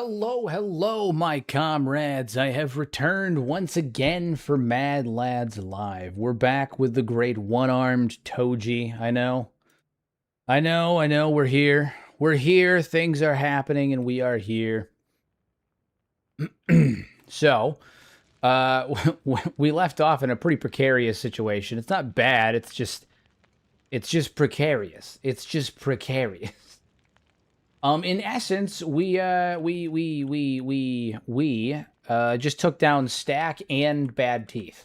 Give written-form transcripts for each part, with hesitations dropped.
Hello, hello, my comrades. I have returned once again for Mad Lads Live. We're back with the great one-armed Toji. I know, we're here. We're here, things are happening, and we are here. So, we left off in a pretty precarious situation. It's not bad, it's just precarious. It's just precarious. In essence, we just took down Stack and Bad Teeth.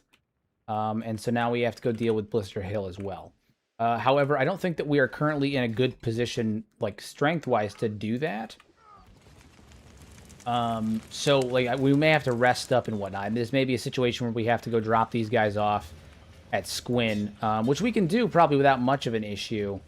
And so now we have to go deal with Blister Hill as well. However, I don't think that we are currently in a good position, like, strength-wise, to do that. So, like, we may have to rest up and whatnot. And this may be a situation where we have to go drop these guys off at Squin, which we can do probably without much of an issue.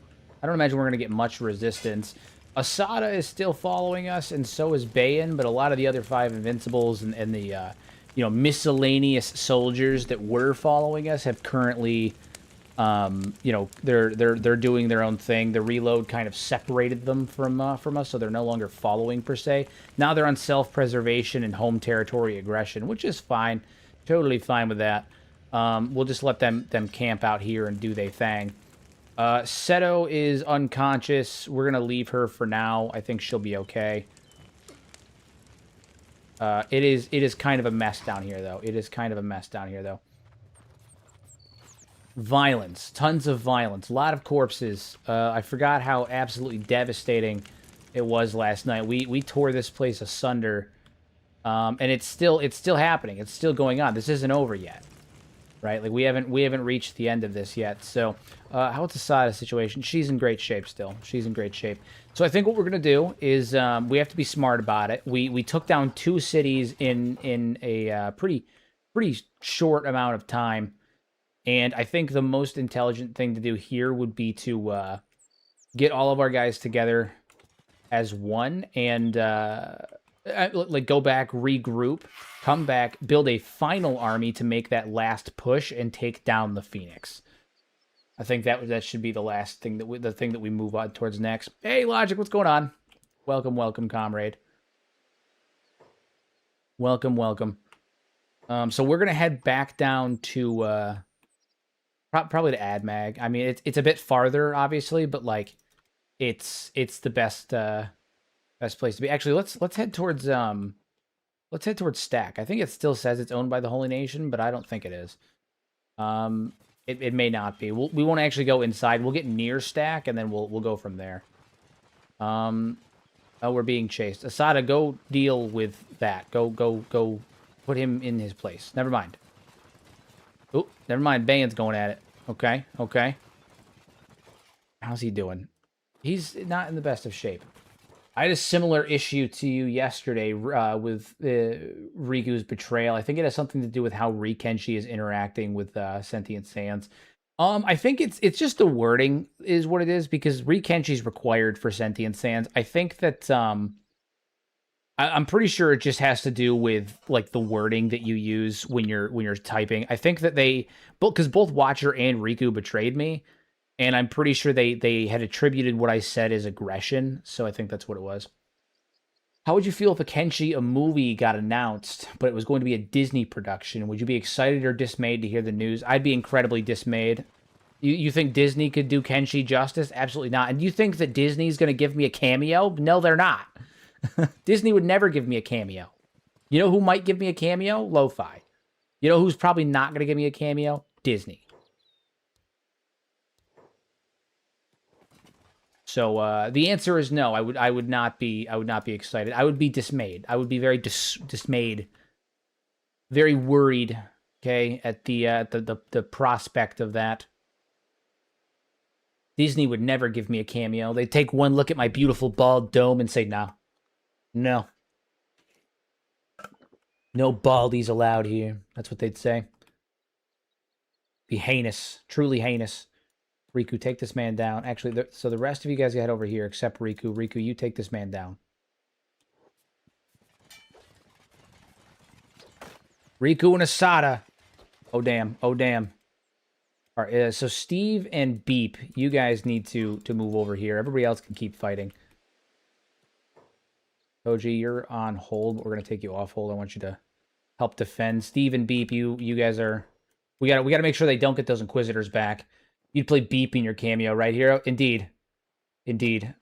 I don't imagine we're going to get much resistance. Asada is still following us, and so is Bayan, but a lot of the other 5 Invincibles and the, miscellaneous soldiers that were following us have currently, they're doing their own thing. The reload kind of separated them from us, so they're no longer following, per se. Now they're on self-preservation and home territory aggression, which is fine. Totally fine with that. We'll just let them camp out here and do their thing. Seto is unconscious. We're going to leave her for now. I think she'll be okay. It is kind of a mess down here, though. Violence. Tons of violence. A lot of corpses. I forgot how absolutely devastating it was last night. We tore this place asunder. And it's still happening. It's still going on. This isn't over yet. Right? Like, we haven't reached the end of this yet. So, how's Asada's situation? She's in great shape still. She's in great shape. So I think what we're going to do is we have to be smart about it. We took down 2 cities in a pretty short amount of time. And I think the most intelligent thing to do here would be to get all of our guys together as one and like go back, regroup, come back, build a final army to make that last push and take down the Phoenix. I think that should be the last thing the thing that we move on towards next. Hey, Logic, what's going on? Welcome, welcome, comrade. Welcome, welcome. So we're gonna head back down to probably to Admag. I mean, it's a bit farther, obviously, but like it's the best place to be. Actually, let's head towards Stack. I think it still says it's owned by the Holy Nation, but I don't think it is. It may not be. We won't actually go inside. We'll get near Stack, and then we'll go from there. Oh, we're being chased. Asada, go deal with that. Go put him in his place. Never mind. Oh, never mind. Bayan's going at it. Okay. How's he doing? He's not in the best of shape. I had a similar issue to you yesterday with Riku's betrayal. I think it has something to do with how Kenshi is interacting with Sentient Sands. I think it's just the wording is what it is, because Kenshi is required for Sentient Sands. I think that I'm pretty sure it just has to do with like the wording that you use when you're typing. I think that because both Watcher and Riku betrayed me. And I'm pretty sure they had attributed what I said as aggression, so I think that's what it was. How would you feel if a movie got announced, but it was going to be a Disney production? Would you be excited or dismayed to hear the news? I'd be incredibly dismayed. You think Disney could do Kenshi justice? Absolutely not. And you think that Disney's going to give me a cameo? No, they're not. Disney would never give me a cameo. You know who might give me a cameo? Lo-Fi. You know who's probably not going to give me a cameo? Disney. So the answer is no. I would not be excited. I would be dismayed. I would be very dismayed, very worried. Okay, at the prospect of that. Disney would never give me a cameo. They'd take one look at my beautiful bald dome and say, no, no baldies allowed here. That's what they'd say. Be heinous, truly heinous. Riku, take this man down. Actually, so the rest of you guys head over here, except Riku. Riku, you take this man down. Riku and Asada. Oh, damn. Oh, damn. All right, so Steve and Beep, you guys need to move over here. Everybody else can keep fighting. Toji, you're on hold. We're gonna take you off hold. I want you to help defend. Steve and Beep, you guys are. We gotta make sure they don't get those Inquisitors back. You'd play Beep in your cameo, right, Hero? Indeed, indeed.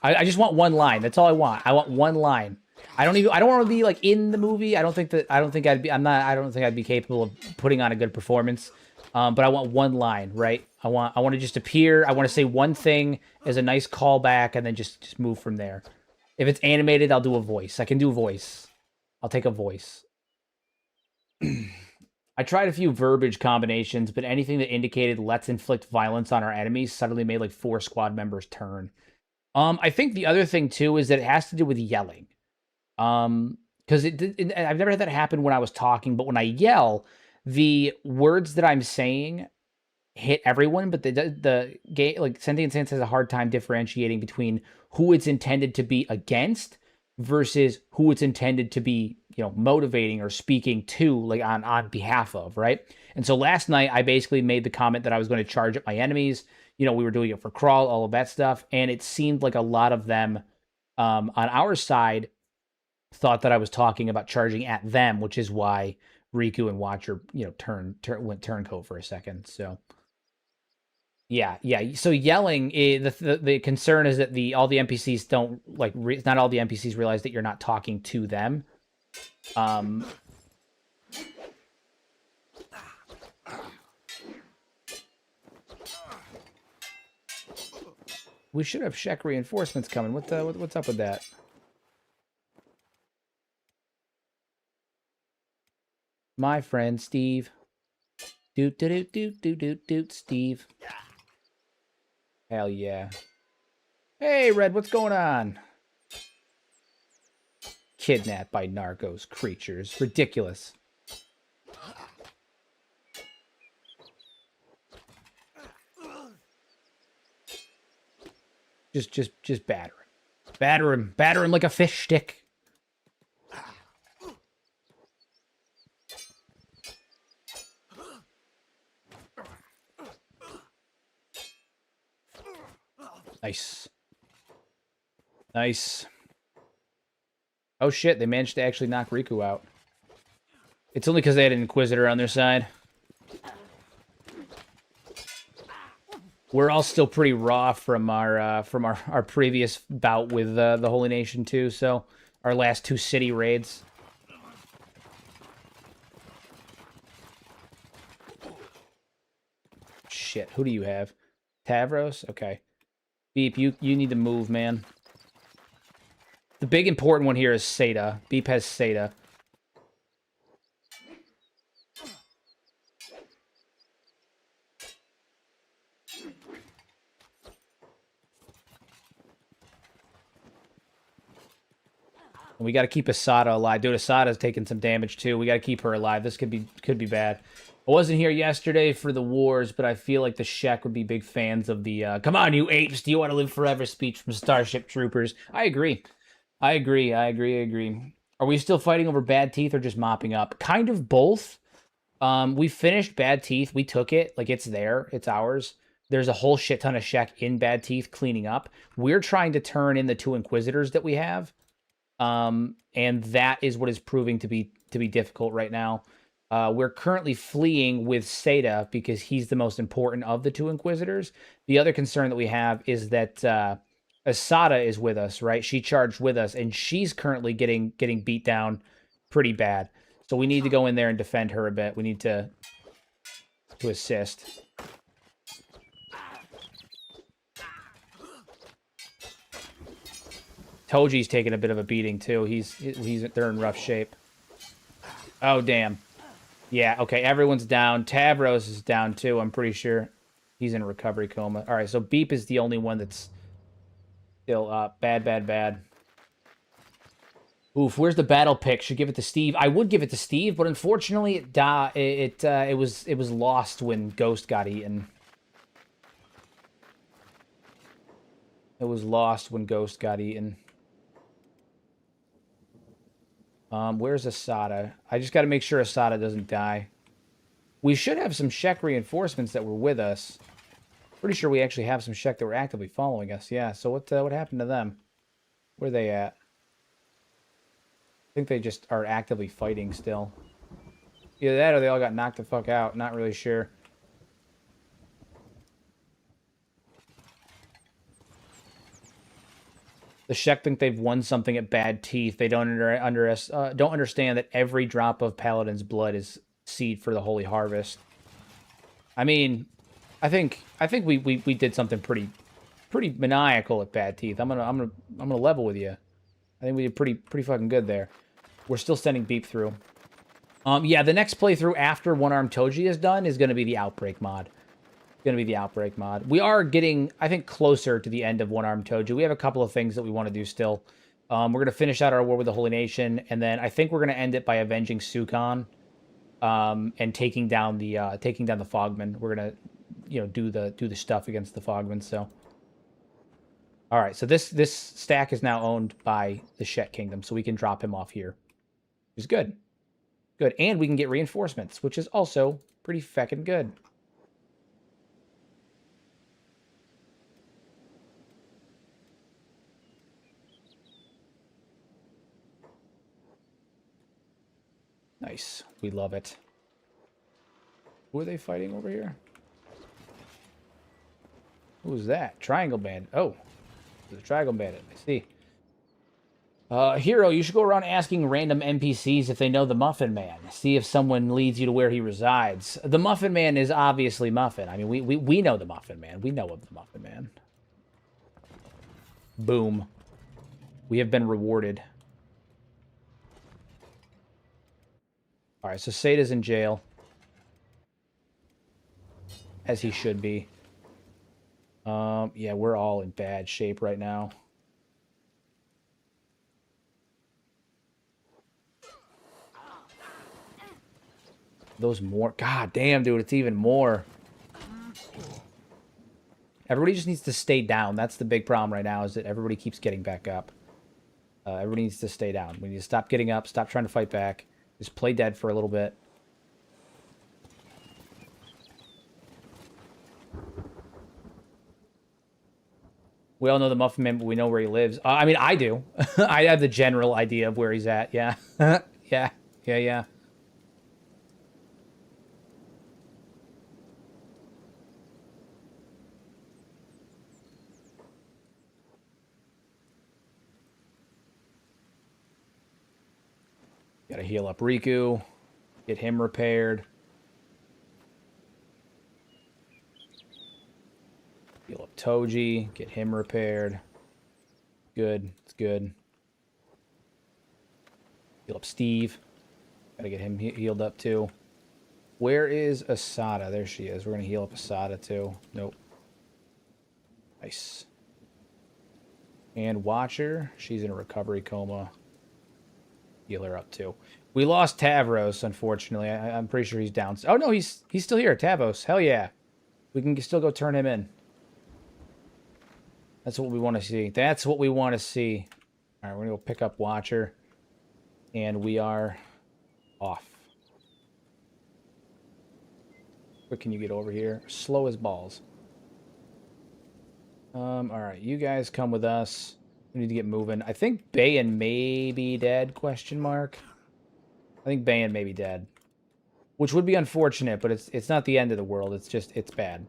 I just want one line. That's all I want. I want one line. I don't want to be like in the movie. I don't think I'd be. I don't think I'd be capable of putting on a good performance. But I want one line, right? I want to just appear. I want to say one thing as a nice callback, and then just move from there. If it's animated, I'll do a voice. I can do a voice. I'll take a voice. I tried a few verbiage combinations, but anything that indicated let's inflict violence on our enemies suddenly made like 4 squad members turn. I think the other thing too is that it has to do with yelling. Because I've never had that happen when I was talking, but when I yell, the words that I'm saying hit everyone, but the game, like Sentient Sense, has a hard time differentiating between who it's intended to be against versus who it's intended to be, motivating or speaking to, like on behalf of, right? And so last night I basically made the comment that I was going to charge at my enemies. We were doing it for crawl, all of that stuff, and it seemed like a lot of them on our side thought that I was talking about charging at them, which is why Riku and Watcher, went turncoat for a second. So, yeah. So yelling, the concern is that all the NPCs don't not all the NPCs realize that you're not talking to them. We should have Shek reinforcements coming. What's up with that? My friend Steve. Doot doot doot doot doot doot Steve. Hell yeah. Hey Red, what's going on? Kidnapped by narcos creatures. Ridiculous. Just batter him. Batter him. Batter him like a fish stick. Nice. Nice. Oh shit, they managed to actually knock Riku out. It's only because they had an Inquisitor on their side. We're all still pretty raw from our previous bout with the Holy Nation too, so our last 2 city raids. Shit, who do you have? Tavros? Okay. Beep, you need to move, man. The big important one here is Seda. Beep has Seda. And we got to keep Asada alive. Dude, Asada's taking some damage too. We got to keep her alive. This could be bad. I wasn't here yesterday for the wars, but I feel like the Shek would be big fans of the "Come on, you apes! Do you want to live forever?" speech from Starship Troopers. I agree. I agree. Are we still fighting over Bad Teeth or just mopping up? Kind of both. We finished Bad Teeth. We took it. Like, it's there. It's ours. There's a whole shit ton of Shek in Bad Teeth cleaning up. We're trying to turn in the 2 Inquisitors that we have. And that is what is proving to be difficult right now. We're currently fleeing with Seda because he's the most important of the 2 Inquisitors. The other concern that we have is that Asada is with us, right? She charged with us, and she's currently getting beat down pretty bad. So we need to go in there and defend her a bit. We need to assist. Toji's taking a bit of a beating too. They're in rough shape. Oh damn. Yeah, okay, everyone's down. Tavros is down too, I'm pretty sure. He's in a recovery coma. Alright, so Beep is the only one that's still up. Bad. Oof, where's the battle pick? Should give it to Steve. I would give it to Steve, but unfortunately it was lost when Ghost got eaten. It was lost when Ghost got eaten. Where's Asada? I just got to make sure Asada doesn't die. We should have some Shek reinforcements that were with us. Pretty sure we actually have some Shek that were actively following us. Yeah, so what happened to them? Where are they at? I think they just are actively fighting still. Either that or they all got knocked the fuck out. Not really sure. The Shek think they've won something at Bad Teeth. They don't don't understand that every drop of Paladin's blood is seed for the Holy Harvest. I mean, I think we did something pretty maniacal at Bad Teeth. I'm gonna level with you. I think we did pretty fucking good there. We're still sending Beep through. Yeah, the next playthrough after One Arm Toji is done is gonna be the Outbreak mod. Going to be the Outbreak mod. We are getting, I think, closer to the end of One Arm Toji. We have a couple of things that we want to do still. We're going to finish out our war with the Holy Nation, and then I think we're going to end it by avenging Sukon, and taking down the Fogmen. We're going to, do the stuff against the Fogmen. So, all right. So this stack is now owned by the Shek Kingdom, so we can drop him off here, which is good, good, and we can get reinforcements, which is also pretty feckin' good. Nice. We love it. Who are they fighting over here? Who's that? Triangle Bandit. Oh, the Triangle Bandit. I see. Hero, you should go around asking random NPCs if they know the Muffin Man. See if someone leads you to where he resides. The Muffin Man is obviously Muffin. I mean, we know the Muffin Man. We know of the Muffin Man. Boom. We have been rewarded. All right, so Sada's in jail. As he should be. Yeah, we're all in bad shape right now. Those more... God damn, dude, it's even more. Everybody just needs to stay down. That's the big problem right now, is that everybody keeps getting back up. Everybody needs to stay down. We need to stop getting up, stop trying to fight back. Just play dead for a little bit. We all know the Muffin Man, but we know where he lives. I mean, I do. I have the general idea of where he's at. Yeah. Yeah. Gotta heal up Riku. Get him repaired. Heal up Toji. Get him repaired. Good. It's good. Heal up Steve. Gotta get him healed up too. Where is Asada? There she is. We're gonna heal up Asada too. Nope. Nice. And Watcher. She's in a recovery coma. Heal her up too. We lost Tavros, unfortunately. I'm pretty sure he's down. Oh no, he's still here. Tavos. Hell yeah. We can still go turn him in. That's what we want to see. That's what we want to see. All right, we're gonna go pick up Watcher, and we are off. Quick, can you get over here? Slow as balls. All right, you guys come with us. We need to get moving. I think Bayan may be dead, question mark. I think Bayan may be dead. Which would be unfortunate, but it's not the end of the world. It's just, it's bad.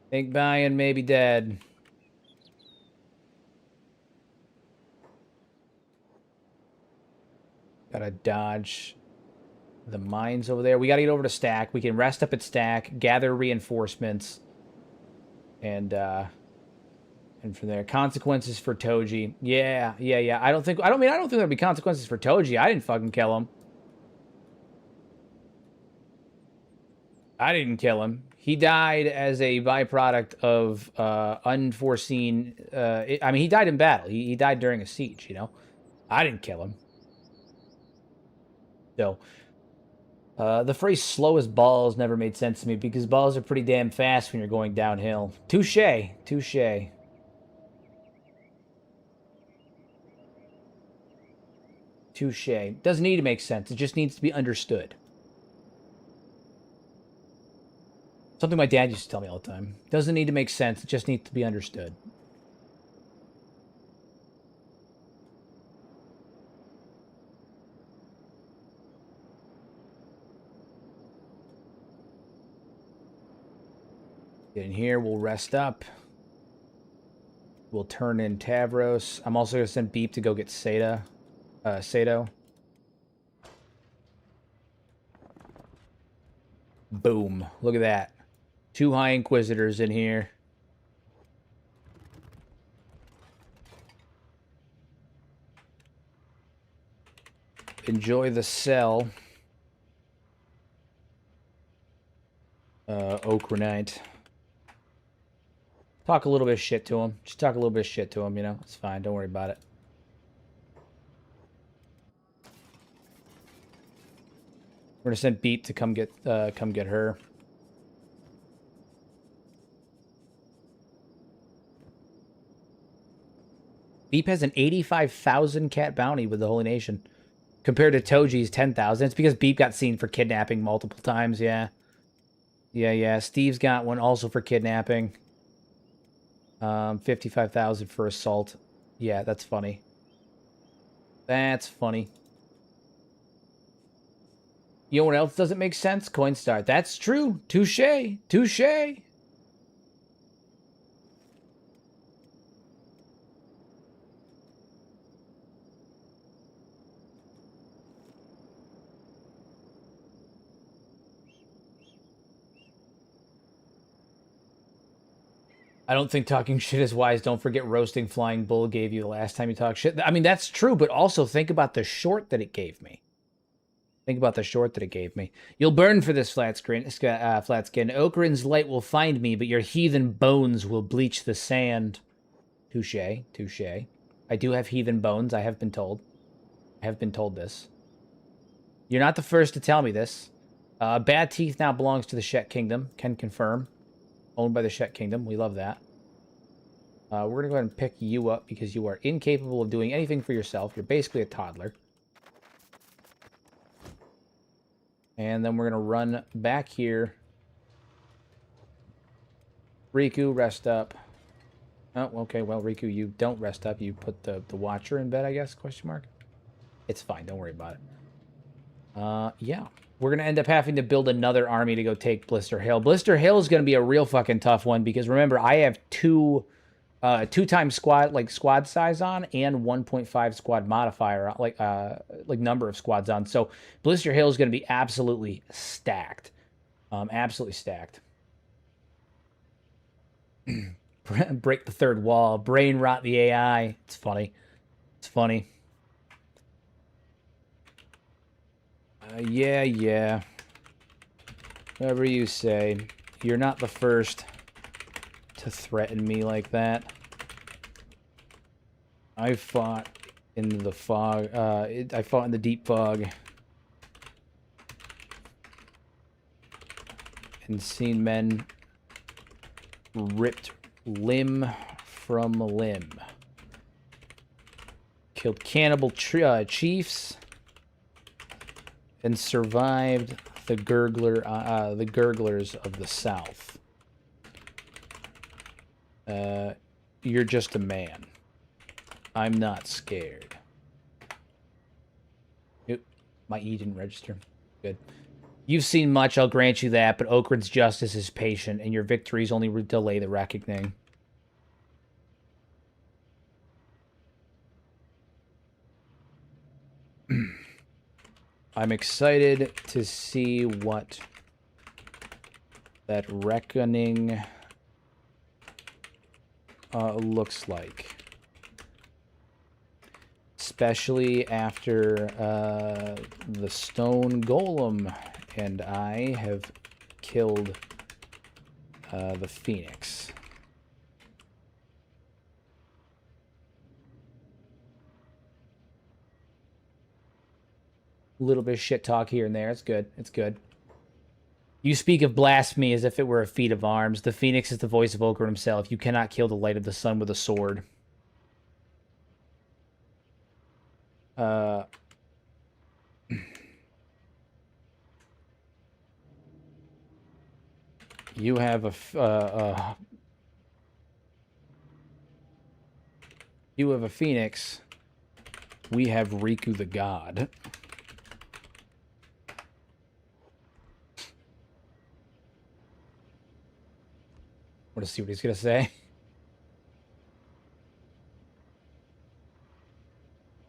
I think Bayan may be dead. Gotta dodge the mines over there. We gotta get over to Stack. We can rest up at Stack, gather reinforcements. And from there, consequences for Toji. Yeah. I don't think there'll be consequences for Toji. I didn't fucking kill him. I didn't kill him. He died as a byproduct of unforeseen. I mean, he died in battle. He died during a siege. You know, I didn't kill him. So. The phrase slow as balls never made sense to me because balls are pretty damn fast when you're going downhill. Touche. Touche. Touche. Doesn't need to make sense. It just needs to be understood. Something my dad used to tell me all the time. Doesn't need to make sense. It just needs to be understood. Get in here. We'll rest up. We'll turn in Tavros. I'm also going to send Beep to go get Sato. Boom. Look at that. 2 High Inquisitors in here. Enjoy the cell. Okranite. Talk a little bit of shit to him. Just talk a little bit of shit to him, you know? It's fine. Don't worry about it. We're gonna send Beat to come get her. Beep has an 85,000 cat bounty with the Holy Nation. Compared to Toji's 10,000. It's because Beep got seen for kidnapping multiple times, yeah. Yeah. Steve's got one also for kidnapping. 55,000 for assault. Yeah, that's funny. That's funny. You know what else doesn't make sense? Coinstar. That's true. Touche. Touche. I don't think talking shit is wise. Don't forget roasting Flying Bull gave you the last time you talked shit. I mean, that's true, but also think about the short that it gave me. Think about the short that it gave me. You'll burn for this flat skin. Okran's light will find me, but your heathen bones will bleach the sand. Touche. Touche. I do have heathen bones, I have been told. I have been told this. You're not the first to tell me this. Bad Teeth now belongs to the Shek Kingdom. Can confirm. Owned by the Shek Kingdom. We love that. We're going to go ahead and pick you up because you are incapable of doing anything for yourself. You're basically a toddler. And then we're going to run back here. Riku, rest up. Oh, okay. Well, Riku, you don't rest up. You put the Watcher in bed, I guess, question mark. It's fine. Don't worry about it. Yeah. We're going to end up having to build another army to go take Blister Hill. Blister Hill is going to be a real fucking tough one because remember, I have two times squad size on and 1.5 squad modifier, like number of squads on. So Blister Hill is going to be absolutely stacked. Absolutely stacked. Break the third wall. Brain rot the AI. It's funny. It's funny. Yeah. Whatever you say. You're not the first to threaten me like that. I fought in the fog. I fought in the deep fog. And seen men ripped limb from limb. Killed cannibal chiefs. And survived the gurglers of the South. You're just a man. I'm not scared. Oop, my E didn't register. Good. You've seen much, I'll grant you that, but Okran's justice is patient, and your victories only delay the reckoning. I'm excited to see what that reckoning looks like. Especially after the stone golem and I have killed the phoenix. A little bit of shit talk here and there. It's good. It's good. You speak of blasphemy as if it were a feat of arms. The phoenix is the voice of Okran himself. You cannot kill the light of the sun with a sword. You have a phoenix. We have Riku the god. Want to see what he's gonna say?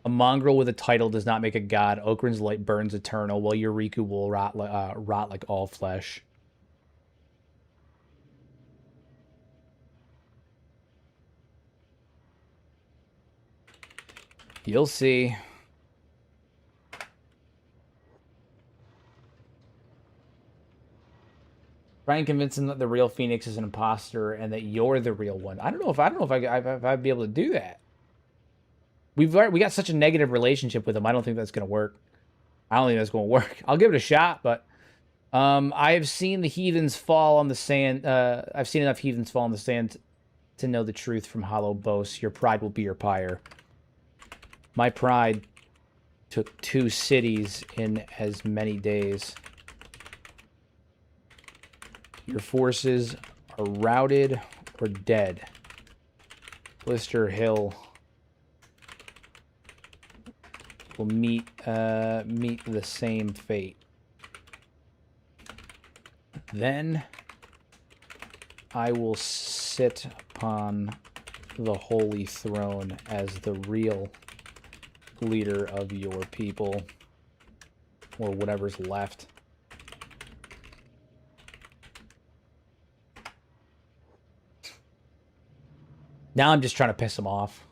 A mongrel with a title does not make a god. Okran's light burns eternal, while your Riku will rot like all flesh. You'll see. Try and convince him that the real Phoenix is an imposter and that you're the real one. I don't know if I'd be able to do that. We got such a negative relationship with him. I don't think that's gonna work. I don't think that's gonna work. I'll give it a shot, but I have seen the heathens fall on the sand. I've seen enough heathens fall on the sand to know the truth from hollow boasts. Your pride will be your pyre. My pride took 2 cities in as many days. Your forces are routed or dead. Blister Hill will meet the same fate. Then I will sit upon the holy throne as the real leader of your people, or whatever's left. Now I'm just trying to piss him off.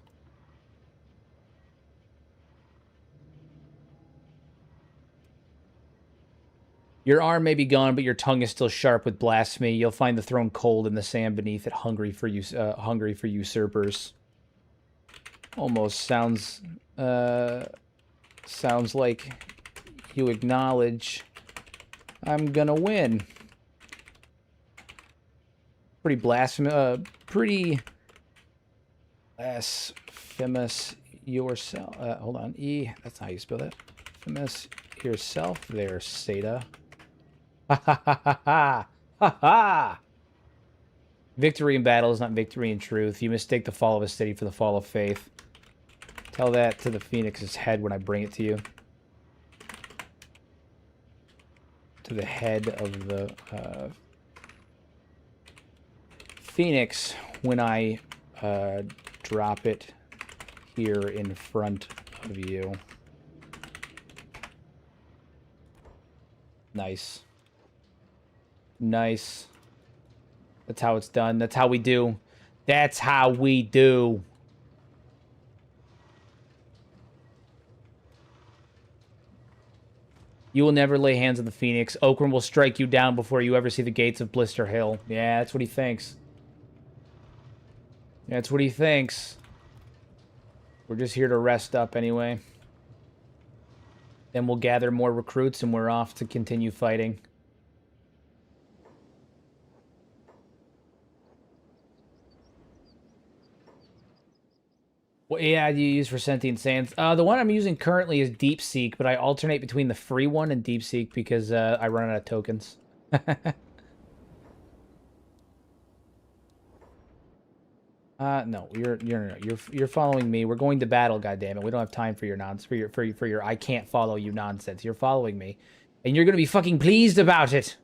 Your arm may be gone, but your tongue is still sharp with blasphemy. You'll find the throne cold in the sand beneath it, hungry for usurpers. Almost sounds like you acknowledge I'm gonna win. Pretty blasphemous. Pretty blasphemous yourself. Hold on. That's not how you spell that. Famous yourself there, Seda. Ha ha ha ha ha. Ha ha. Victory in battle is not victory in truth. You mistake the fall of a city for the fall of faith. Tell that to the Phoenix's head when I bring it to you. To the head of the Phoenix when I drop it here in front of you. Nice. Nice. That's how it's done. That's how we do. That's how we do. You will never lay hands on the Phoenix. Okran will strike you down before you ever see the gates of Blister Hill. Yeah, that's what he thinks. That's what he thinks. We're just here to rest up anyway. Then we'll gather more recruits and we're off to continue fighting. What AI do you use for Sentient Sands? The one I'm using currently is Deep Seek, but I alternate between the free one and Deep Seek because I run out of tokens. No, you're following me. We're going to battle, goddammit. We don't have time for your nonsense. For your I can't follow you nonsense. You're following me, and you're gonna be fucking pleased about it.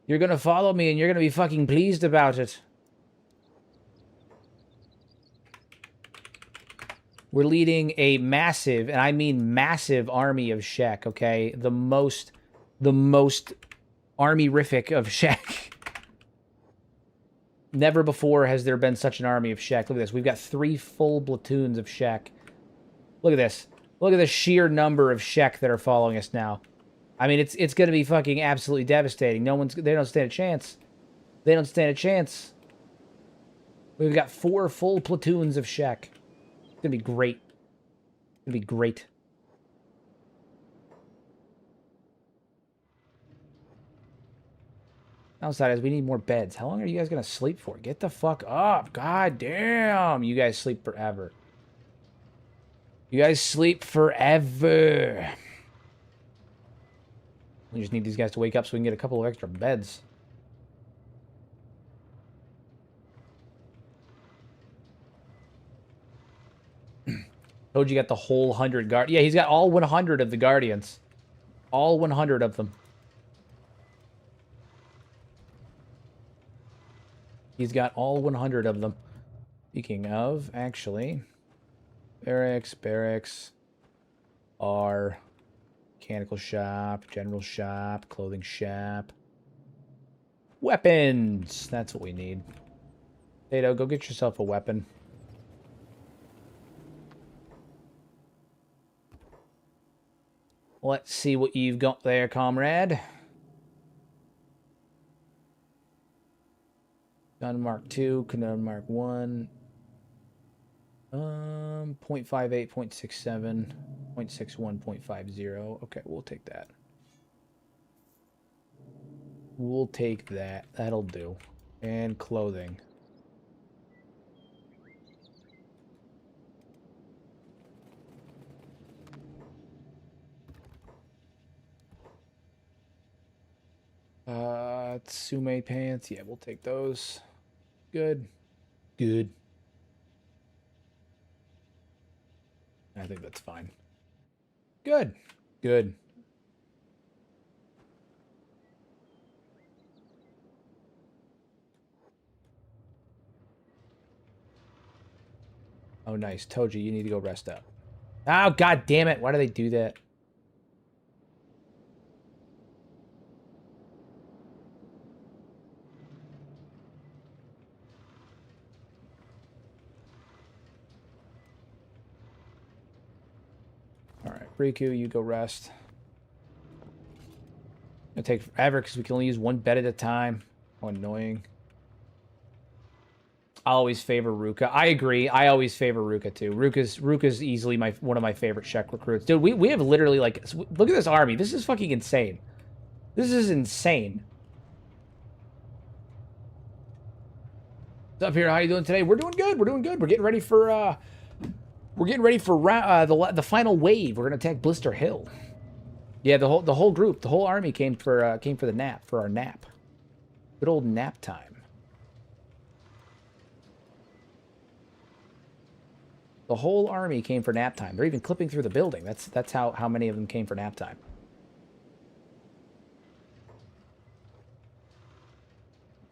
You're gonna follow me, and you're gonna be fucking pleased about it. We're leading a massive, and I mean massive, army of Shek. Okay, the most army-rific of Shek. Never before has there been such an army of Shek. Look at this. We've got 3 full platoons of Shek. Look at this. Look at the sheer number of Shek that are following us now. I mean, it's going to be fucking absolutely devastating. They don't stand a chance. They don't stand a chance. We've got 4 full platoons of Shek. It's going to be great. It's going to be great. Downside is we need more beds. How long are you guys going to sleep for? Get the fuck up. God damn. You guys sleep forever. You guys sleep forever. We just need these guys to wake up so we can get a couple of extra beds. Toji got the whole 100 guard. Yeah, he's got all 100 of the guardians. All 100 of them. He's got all 100 of them. Speaking of, actually, barracks, R, mechanical shop, general shop, clothing shop, weapons. That's what we need. Tato, go get yourself a weapon. Let's see what you've got there, comrade. Gun Mark 2, Gun Mark 1. 0.58, 0.67, 0.61, 0.50. Okay, we'll take that. We'll take that. That'll do. And clothing. Tsume pants. Yeah, we'll take those. Good. Good. I think that's fine. Good. Good. Oh, nice. Toji, you need to go rest up. Oh, god damn it. Why do they do that? Riku, you go rest. It'll take forever because we can only use one bed at a time. Oh, annoying. I always favor Ruka. I agree. I always favor Ruka too. Ruka's easily one of my favorite Shek recruits. Dude, we have literally like, look at this army. This is fucking insane. This is insane. What's up here? How you doing today? We're doing good. We're doing good. We're getting ready for the final wave. We're gonna attack Blister Hill. Yeah, the whole group, the whole army came for the nap, for our nap. Good old nap time. The whole army came for nap time. They're even clipping through the building. That's how many of them came for nap time.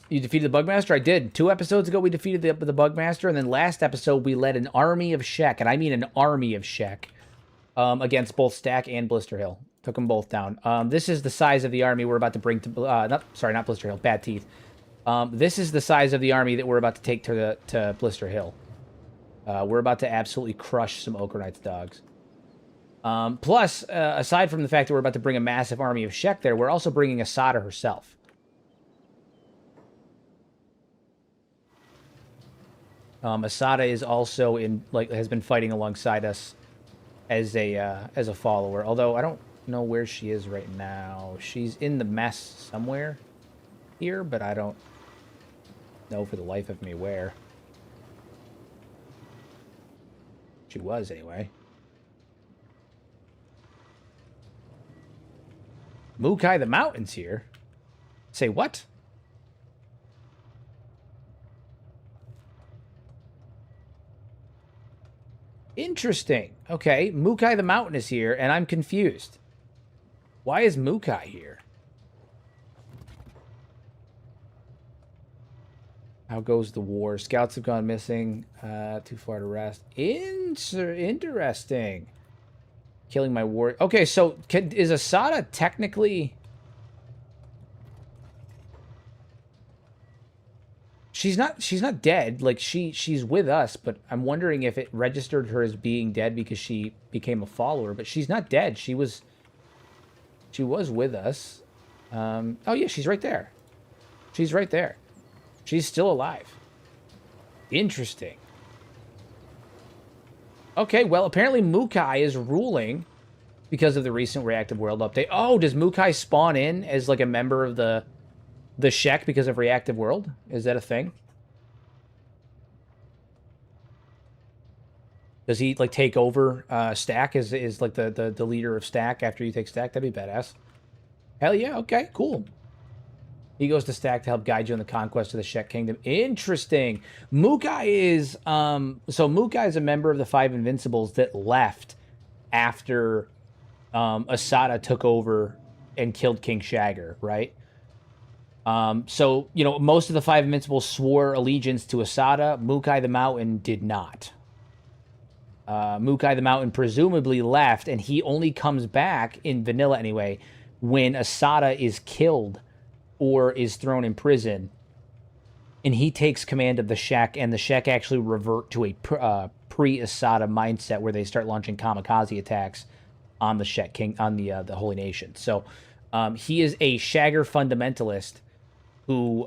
You defeated the Bugmaster? I did. 2 episodes ago, we defeated the Bugmaster, and then last episode, we led an army of Shek, and I mean an army of Shek, against both Stack and Blister Hill. Took them both down. This is the size of the army we're about to bring to... not Blister Hill. Bad Teeth. This is the size of the army that we're about to take to Blister Hill. We're about to absolutely crush some Ochre Knight's dogs. Plus, aside from the fact that we're about to bring a massive army of Shek there, we're also bringing Asada herself. Asada is also has been fighting alongside us as a follower. Although I don't know where she is right now. She's in the mess somewhere here, but I don't know for the life of me where. She was anyway. Mukai the Mountain's here. Say what? Interesting. Okay, Mukai the Mountain is here, and I'm confused. Why is Mukai here? How goes the war? Scouts have gone missing. Too far to rest. Interesting. Killing my war. Okay, so is Asada technically... She's not dead. Like she's with us, but I'm wondering if it registered her as being dead because she became a follower. But she's not dead. She was with us. Oh yeah, she's right there. She's right there. She's still alive. Interesting. Okay, well apparently Mukai is ruling because of the recent Reactive World update. Oh, does Mukai spawn in as like a member of the Shek because of Reactive World? Is that a thing? Does he like take over Stack is like the leader of Stack after you take Stack? That'd be badass. Hell yeah, okay, cool. He goes to stack to help guide you in the conquest of the Shek Kingdom. Interesting. Mukai is so Mukai is a member of the Five Invincibles that left after Asada took over and killed King Shagger, right? So you know, most of the Five Invincibles swore allegiance to Asada. Mukai the Mountain did not. Mukai the Mountain presumably left, and he only comes back in vanilla anyway when Asada is killed or is thrown in prison, and he takes command of the Shek, and the Shek actually revert to a pre-Asada mindset where they start launching kamikaze attacks on the Shek King, on the Holy Nation. So he is a Shagger fundamentalist who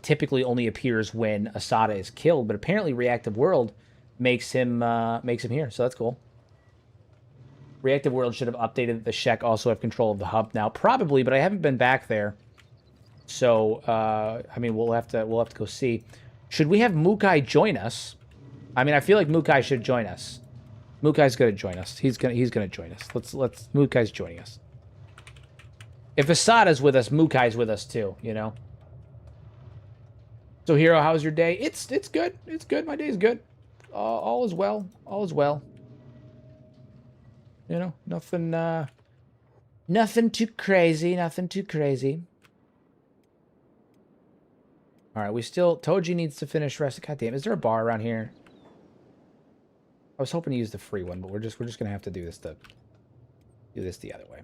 typically only appears when Asada is killed, but apparently Reactive World makes him here, so that's cool. Reactive World should have updated that the Shek also have control of the hub now, probably, but I haven't been back there. So, I mean, we'll have to go see. Should we have Mukai join us? I mean, I feel like Mukai should join us. Mukai's gonna join us. He's gonna join us. Let's Mukai's joining us. If Asada's with us, Mukai's with us too, you know? So, Hero, how's your day? It's good. It's good. My day's good. All is well. All is well. You know, nothing too crazy. Nothing too crazy. All right, Toji needs to finish rest. God damn, is there a bar around here? I was hoping to use the free one, but we're just gonna have to do this the other way.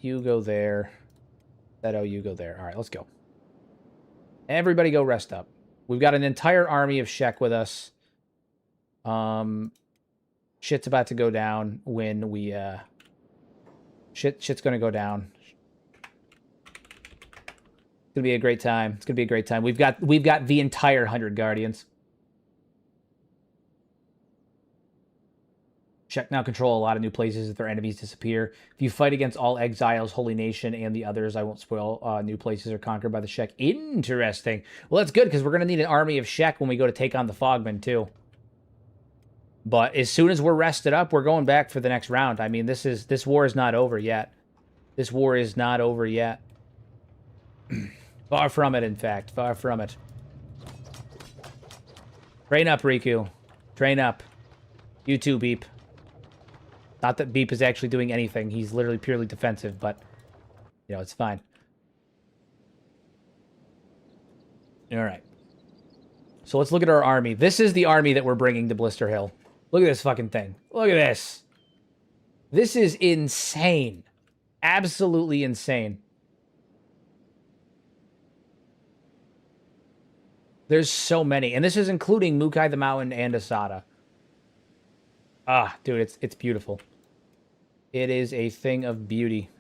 You go there. Seto, you go there. All right, let's go. Everybody go rest up. We've got an entire army of Shek with us. Shit's about to go down when we shit's gonna go down. It's gonna be a great time. It's gonna be a great time. We've got the entire 100 Guardians. Shek now control a lot of new places if their enemies disappear. If you fight against all exiles, Holy Nation, and the others, I won't spoil, new places are conquered by the Shek. Interesting. Well, that's good, because we're going to need an army of Shek when we go to take on the Fogmen, too. But as soon as we're rested up, we're going back for the next round. I mean, this war is not over yet. This war is not over yet. Far from it, in fact. Far from it. Train up, Riku. Train up. You too, Beep. Not that Beep is actually doing anything. He's literally purely defensive, but, you know, it's fine. All right. So let's look at our army. This is the army that we're bringing to Blister Hill. Look at this fucking thing. Look at this. This is insane. Absolutely insane. There's so many. And this is including Mukai the Mountain and Asada. Ah, dude, it's beautiful. It is a thing of beauty.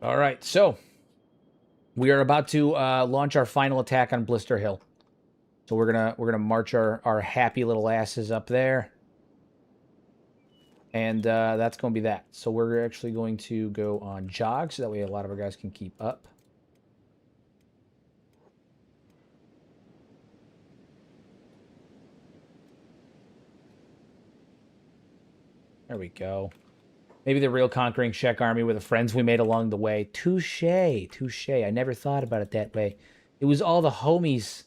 All right, so we are about to launch our final attack on Blister Hill. So we're gonna march our happy little asses up there. And that's going to be that. So we're actually going to go on jog so that way a lot of our guys can keep up. There we go. Maybe the real conquering Shek army were the friends we made along the way. Touche. Touche. I never thought about it that way. It was all the homies.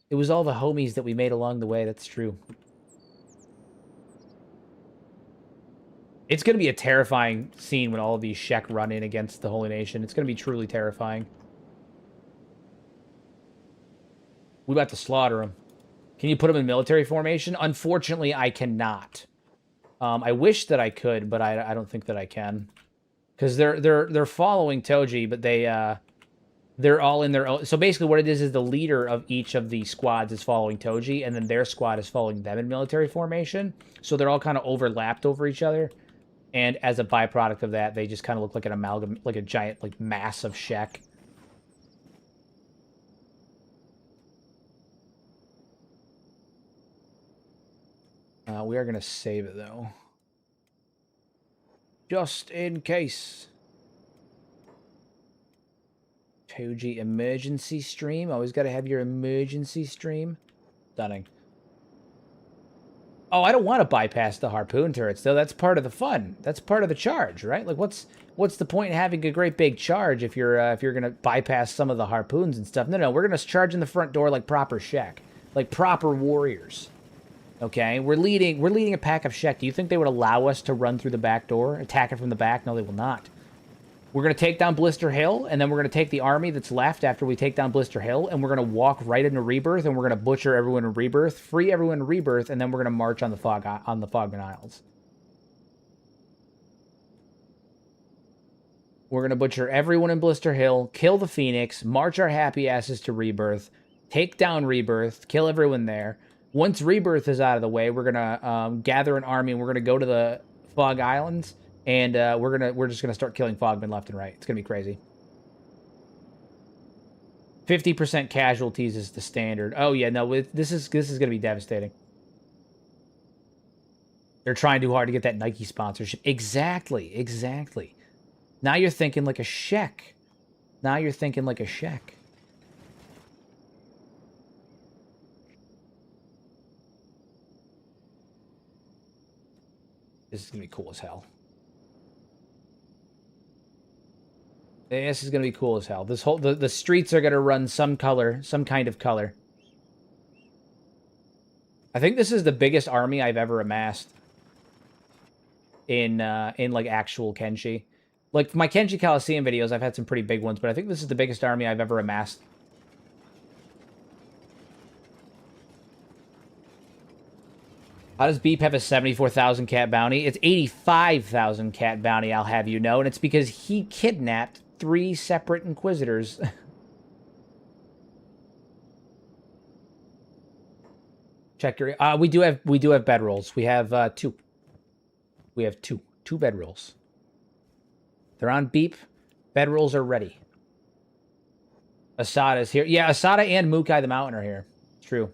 It was all the homies that we made along the way. That's true. It's going to be a terrifying scene when all of these Shek run in against the Holy Nation. It's going to be truly terrifying. We about to slaughter them. Can you put them in military formation? Unfortunately, I cannot. I wish that I could, but I don't think that I can. Because they're following Toji, but they're all in their own... So basically what it is the leader of each of the squads is following Toji, and then their squad is following them in military formation. So they're all kind of overlapped over each other. And as a byproduct of that, they just kind of look like an amalgam, like a giant, like, mass of Shek. We are going to save it, though. Just in case. Toji emergency stream. Always got to have your emergency stream. Stunning. Oh, I don't want to bypass the harpoon turrets, though. That's part of the fun. That's part of the charge, right? Like, what's the point in having a great big charge if you're gonna bypass some of the harpoons and stuff? No, we're gonna charge in the front door like proper Shek, like proper warriors. Okay, we're leading a pack of Shek. Do you think they would allow us to run through the back door, attack it from the back? No, they will not. We're going to take down Blister Hill, and then we're going to take the army that's left after we take down Blister Hill, and we're going to walk right into Rebirth, and we're going to butcher everyone in Rebirth, free everyone in Rebirth, and then we're going to march on the Fogman Isles. We're going to butcher everyone in Blister Hill, kill the Phoenix, march our happy asses to Rebirth, take down Rebirth, kill everyone there. Once Rebirth is out of the way, we're going to gather an army, and we're going to go to the Fog Islands. And we're just gonna start killing Fogmen left and right. It's gonna be crazy. 50% casualties is the standard. Oh yeah, no, this is gonna be devastating. They're trying too hard to get that Nike sponsorship. Exactly. Now you're thinking like a Shek. This is gonna be cool as hell. This is gonna be cool as hell. This whole the streets are gonna run some kind of color. I think this is the biggest army I've ever amassed in like actual Kenshi. Like my Kenshi Coliseum videos, I've had some pretty big ones, but I think this is the biggest army I've ever amassed. How does Beep have a 74,000 cat bounty? It's 85,000 cat bounty, I'll have you know, and it's because he kidnapped 3 separate Inquisitors. Check your... we do have bedrolls. We have 2. We have 2 bedrolls. They're on Beep. Bedrolls are ready. Asada's here. Yeah, Asada and Mukai the Mountain are here. It's true.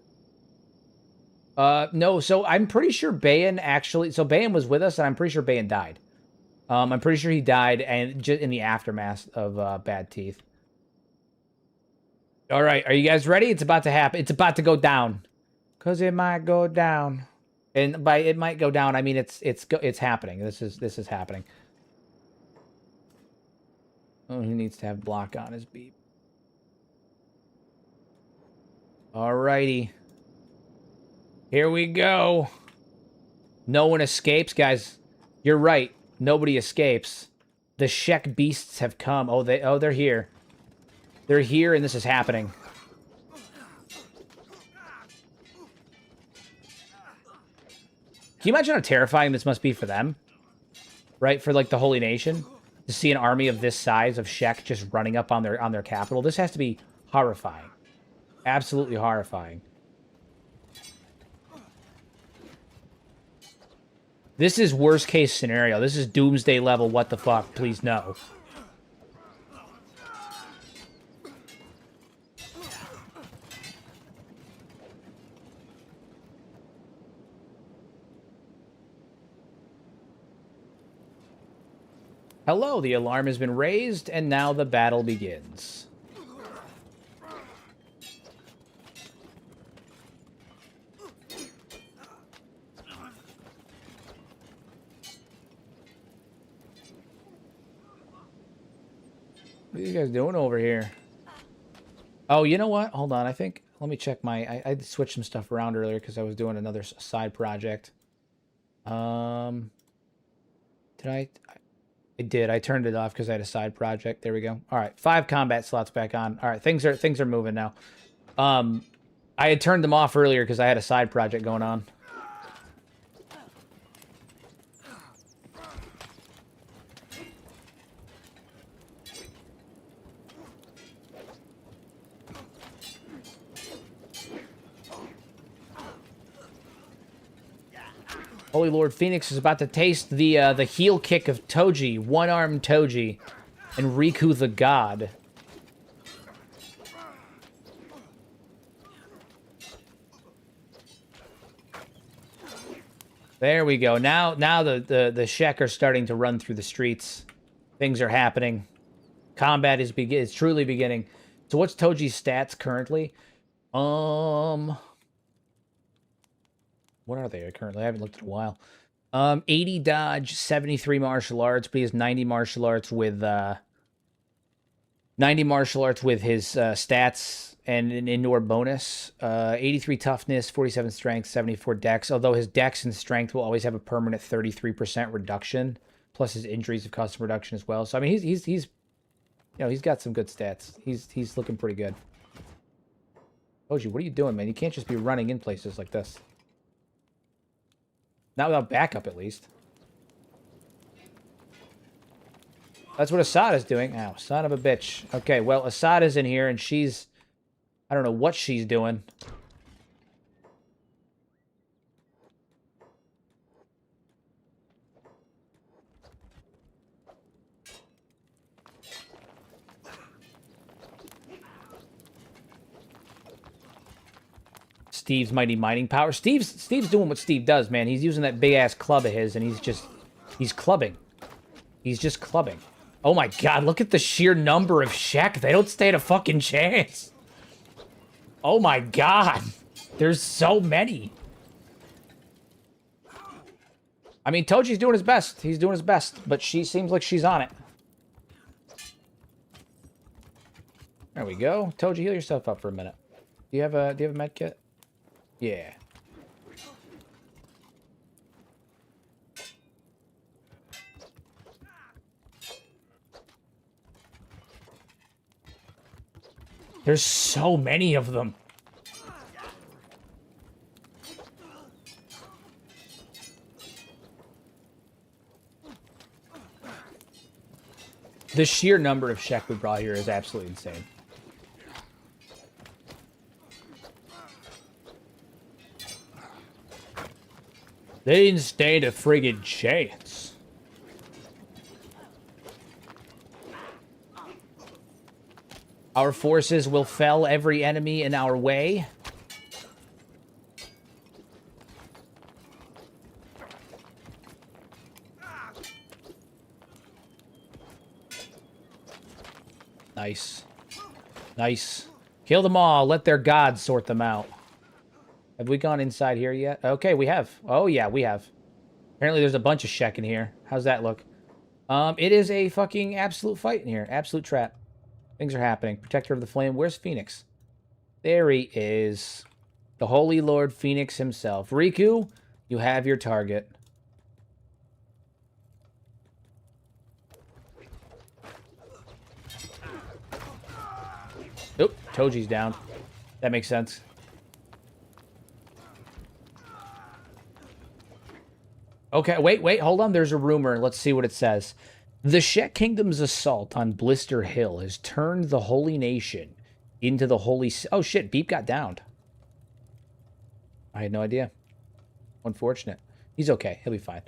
No, so I'm pretty sure Bayan actually... So Bayan was with us, and I'm pretty sure Bayan died. I'm pretty sure he died and just in the aftermath of Bad Teeth. All right, are you guys ready? It's about to happen. It's about to go down. Cause it might go down. And by it might go down, I mean it's happening. This is happening. Oh, he needs to have block on his Beep. All righty. Here we go. No one escapes, guys. You're right. Nobody escapes. The Shek beasts have come. Oh, they're here. They're here, and this is happening. Can you imagine how terrifying this must be for them? Right? For, like, the Holy Nation? To see an army of this size of Shek just running up on their capital. This has to be horrifying. Absolutely horrifying. This is worst case scenario. This is doomsday level, what the fuck, please no. Hello, the alarm has been raised, and now the battle begins. What are you guys doing over here? Oh, you know what? Hold on. I think... Let me check my... I switched some stuff around earlier because I was doing another side project. Did I... I did. I turned it off because I had a side project. There we go. All right. 5 combat slots back on. All right. Things are moving now. I had turned them off earlier because I had a side project going on. Holy Lord Phoenix is about to taste the heel kick of Toji, one-armed Toji, and Riku the God. There we go. Now the Shek are starting to run through the streets. Things are happening. Combat is truly beginning. So what's Toji's stats currently? What are they currently? I haven't looked in a while. 80 dodge, 73 martial arts, but he has 90 martial arts with 90 martial arts with his stats and an indoor bonus. 83 toughness, 47 strength, 74 dex. Although his dex and strength will always have a permanent 33% reduction. Plus his injuries have caused some reduction as well. So I mean, he's you know, he's got some good stats. He's looking pretty good. Toji, what are you doing, man? You can't just be running in places like this. Not without backup, at least. That's what Asada's doing. Ow, son of a bitch. Okay, well, Asada's in here, and she's... I don't know what she's doing. Steve's mighty mining power. Steve's doing what Steve does, man. He's using that big-ass club of his, and he's clubbing. He's just clubbing. Oh my god, look at the sheer number of Shek. They don't stand a fucking chance. Oh my god. There's so many. I mean, Toji's doing his best. He's doing his best, but she seems like she's on it. There we go. Toji, heal yourself up for a minute. Do you have a med kit? Yeah. There's so many of them. The sheer number of Shek we brought here is absolutely insane. They didn't stand a friggin' chance. Our forces will fell every enemy in our way. Nice. Nice. Kill them all. Let their gods sort them out. Have we gone inside here yet? Okay, we have. Oh, yeah, we have. Apparently there's a bunch of Shek in here. How's that look? It is a fucking absolute fight in here. Absolute trap. Things are happening. Protector of the Flame. Where's Phoenix? There he is. The Holy Lord Phoenix himself. Riku, you have your target. Oop, Toji's down. That makes sense. Okay, wait, hold on. There's a rumor. Let's see what it says. The Shek Kingdom's assault on Blister Hill has turned the Holy Nation into the Holy... Oh, shit, Beep got downed. I had no idea. Unfortunate. He's okay. He'll be fine.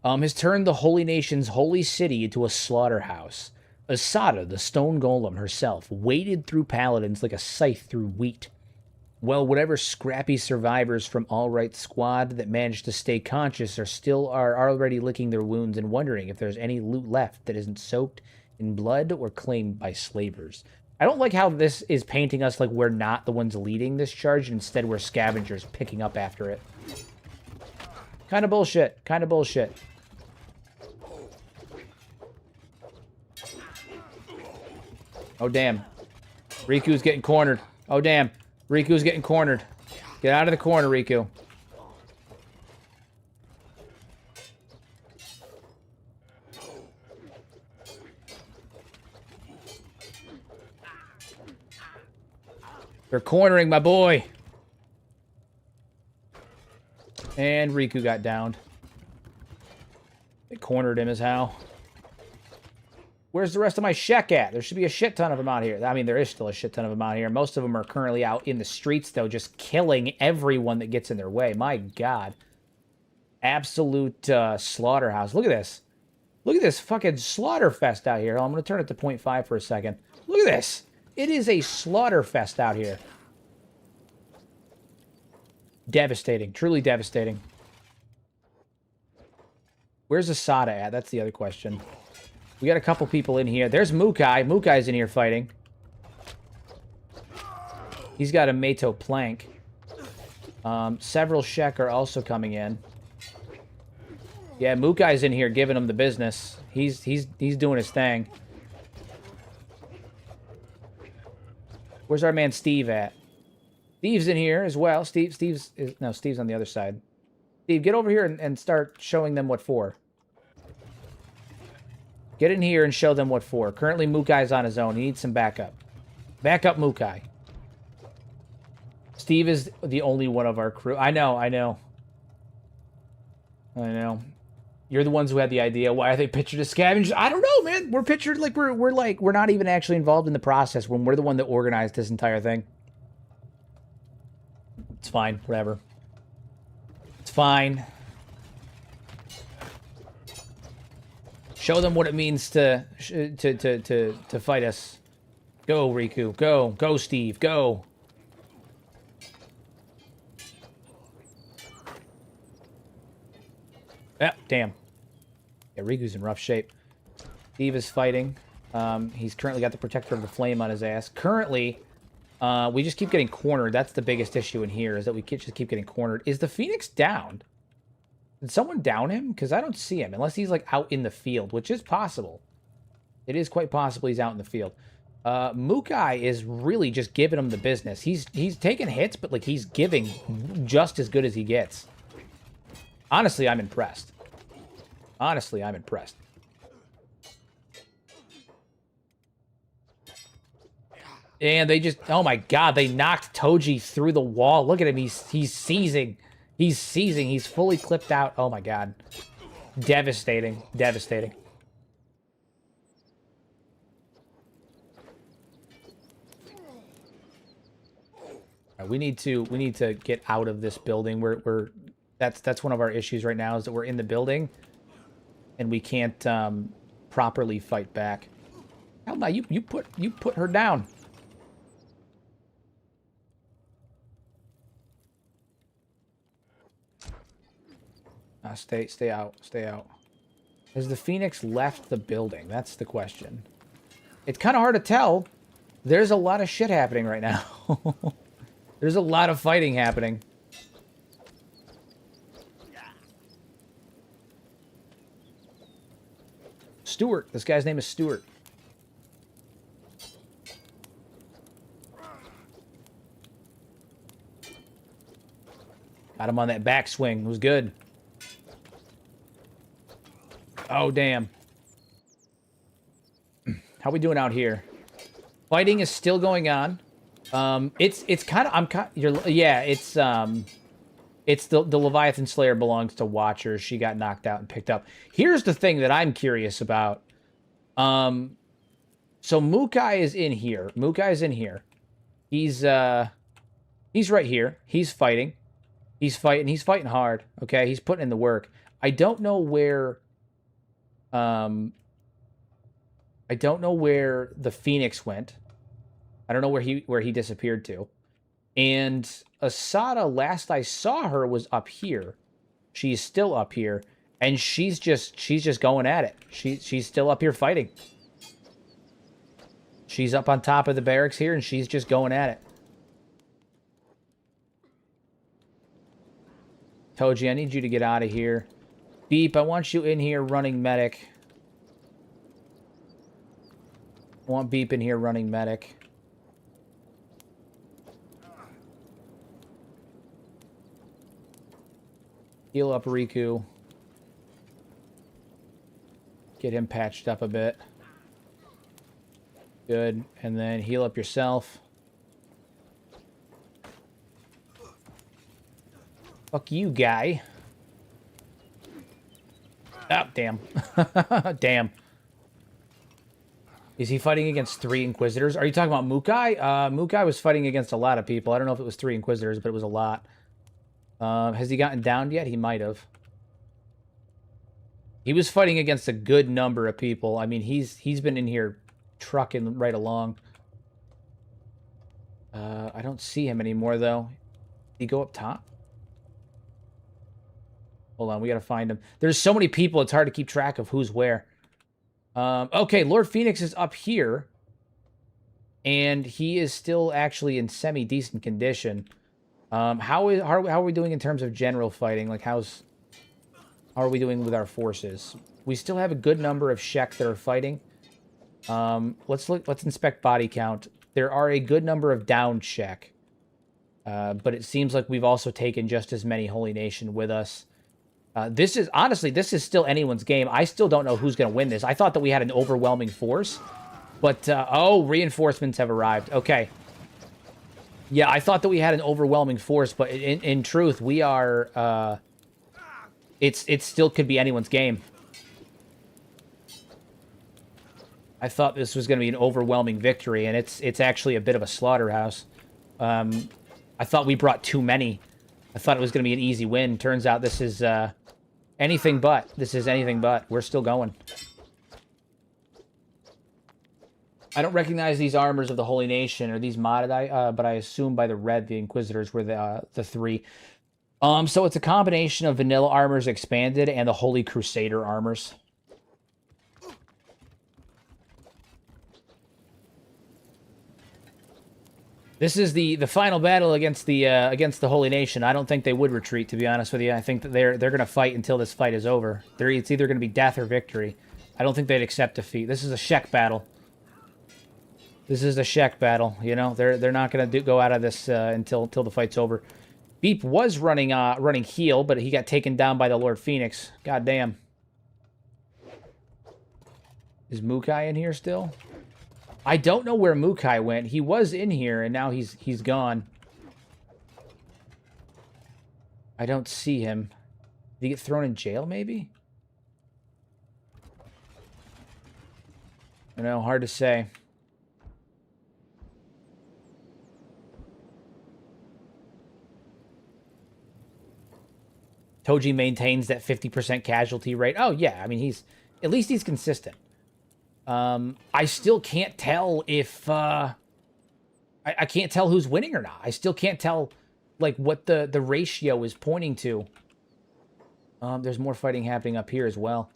Has turned the Holy Nation's holy city into a slaughterhouse. Asada, the stone golem herself, waded through paladins like a scythe through wheat. Well, whatever scrappy survivors from All Right Squad that managed to stay conscious are already licking their wounds and wondering if there's any loot left that isn't soaked in blood or claimed by slavers. I don't like how this is painting us like we're not the ones leading this charge, and instead we're scavengers picking up after it. Kind of bullshit. Kind of bullshit. Oh, damn. Riku's getting cornered. Oh, damn. Riku's getting cornered. Get out of the corner, Riku. They're cornering my boy. And Riku got downed. They cornered him as how. Where's the rest of my Shek at? There should be a shit ton of them out here. I mean, there is still a shit ton of them out here. Most of them are currently out in the streets, though, just killing everyone that gets in their way. My God. Absolute slaughterhouse. Look at this. Look at this fucking slaughterfest out here. I'm going to turn it to 0.5 for a second. Look at this. It is a slaughterfest out here. Devastating. Truly devastating. Where's Asada at? That's the other question. We got a couple people in here. There's Mukai. Mukai's in here fighting. He's got a Meito plank. Several Shek are also coming in. Yeah, Mukai's in here giving him the business. He's doing his thing. Where's our man Steve at? Steve's in here as well. Steve's on the other side. Steve, get over here and start showing them what for. Get in here and show them what for. Currently, Mukai's on his own. He needs some backup. Backup Mukai. Steve is the only one of our crew. I know. You're the ones who had the idea. Why are they pictured as scavengers? I don't know, man. We're pictured like we're not even actually involved in the process when we're the one that organized this entire thing. It's fine. Whatever. It's fine. Show them what it means to fight us. Go, Riku. Go, Steve. Go. Ah, damn. Yeah, Riku's in rough shape. Steve is fighting. He's currently got the Protector of the Flame on his ass. Currently, we just keep getting cornered. That's the biggest issue in here, is that we just keep getting cornered. Is the Phoenix downed? Did someone down him? Because I don't see him, unless he's, like, out in the field, which is possible. It is quite possible he's out in the field. Mukai is really just giving him the business. He's taking hits, but, like, he's giving just as good as he gets. Honestly, I'm impressed. Honestly, I'm impressed. And they just... Oh, my God. They knocked Toji through the wall. Look at him. He's seizing. He's seizing. He's fully clipped out. Oh, my God. Devastating. Devastating. Right, we need to get out of this building. That's one of our issues right now, is that we're in the building and we can't properly fight back. Hell no, you put her down. Stay out. Stay out. Has the Phoenix left the building? That's the question. It's kind of hard to tell. There's a lot of shit happening right now. There's a lot of fighting happening. Stuart. This guy's name is Stuart. Got him on that backswing. It was good. Oh, damn. How we doing out here? Fighting is still going on. It's kind of... yeah, it's the Leviathan Slayer belongs to Watcher. She got knocked out and picked up. Here's the thing that I'm curious about. So Mukai is in here. Mukai's in here. He's right here. He's fighting. He's fighting hard. Okay, he's putting in the work. I don't know where the Phoenix went. I don't know where he disappeared to. And Asada, last I saw her, was up here. She's still up here, and she's just going at it. She's still up here fighting. She's up on top of the barracks here, and she's just going at it. Toji, I need you to get out of here. Beep, I want you in here running medic. I want Beep in here running medic. Heal up Riku. Get him patched up a bit. Good. And then heal up yourself. Fuck you, guy. Oh, damn. Damn. Is he fighting against 3 Inquisitors? Are you talking about Mukai? Mukai was fighting against a lot of people. I don't know if it was 3 Inquisitors, but it was a lot. Has he gotten downed yet? He might have. He was fighting against a good number of people. I mean, he's been in here trucking right along. I don't see him anymore, though. Did he go up top? Hold on, we gotta find him. There's so many people, it's hard to keep track of who's where. Okay, Lord Phoenix is up here. And he is still actually in semi-decent condition. How are we doing in terms of general fighting? Like, how are we doing with our forces? We still have a good number of Sheks that are fighting. Let's inspect body count. There are a good number of downed Shek. But it seems like we've also taken just as many Holy Nation with us. This is still anyone's game. I still don't know who's going to win this. I thought that we had an overwhelming force. But, oh, reinforcements have arrived. Okay. Yeah, I thought that we had an overwhelming force, but in truth, we are, it still could be anyone's game. I thought this was going to be an overwhelming victory, and it's actually a bit of a slaughterhouse. I thought we brought too many. I thought it was going to be an easy win. Turns out this is, anything but. This is anything but. We're still going. I don't recognize these armors of the Holy Nation or these modded, but I assume by the red, the Inquisitors were the three. So it's a combination of vanilla armors expanded and the Holy Crusader armors. This is the final battle against the Holy Nation. I don't think they would retreat, to be honest with you. I think that they're going to fight until this fight is over. It's either going to be death or victory. I don't think they'd accept defeat. This is a Shek battle. This is a Shek battle, you know. They're not going to go out of this until the fight's over. Beep was running heal, but he got taken down by the Lord Phoenix. God damn. Is Mukai in here still? I don't know where Mukai went. He was in here, and now he's gone. I don't see him. Did he get thrown in jail, maybe? I know, hard to say. Toji maintains that 50% casualty rate. Oh, yeah. I mean, at least he's consistent. I still can't tell if, I can't tell who's winning or not. I still can't tell, like, what the ratio is pointing to. There's more fighting happening up here as well.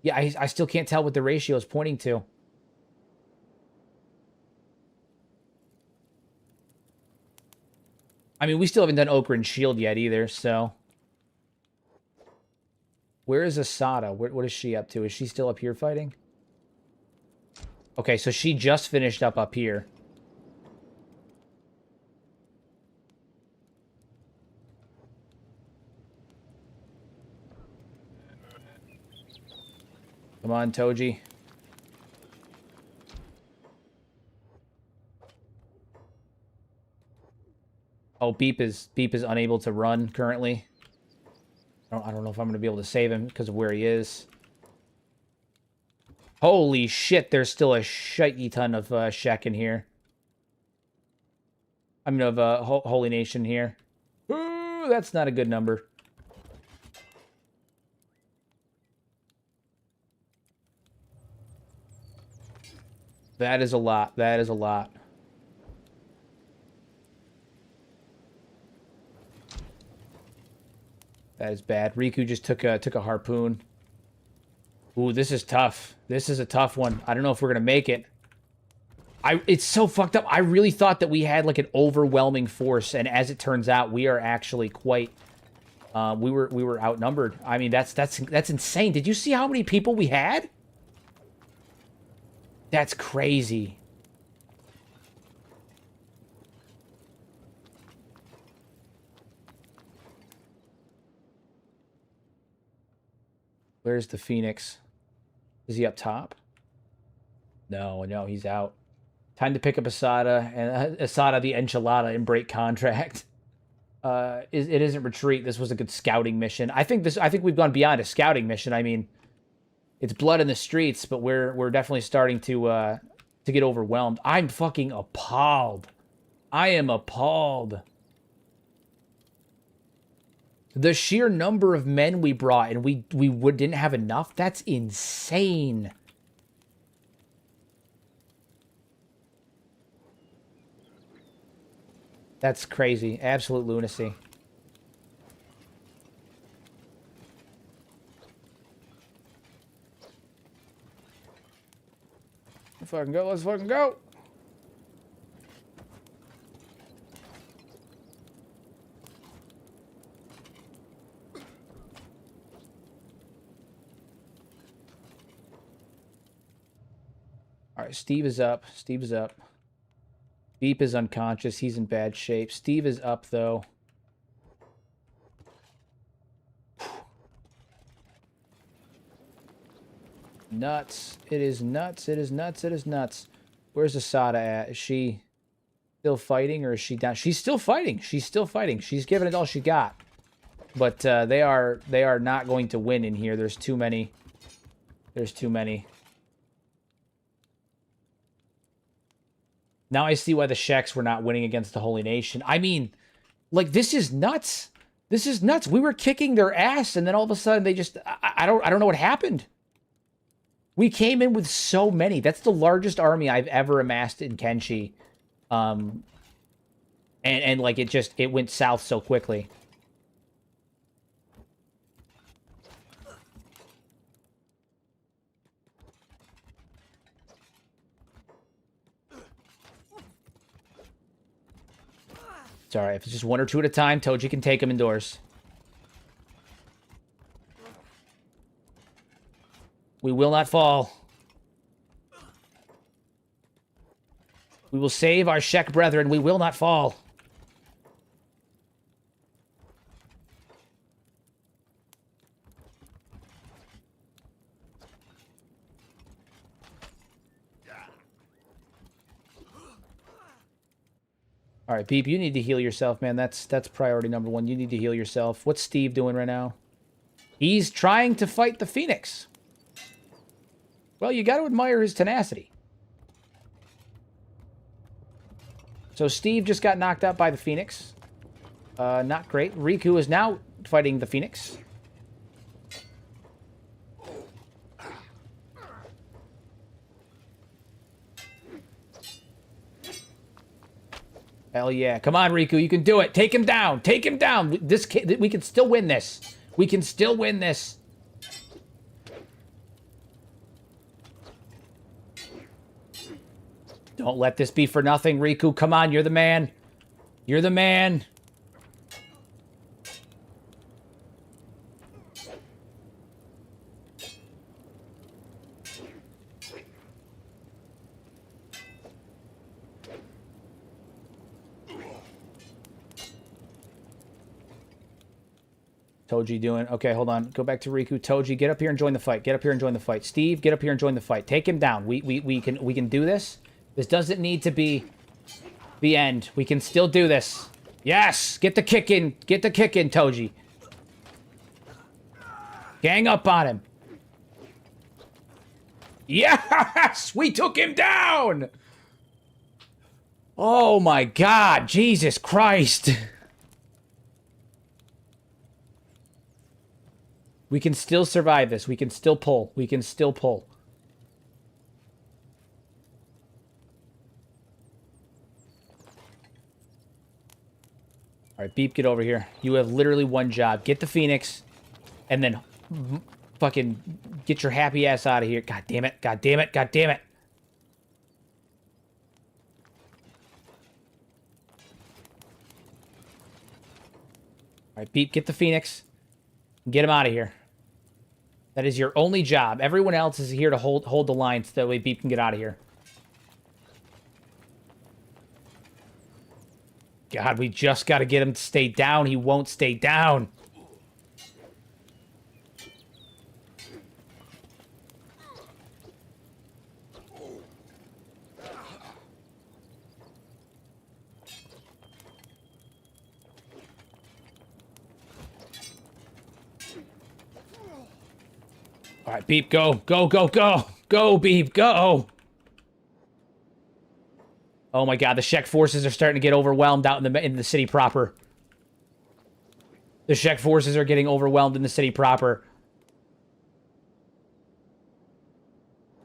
Yeah, I still can't tell what the ratio is pointing to. I mean, we still haven't done Ochre and Shield yet either, so... Where is Asada? What is she up to? Is she still up here fighting? Okay, so she just finished up here. Come on, Toji. Oh, Beep is unable to run currently. I don't know if I'm going to be able to save him because of where he is. Holy shit, there's still a shitey ton of Shek in here. I mean, of Holy Nation here. Ooh, that's not a good number. That is a lot. That is a lot. That is bad. Riku just took a harpoon. Ooh, this is tough. This is a tough one. I don't know if we're gonna make it. It's so fucked up. I really thought that we had like an overwhelming force, and as it turns out, we are actually quite. We were outnumbered. I mean, that's insane. Did you see how many people we had? That's crazy. Where's the Phoenix? Is he up top? No, he's out. Time to pick up Asada, and Asada the Enchilada and break contract. It isn't retreat. This was a good scouting mission. I think we've gone beyond a scouting mission. I mean, it's blood in the streets, but we're definitely starting to get overwhelmed. I'm fucking appalled. I am appalled. The sheer number of men we brought, and we didn't have enough. That's insane. That's crazy. Absolute lunacy. fucking go. Let's fucking go. All right, Steve is up. Steve is up. Beep is unconscious. He's in bad shape. Steve is up, though. Nuts. It is nuts. It is nuts. It is nuts. Where's Asada at? Is she still fighting or is she down? She's still fighting. She's still fighting. She's giving it all she got. But they are not going to win in here. There's too many. There's too many. Now I see why the Sheks were not winning against the Holy Nation. I mean, like, this is nuts. This is nuts. We were kicking their ass, and then all of a sudden they just... I don't know what happened. We came in with so many. That's the largest army I've ever amassed in Kenshi. And like, it went south so quickly. It's alright. If it's just one or two at a time, Toji can take them indoors. We will not fall. We will save our Shek brethren. We will not fall. All right, Beep, you need to heal yourself, man. That's priority number one. You need to heal yourself. What's Steve doing right now? He's trying to fight the Phoenix. Well, you got to admire his tenacity. So Steve just got knocked out by the Phoenix. Not great. Riku is now fighting the Phoenix. Hell yeah. Come on, Riku. You can do it. Take him down. Take him down. We can still win this. We can still win this. Don't let this be for nothing, Riku. Come on, you're the man. You're the man. Toji doing... Okay, hold on. Go back to Riku. Toji, get up here and join the fight. Get up here and join the fight. Steve, get up here and join the fight. Take him down. We can do this. This doesn't need to be the end. We can still do this. Yes! Get the kick in. Get the kick in, Toji. Gang up on him. Yes! We took him down! Oh my god. Jesus Christ. We can still survive this. We can still pull. We can still pull. All right, Beep, get over here. You have literally one job. Get the Phoenix, and then fucking get your happy ass out of here. God damn it. God damn it. God damn it. All right, Beep, get the Phoenix. Get him out of here. That is your only job. Everyone else is here to hold the line so that way Beep can get out of here. God, we just got to get him to stay down. He won't stay down. All right, Beep, go. Go, go, go. Go, Beep, go. Oh my god, the Shek forces are starting to get overwhelmed out in the city proper. The Shek forces are getting overwhelmed in the city proper.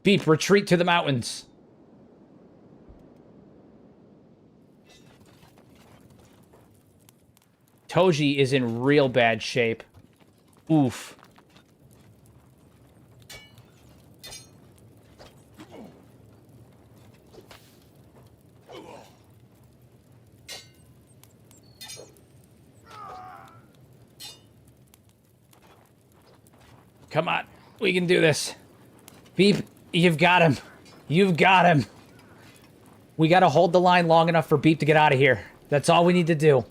Beep, retreat to the mountains. Toji is in real bad shape. Oof. Come on. We can do this. Beep, you've got him. You've got him. We got to hold the line long enough for Beep to get out of here. That's all we need to do.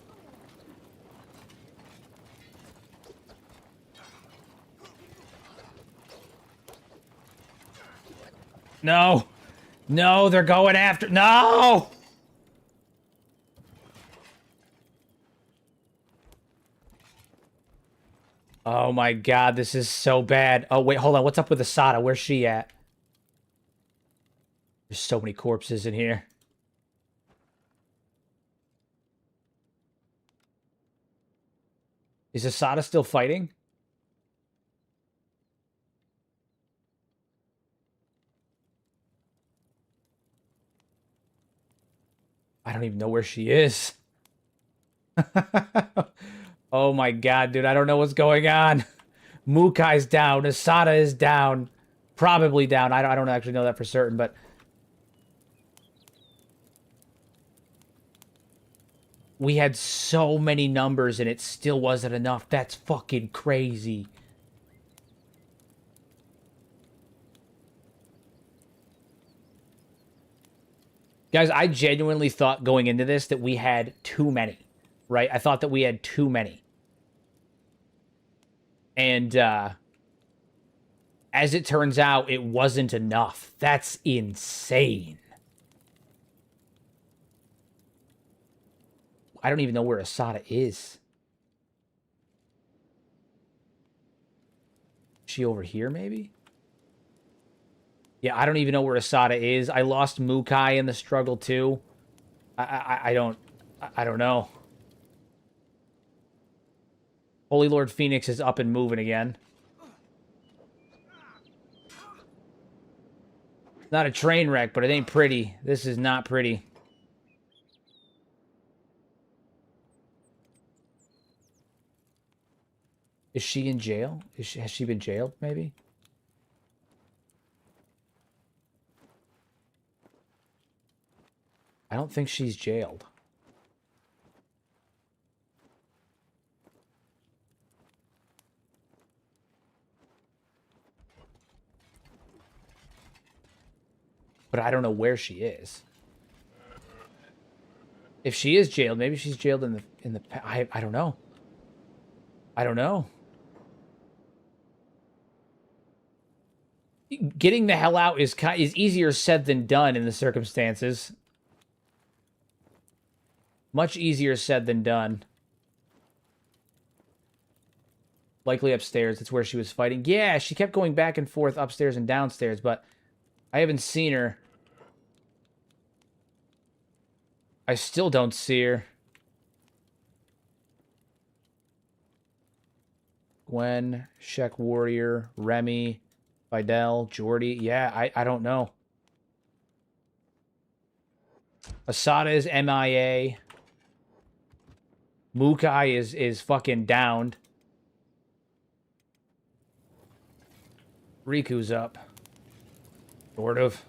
No. No, they're going after... No! Oh my god, this is so bad. Oh, wait, hold on. What's up with Asada? Where's she at? There's so many corpses in here. Is Asada still fighting? I don't even know where she is. Oh my god, dude. I don't know what's going on. Mukai's down. Asada is down. Probably down. I don't actually know that for certain, but... We had so many numbers and it still wasn't enough. That's fucking crazy. Guys, I genuinely thought going into this that we had too many, right? I thought that we had too many. And as it turns out, it wasn't enough. That's insane. I don't even know where Asada is. Is she over here, maybe? Yeah, I don't even know where Asada is. I lost Mukai in the struggle, too. I don't know. Holy Lord Phoenix is up and moving again. Not a train wreck, but it ain't pretty. This is not pretty. Is she in jail? Has she been jailed, maybe? I don't think she's jailed. But I don't know where she is. If she is jailed, maybe she's jailed in the I don't know. I don't know. Getting the hell out is easier said than done in the circumstances. Much easier said than done. Likely upstairs. That's where she was fighting. Yeah, she kept going back and forth upstairs and downstairs, but I haven't seen her. I still don't see her. Gwen, Shek Warrior, Remy, Fidel, Jordy. Yeah, I don't know. Asada is MIA. Mukai is fucking downed. Riku's up. Sort of.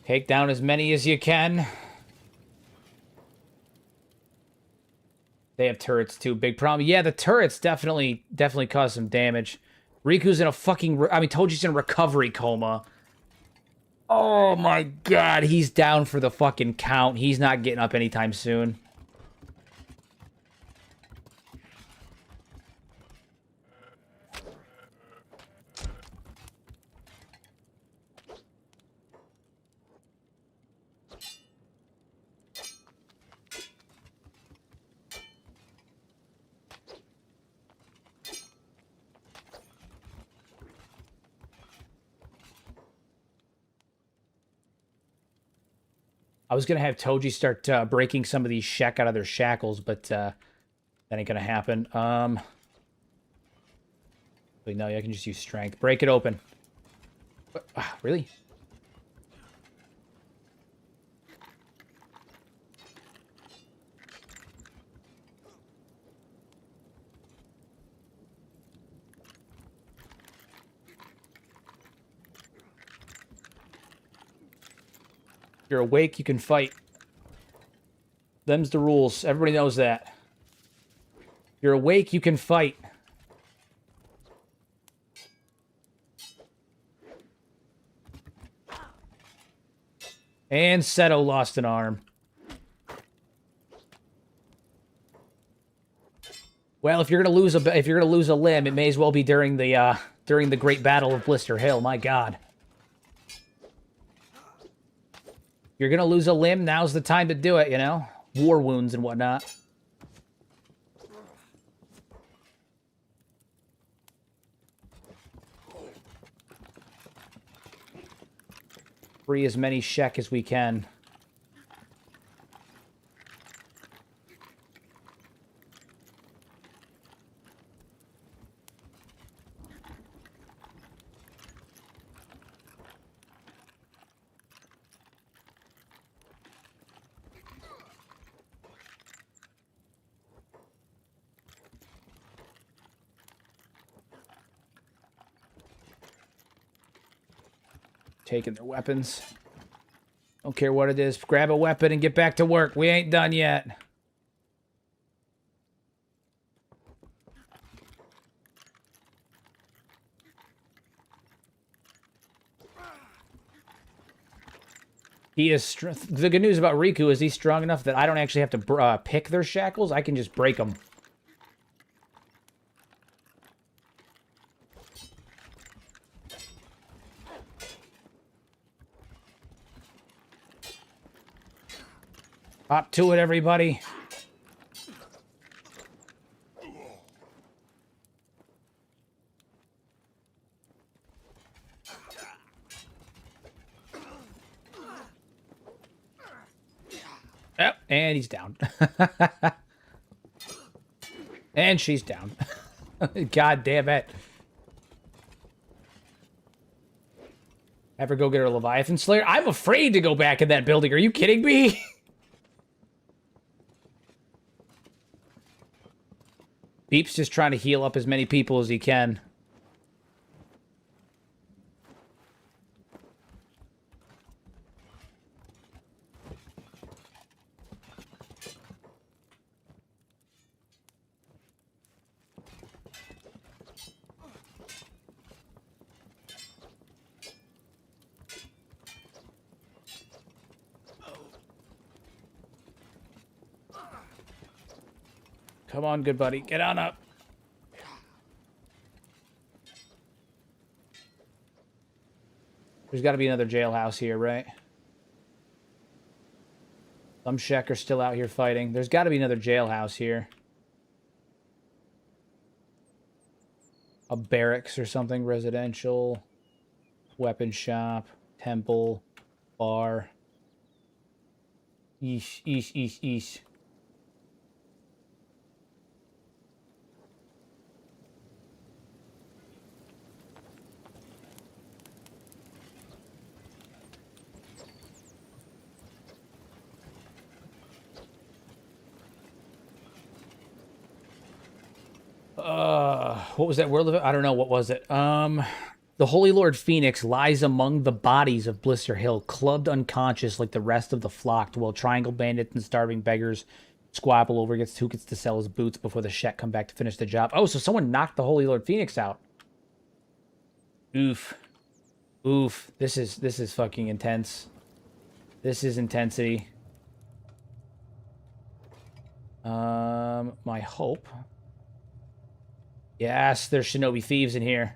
Take down as many as you can. They have turrets too. Big problem. Yeah, the turrets definitely cause some damage. Riku's in a fucking... I mean, Toji's in a recovery coma. Oh my god, he's down for the fucking count. He's not getting up anytime soon. I was going to have Toji start breaking some of these Shek out of their shackles, but that ain't going to happen. Wait, no, I can just use strength. Break it open. Really? You're awake, you can fight. Them's the rules. Everybody knows that. You're awake, you can fight. And Seto lost an arm. Well, if you're gonna lose a limb, it may as well be during the Great Battle of Blister Hill. My God. You're gonna lose a limb, now's the time to do it, you know? War wounds and whatnot. Free as many Shek as we can. Taking their weapons. Don't care what it is. Grab a weapon and get back to work. We ain't done yet. He is... The good news about Riku is he's strong enough that I don't actually have to pick their shackles. I can just break them. Hop to it, everybody. Yep, and he's down. And she's down. God damn it. Ever go get her Leviathan Slayer? I'm afraid to go back in that building. Are you kidding me? Beep's just trying to heal up as many people as he can. Come on, good buddy. Get on up. There's got to be another jailhouse here, right? Some Shek are still out here fighting. There's got to be another jailhouse here. A barracks or something. Residential. Weapon shop. Temple. Bar. Eesh, eesh, eesh, eesh. What was that world of it? I don't know. What was it? The Holy Lord Phoenix lies among the bodies of Blister Hill, clubbed unconscious like the rest of the flock, while triangle bandits and starving beggars squabble over who gets to sell his boots before the Shek come back to finish the job. Oh, so someone knocked the Holy Lord Phoenix out. Oof. Oof. This is fucking intense. This is intensity. My hope... Yes, there's shinobi thieves in here.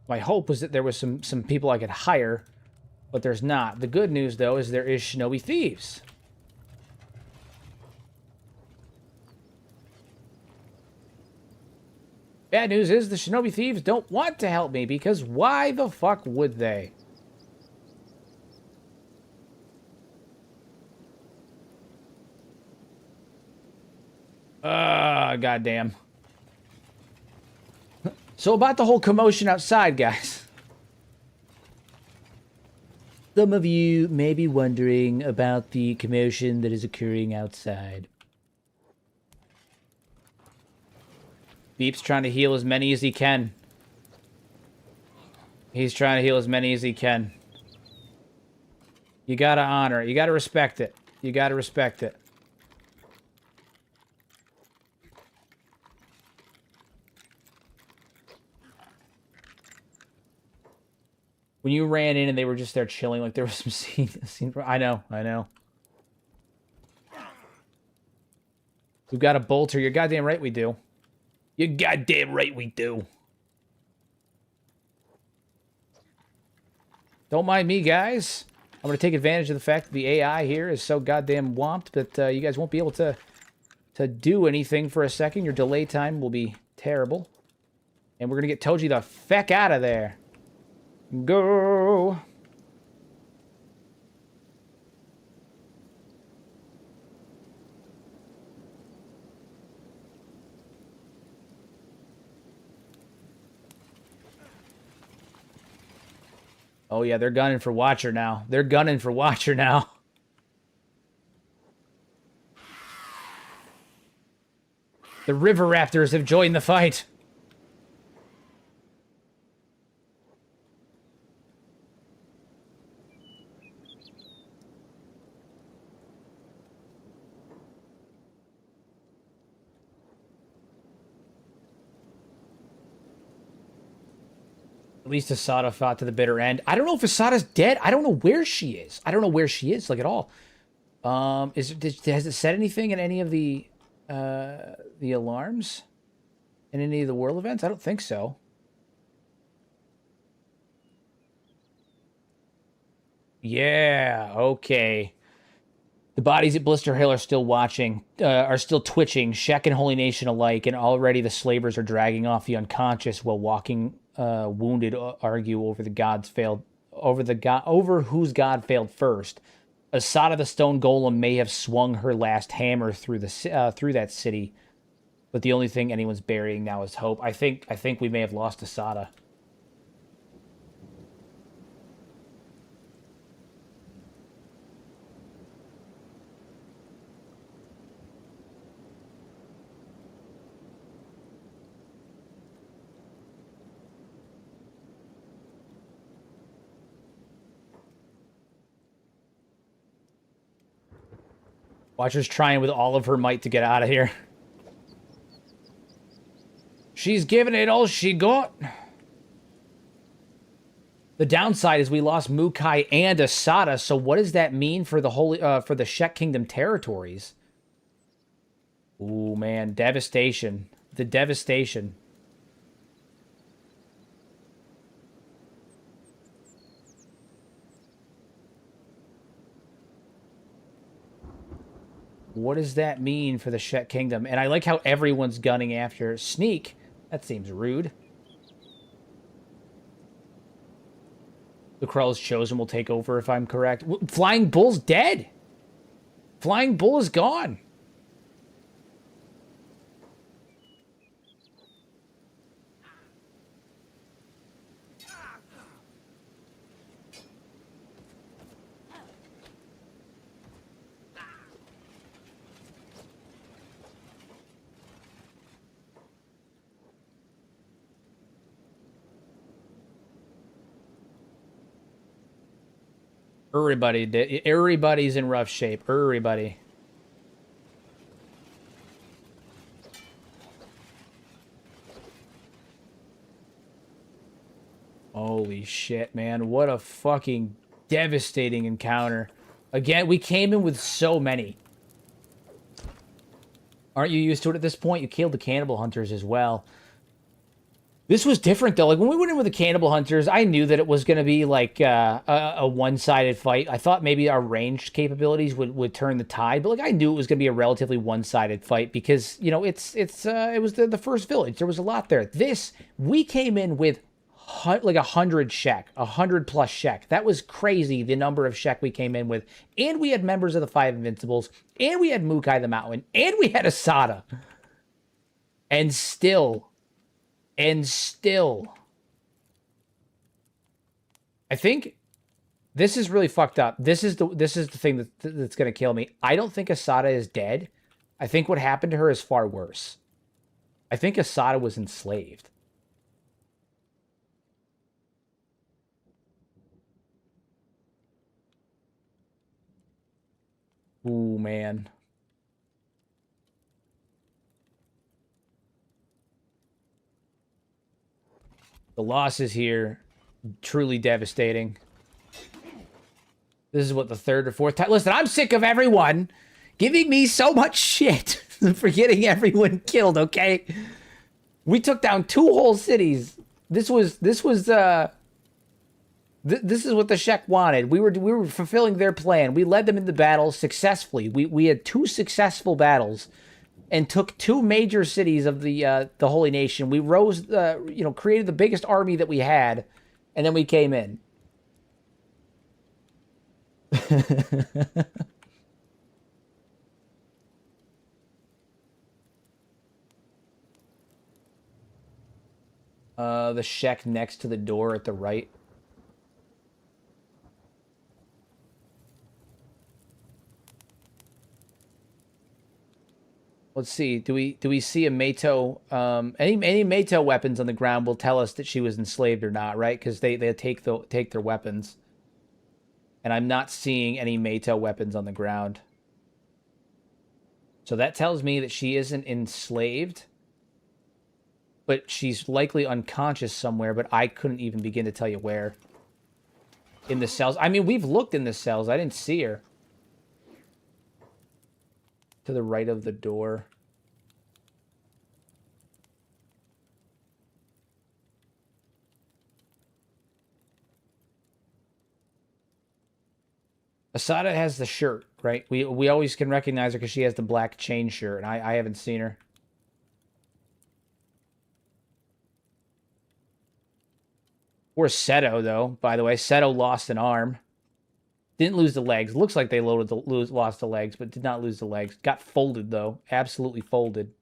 My hope was that there was some people I could hire, but there's not. The good news, though, is there is shinobi thieves. Bad news is the shinobi thieves don't want to help me, because why the fuck would they? Goddamn. So about the whole commotion outside, guys. Some of you may be wondering about the commotion that is occurring outside. Beep's trying to heal as many as he can. He's trying to heal as many as he can. You gotta honor it. You gotta respect it. You gotta respect it. When you ran in and they were just there chilling, like there was some scene. I know. We've got a bolter. You're goddamn right we do. You're goddamn right we do. Don't mind me, guys. I'm going to take advantage of the fact that the AI here is so goddamn whomped that you guys won't be able to do anything for a second. Your delay time will be terrible. And we're going to get Toji the feck out of there. Go! Oh yeah, they're gunning for Watcher now. They're gunning for Watcher now. The River Raptors have joined the fight. At least Asada fought to the bitter end. I don't know if Asada's dead. I don't know where she is. I don't know where she is, like, at all. Has it said anything in any of the alarms? In any of the world events? I don't think so. Yeah, okay. The bodies at Blister Hill are still watching, are still twitching, Shek and Holy Nation alike, and already the slavers are dragging off the unconscious while walking wounded argue over the gods failed over whose god failed first. Asada the stone golem may have swung her last hammer through the through that city, but the only thing anyone's burying now is hope. I think we may have lost Asada. Watcher's trying with all of her might to get out of here. She's giving it all she got. The downside is we lost Mukai and Asada, so what does that mean for the for the Shek Kingdom territories? Ooh, man, devastation. The devastation. What does that mean for the Shek Kingdom? And I like how everyone's gunning after Sneak. That seems rude. The Krell's Chosen will take over if I'm correct. Flying Bull's dead. Flying Bull is gone. Everybody's in rough shape. Everybody. Holy shit, man. What a fucking devastating encounter. Again, we came in with so many. Aren't you used to it at this point? You killed the cannibal hunters as well. This was different, though. Like, when we went in with the Cannibal Hunters, I knew that it was going to be, like, a one-sided fight. I thought maybe our ranged capabilities would turn the tide, but, like, I knew it was going to be a relatively one-sided fight because, you know, it was the first village. There was a lot there. This, we came in with, like, 100 Shek, 100+ Shek. That was crazy, the number of Shek we came in with. And we had members of the Five Invincibles, and we had Mukai the Mountain, and we had Asada. And still, I think this is really fucked up. This is the thing that's gonna kill me. I don't think Asada is dead. I think what happened to her is far worse. I think Asada was enslaved. Ooh, man. The losses here, truly devastating. This is what, the third or fourth time? Listen, I'm sick of everyone giving me so much shit for getting everyone killed, okay? We took down 2 whole cities. This is what the Shek wanted. We were fulfilling their plan. We led them into battle successfully. We had 2 successful battles and took 2 major cities of the Holy Nation. We rose, created the biggest army that we had, and then we came in. The Shek next to the door at the right. Let's see. Do we see a Meito? Any Meito weapons on the ground will tell us that she was enslaved or not, right? Because they take their weapons. And I'm not seeing any Meito weapons on the ground. So that tells me that she isn't enslaved. But she's likely unconscious somewhere, but I couldn't even begin to tell you where. In the cells. I mean, we've looked in the cells. I didn't see her. To the right of the door. Asada has the shirt, right? We always can recognize her because she has the black chain shirt, and I haven't seen her. Or Seto, though, by the way. Seto lost an arm. Didn't lose the legs. Looks like they lost the legs, but did not lose the legs. Got folded, though. Absolutely folded.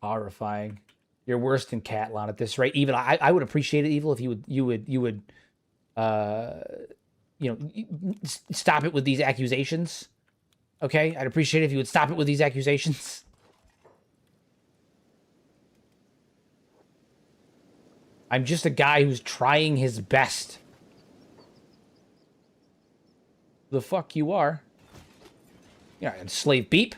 Horrifying. You're worse than Catlon at this rate. Even I would appreciate it, Evil, if you would stop it with these accusations. Okay? I'd appreciate it if you would stop it with these accusations. I'm just a guy who's trying his best. The fuck you are? You're not a slave beep.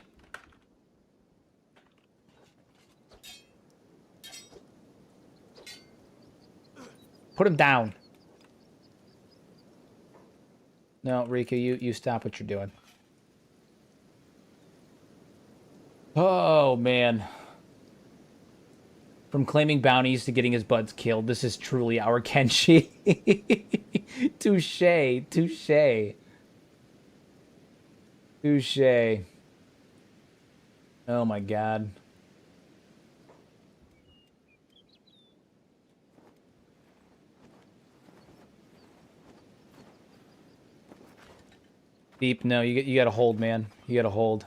Put him down. No, Rika, you stop what you're doing. Oh, man. From claiming bounties to getting his buds killed, this is truly our Kenshi. Touche, touche. Touche. Oh my god. Beep, no, you gotta hold, man. You gotta hold.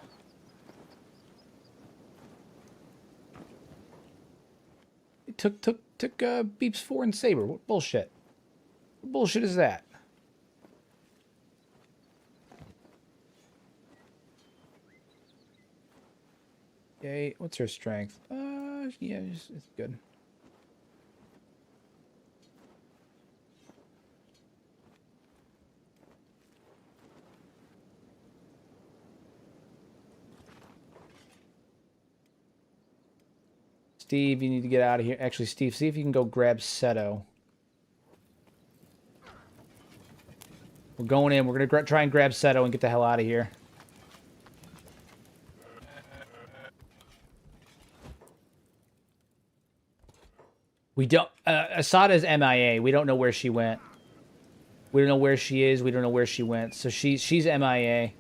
Took Beep's 4 and Saber. What bullshit? What bullshit is that? Okay, what's her strength? Yeah, it's good. Steve, you need to get out of here. Actually, Steve, see if you can go grab Seto. We're going in. We're going to try and grab Seto and get the hell out of here. We don't... Asada's MIA. We don't know where she went. We don't know where she is. We don't know where she went. So she's MIA.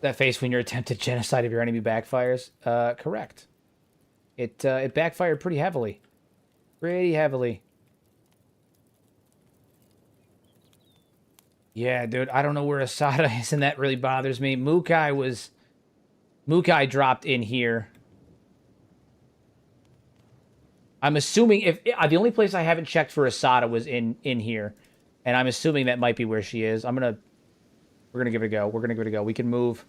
That face when your attempted genocide of your enemy backfires? Correct. It backfired pretty heavily. Pretty heavily. Yeah, dude, I don't know where Asada is, and that really bothers me. Mukai dropped in here. I'm assuming if the only place I haven't checked for Asada was in here, and I'm assuming that might be where she is. I'm gonna We're gonna give it a go. We're gonna give it a go. We can move.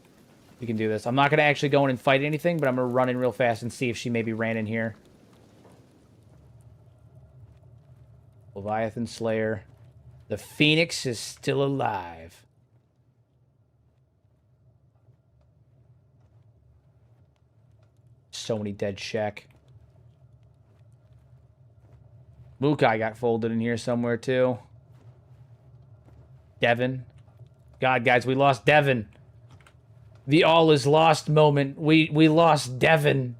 We can do this. I'm not gonna actually go in and fight anything, but I'm gonna run in real fast and see if she maybe ran in here. Leviathan Slayer. The Phoenix is still alive. So many dead Shek. Mukai got folded in here somewhere, too. Devin. God, guys, we lost Devin. The all is lost moment. We lost Devin.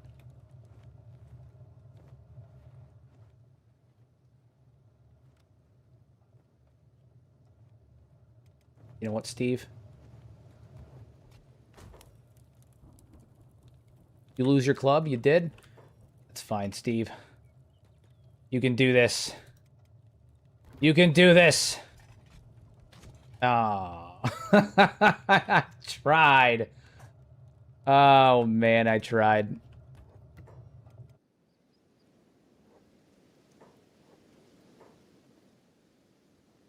You know what, Steve? You lose your club? You did? That's fine, Steve. You can do this. You can do this. Oh. I tried. Oh, man, I tried.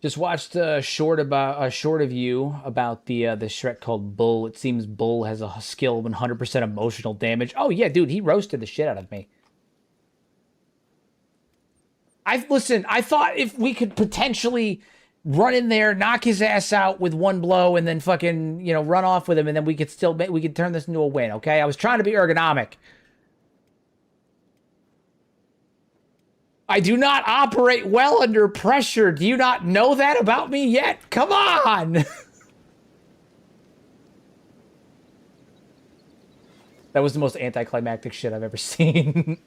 Just watched a short of you about the Shrek called Bull. It seems Bull has a skill of 100% emotional damage. Oh yeah, dude, he roasted the shit out of me. Listen, I thought if we could potentially run in there, knock his ass out with one blow, and then fucking, you know, run off with him, and then we could turn this into a win. Okay, I was trying to be ergonomic. I do not operate well under pressure. Do you not know that about me yet? Come on! That was the most anticlimactic shit I've ever seen.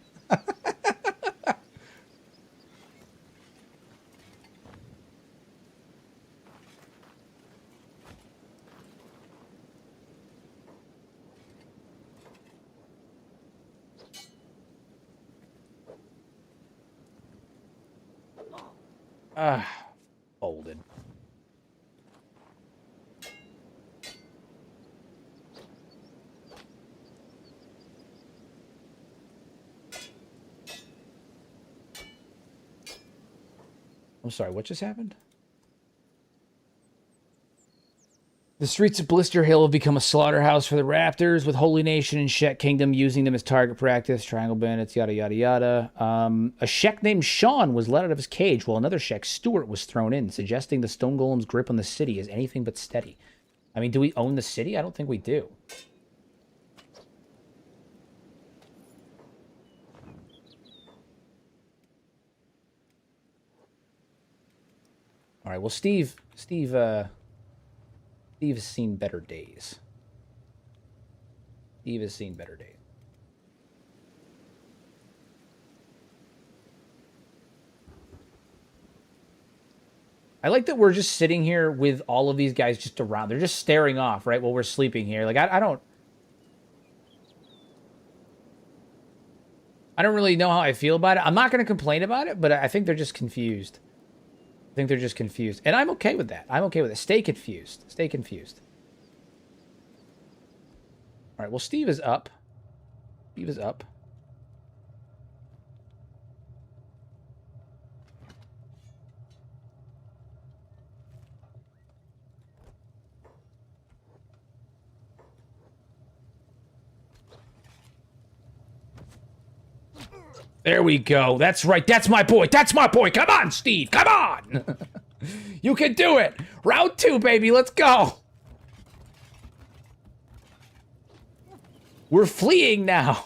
Folded. I'm sorry, what just happened? The streets of Blister Hill have become a slaughterhouse for the Raptors, with Holy Nation and Shek Kingdom using them as target practice, triangle bandits, yada, yada, yada. A Shek named Sean was let out of his cage, while another Shek, Stuart, was thrown in, suggesting the Stone Golem's grip on the city is anything but steady. I mean, do we own the city? I don't think we do. All right, well, Steve has seen better days. Steve has seen better days. I like that we're just sitting here with all of these guys just around. They're just staring off, right, while we're sleeping here. Like, I don't really know how I feel about it. I'm not going to complain about it, but I think they're just confused. I think they're just confused. And I'm okay with that. I'm okay with it. Stay confused. Stay confused. All right, well, Steve is up. Steve is up. There we go. That's right. That's my boy. That's my boy. Come on, Steve. Come on. You can do it. Round 2, baby. Let's go. We're fleeing now.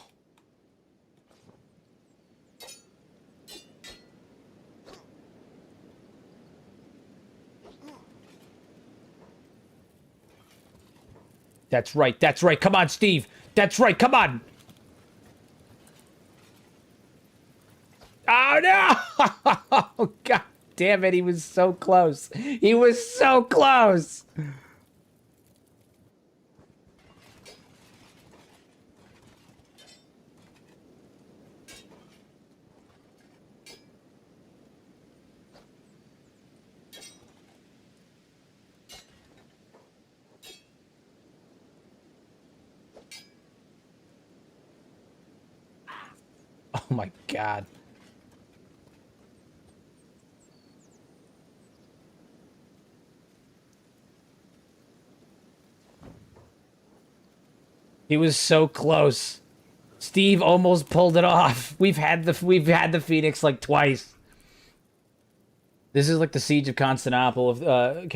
That's right. That's right. Come on, Steve. That's right. Come on. Oh, no! Oh, God damn it. He was so close. He was so close. Oh, my God. He was so close. Steve almost pulled it off. We've had the Phoenix like twice. This is like the siege of Constantinople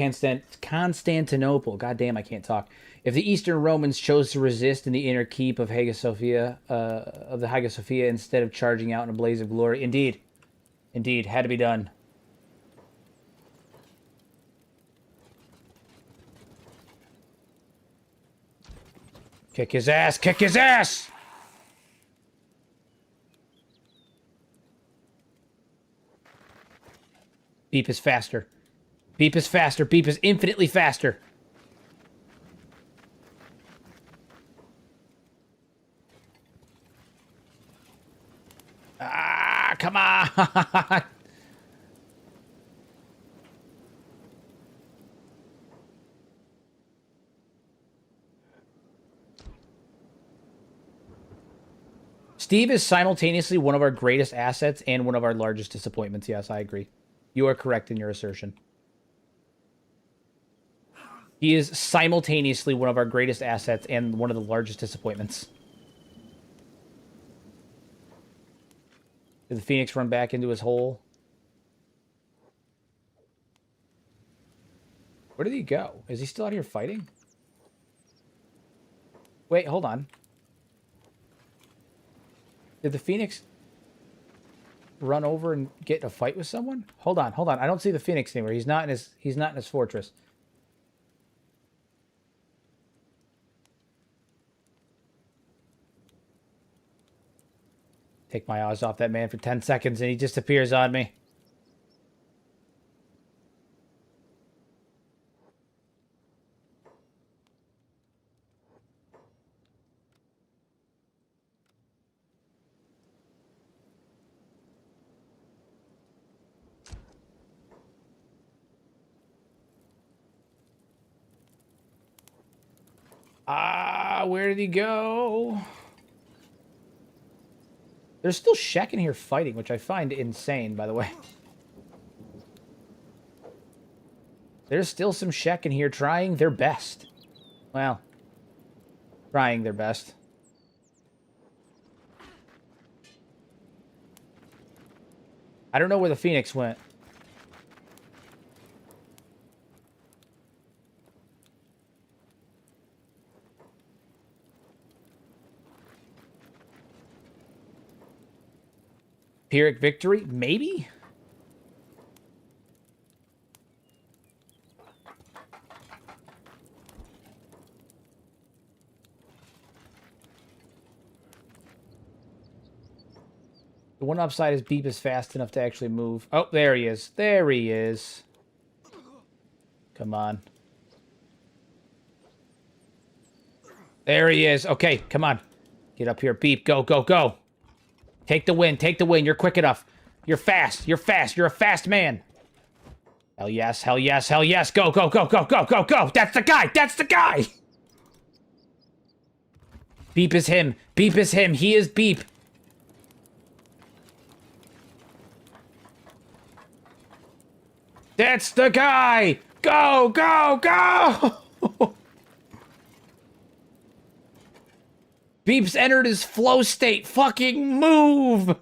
Constantinople. God damn, I can't talk. If the Eastern Romans chose to resist in the inner keep of Hagia Sophia, of the Hagia Sophia, instead of charging out in a blaze of glory, indeed, had to be done. Kick his ass! Kick his ass! Beep is faster. Beep is faster. Beep is infinitely faster. Ah, come on! Steve is simultaneously one of our greatest assets and one of our largest disappointments. Yes, I agree. You are correct in your assertion. He is simultaneously one of our greatest assets and one of the largest disappointments. Did the Phoenix run back into his hole? Where did he go? Is he still out here fighting? Wait, hold on. Did the Phoenix run over and get in a fight with someone? Hold on. I don't see the Phoenix anywhere. He's not in his fortress. Take my eyes off that man for 10 seconds and he disappears on me. Where did he go? There's still Shek in here fighting, which I find insane, by the way. There's still some Shek in here trying their best. Well, trying their best. I don't know where the Phoenix went. Pyrrhic victory? Maybe? The one upside is Beep is fast enough to actually move. Oh, there he is. There he is. Come on. There he is. Okay, come on. Get up here, Beep. Go, go, go. Take the win. Take the win. You're quick enough. You're fast. You're fast. You're a fast man. Hell yes. Hell yes. Hell yes. Go, go, go, go, go, go, go. That's the guy. That's the guy. Beep is him. Beep is him. He is Beep. That's the guy. Go, go, go. Beep's entered his flow state. Fucking move!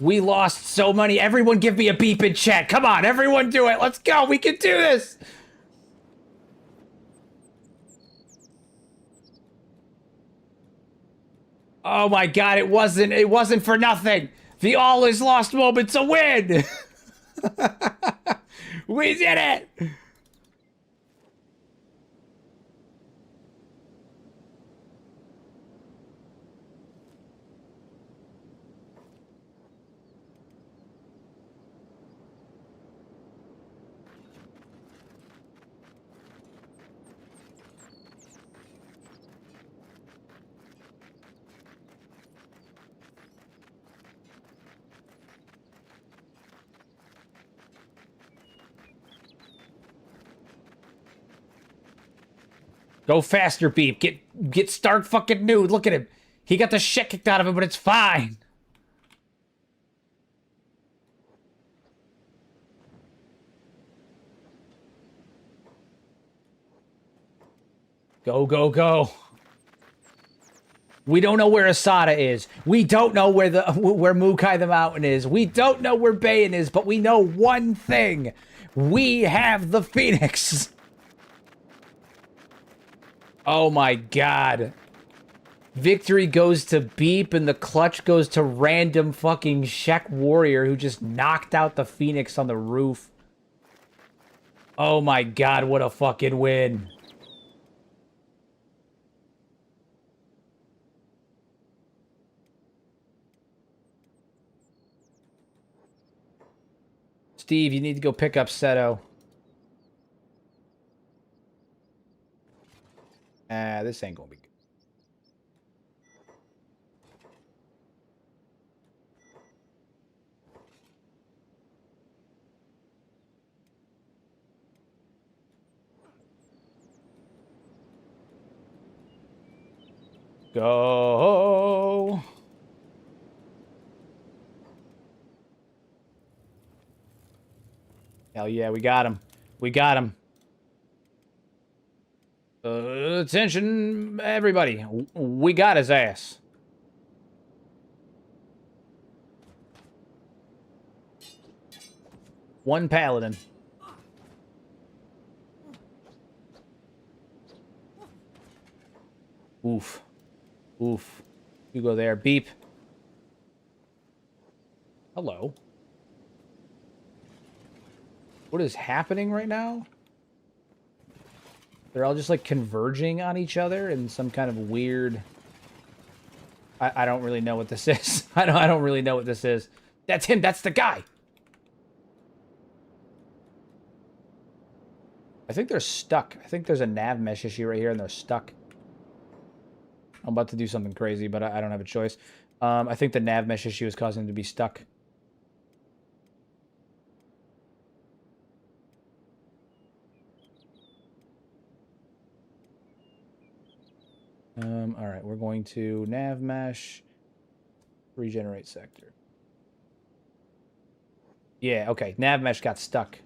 We lost so many. Everyone give me a beep in chat. Come on, everyone do it. Let's go. We can do this. Oh my god, it wasn't for nothing. The all is lost moment's a win! We did it! Go faster, Beep. Get stark fucking nude. Look at him. He got the shit kicked out of him, but it's fine. Go, go, go. We don't know where Asada is. We don't know where Mukai the Mountain is. We don't know where Bayan is, but we know one thing. We have the Phoenix. Oh my god. Victory goes to Beep and the clutch goes to random fucking Shek warrior who just knocked out the Phoenix on the roof. Oh my god, what a fucking win. Steve, you need to go pick up Seto. This ain't gonna be good. Go. Hell yeah, we got him. We got him. Attention, everybody. We got his ass. One paladin. Oof. Oof. You go there. Beep. Hello. What is happening right now? They're all just like converging on each other in some kind of weird... I don't really know what this is. I don't really know what this is. That's him. That's the guy. I think they're stuck. I think there's a nav mesh issue right here and they're stuck. I'm about to do something crazy, but I don't have a choice. I think the nav mesh issue is causing them to be stuck. All right, we're going to nav mesh, regenerate sector. Yeah, okay, nav mesh got stuck.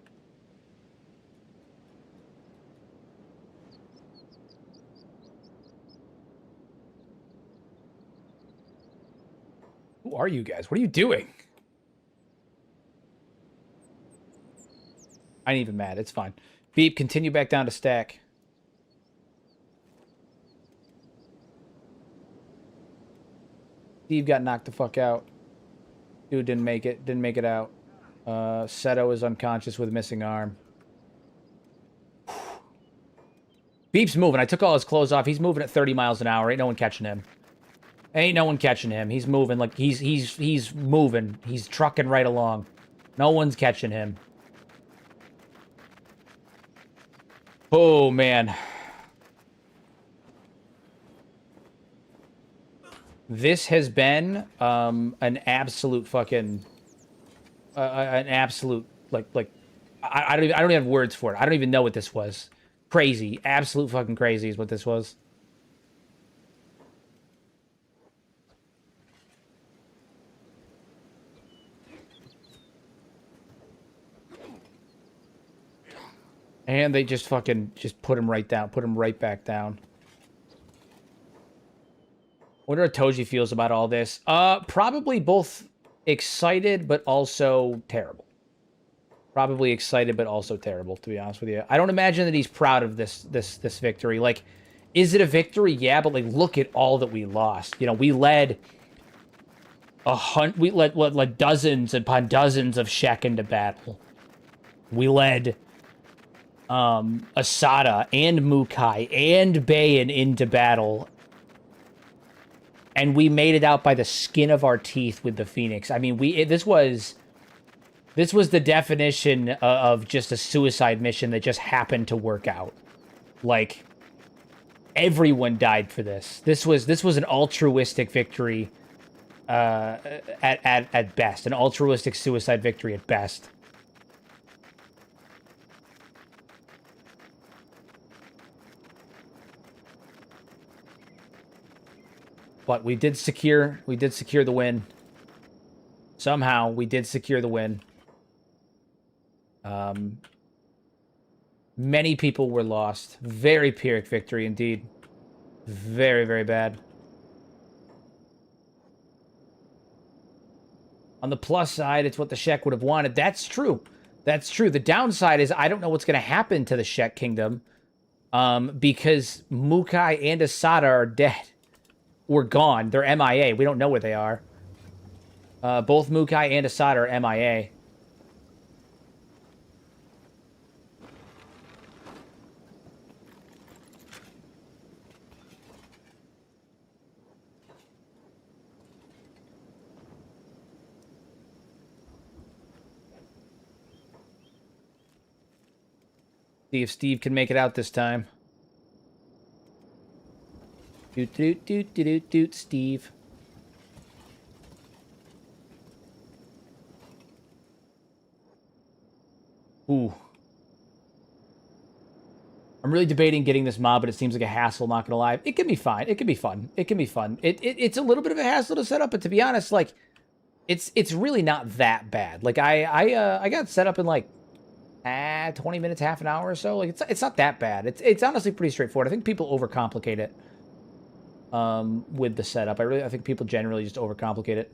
Who are you guys? What are you doing? I ain't even mad. It's fine. Beep, continue back down to stack. Steve got knocked the fuck out. Dude didn't make it. Didn't make it out. Seto is unconscious with missing arm. Beep's moving. I took all his clothes off. He's moving at 30 miles an hour. Ain't no one catching him. Ain't no one catching him. He's moving like he's moving. He's trucking right along. No one's catching him. Oh man. This has been an absolute fucking an absolute like I don't even have words for it. I don't even know what this was. Crazy, absolute fucking crazy is what this was. And they just fucking put him right down, put him right back down. Wonder how Toji feels about all this. Probably both excited, but also terrible. Probably excited, but also terrible, to be honest with you. I don't imagine that he's proud of this victory. Like, is it a victory? Yeah, but like, look at all that we lost. You know, we led dozens upon dozens of Shek into battle. We led Asada and Mukai and Bayan into battle. And we made it out by the skin of our teeth with the Phoenix. I mean, this was the definition of just a suicide mission that just happened to work out. Like, everyone died for this. This was an altruistic victory at best. An altruistic suicide victory at best. But we did secure the win. Somehow we did secure the win. Many people were lost. Very Pyrrhic victory indeed. Very, very bad. On the plus side, it's what the Shek would have wanted. That's true. That's true. The downside is I don't know what's going to happen to the Shek Kingdom. Because Mukai and Asada are dead. Or gone. They're MIA. We don't know where they are. Both Mukai and Asada are MIA. See if Steve can make it out this time. Doot, doot, doot, doot, doot, doot, Steve. Ooh. I'm really debating getting this mob, but it seems like a hassle, not gonna lie. It can be fine. It can be fun. It can be fun. It's a little bit of a hassle to set up, but to be honest, like, it's really not that bad. Like, I got set up in, like, 20 minutes, half an hour or so. Like, it's not that bad. It's honestly pretty straightforward. I think people overcomplicate it with the setup. I think people generally just overcomplicate it.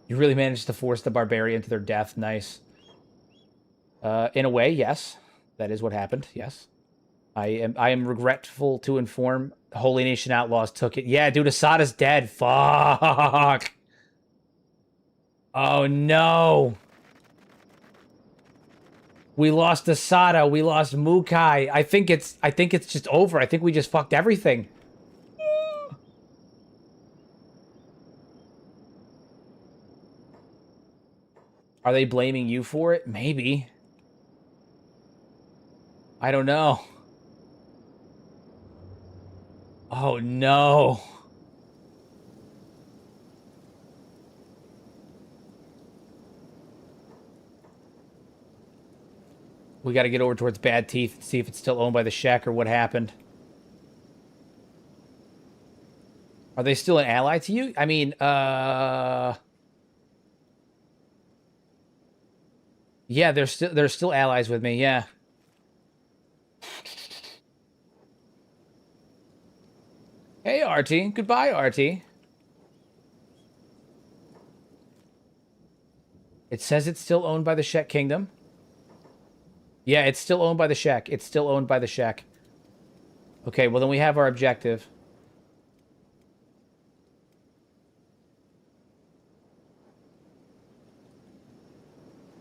You really managed to force the barbarian to their death. Nice. In a way, yes. That is what happened. Yes. I am regretful to inform Holy Nation Outlaws took it. Yeah, dude, Asada's dead. Fuck. Oh no. We lost Asada. We lost Mukai. I think it's just over. I think we just fucked everything. Are they blaming you for it? Maybe. I don't know. Oh no. We got to get over towards Bad Teeth and see if it's still owned by the Shek or what happened. Are they still an ally to you? I mean, yeah, they're still allies with me. Yeah. Hey, Artie. Goodbye, Artie. It says it's still owned by the Shek Kingdom. Yeah, it's still owned by the Shek. It's still owned by the Shek. Okay, well then we have our objective.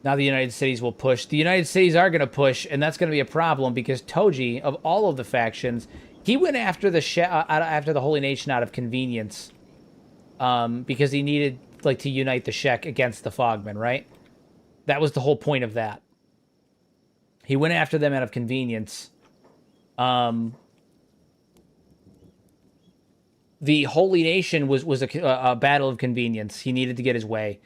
Now the United Cities will push. The United Cities are going to push, and that's going to be a problem because Toji, of all of the factions, he went after the Holy Nation out of convenience, because he needed like to unite the Shek against the Fogmen, right? That was the whole point of that. He went after them out of convenience. The Holy Nation was a battle of convenience. He needed to get his way.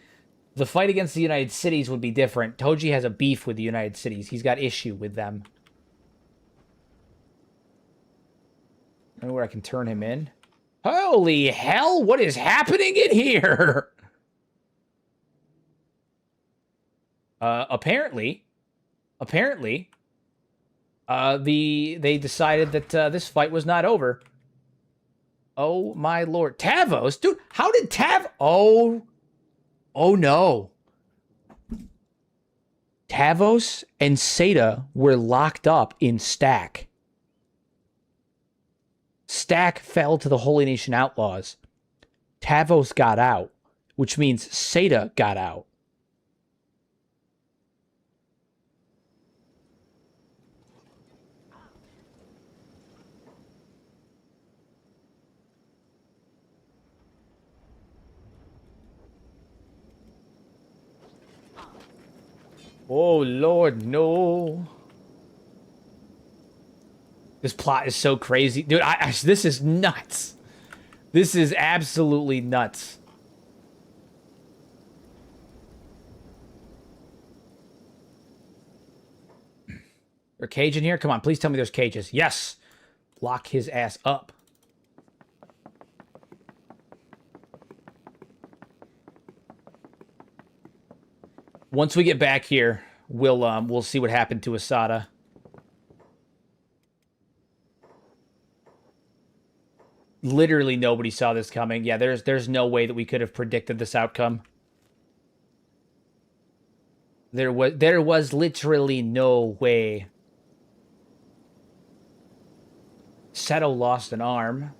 The fight against the United Cities would be different. Toji has a beef with the United Cities. He's got issue with them. I don't know where I can turn him in. Holy hell, what is happening in here? Apparently, they decided that this fight was not over. Oh my lord, Tavos, dude, how did oh no, Tavos and Seda were locked up in Stack. Stack fell to the Holy Nation Outlaws. Tavos got out, which means Seda got out. Oh, Lord, no. This plot is so crazy. Dude, this is nuts. This is absolutely nuts. Is there a cage in here? Come on, please tell me there's cages. Yes. Lock his ass up. Once we get back here, we'll see what happened to Asada. Literally nobody saw this coming. Yeah, there's no way that we could have predicted this outcome. There was literally no way. Seto lost an arm.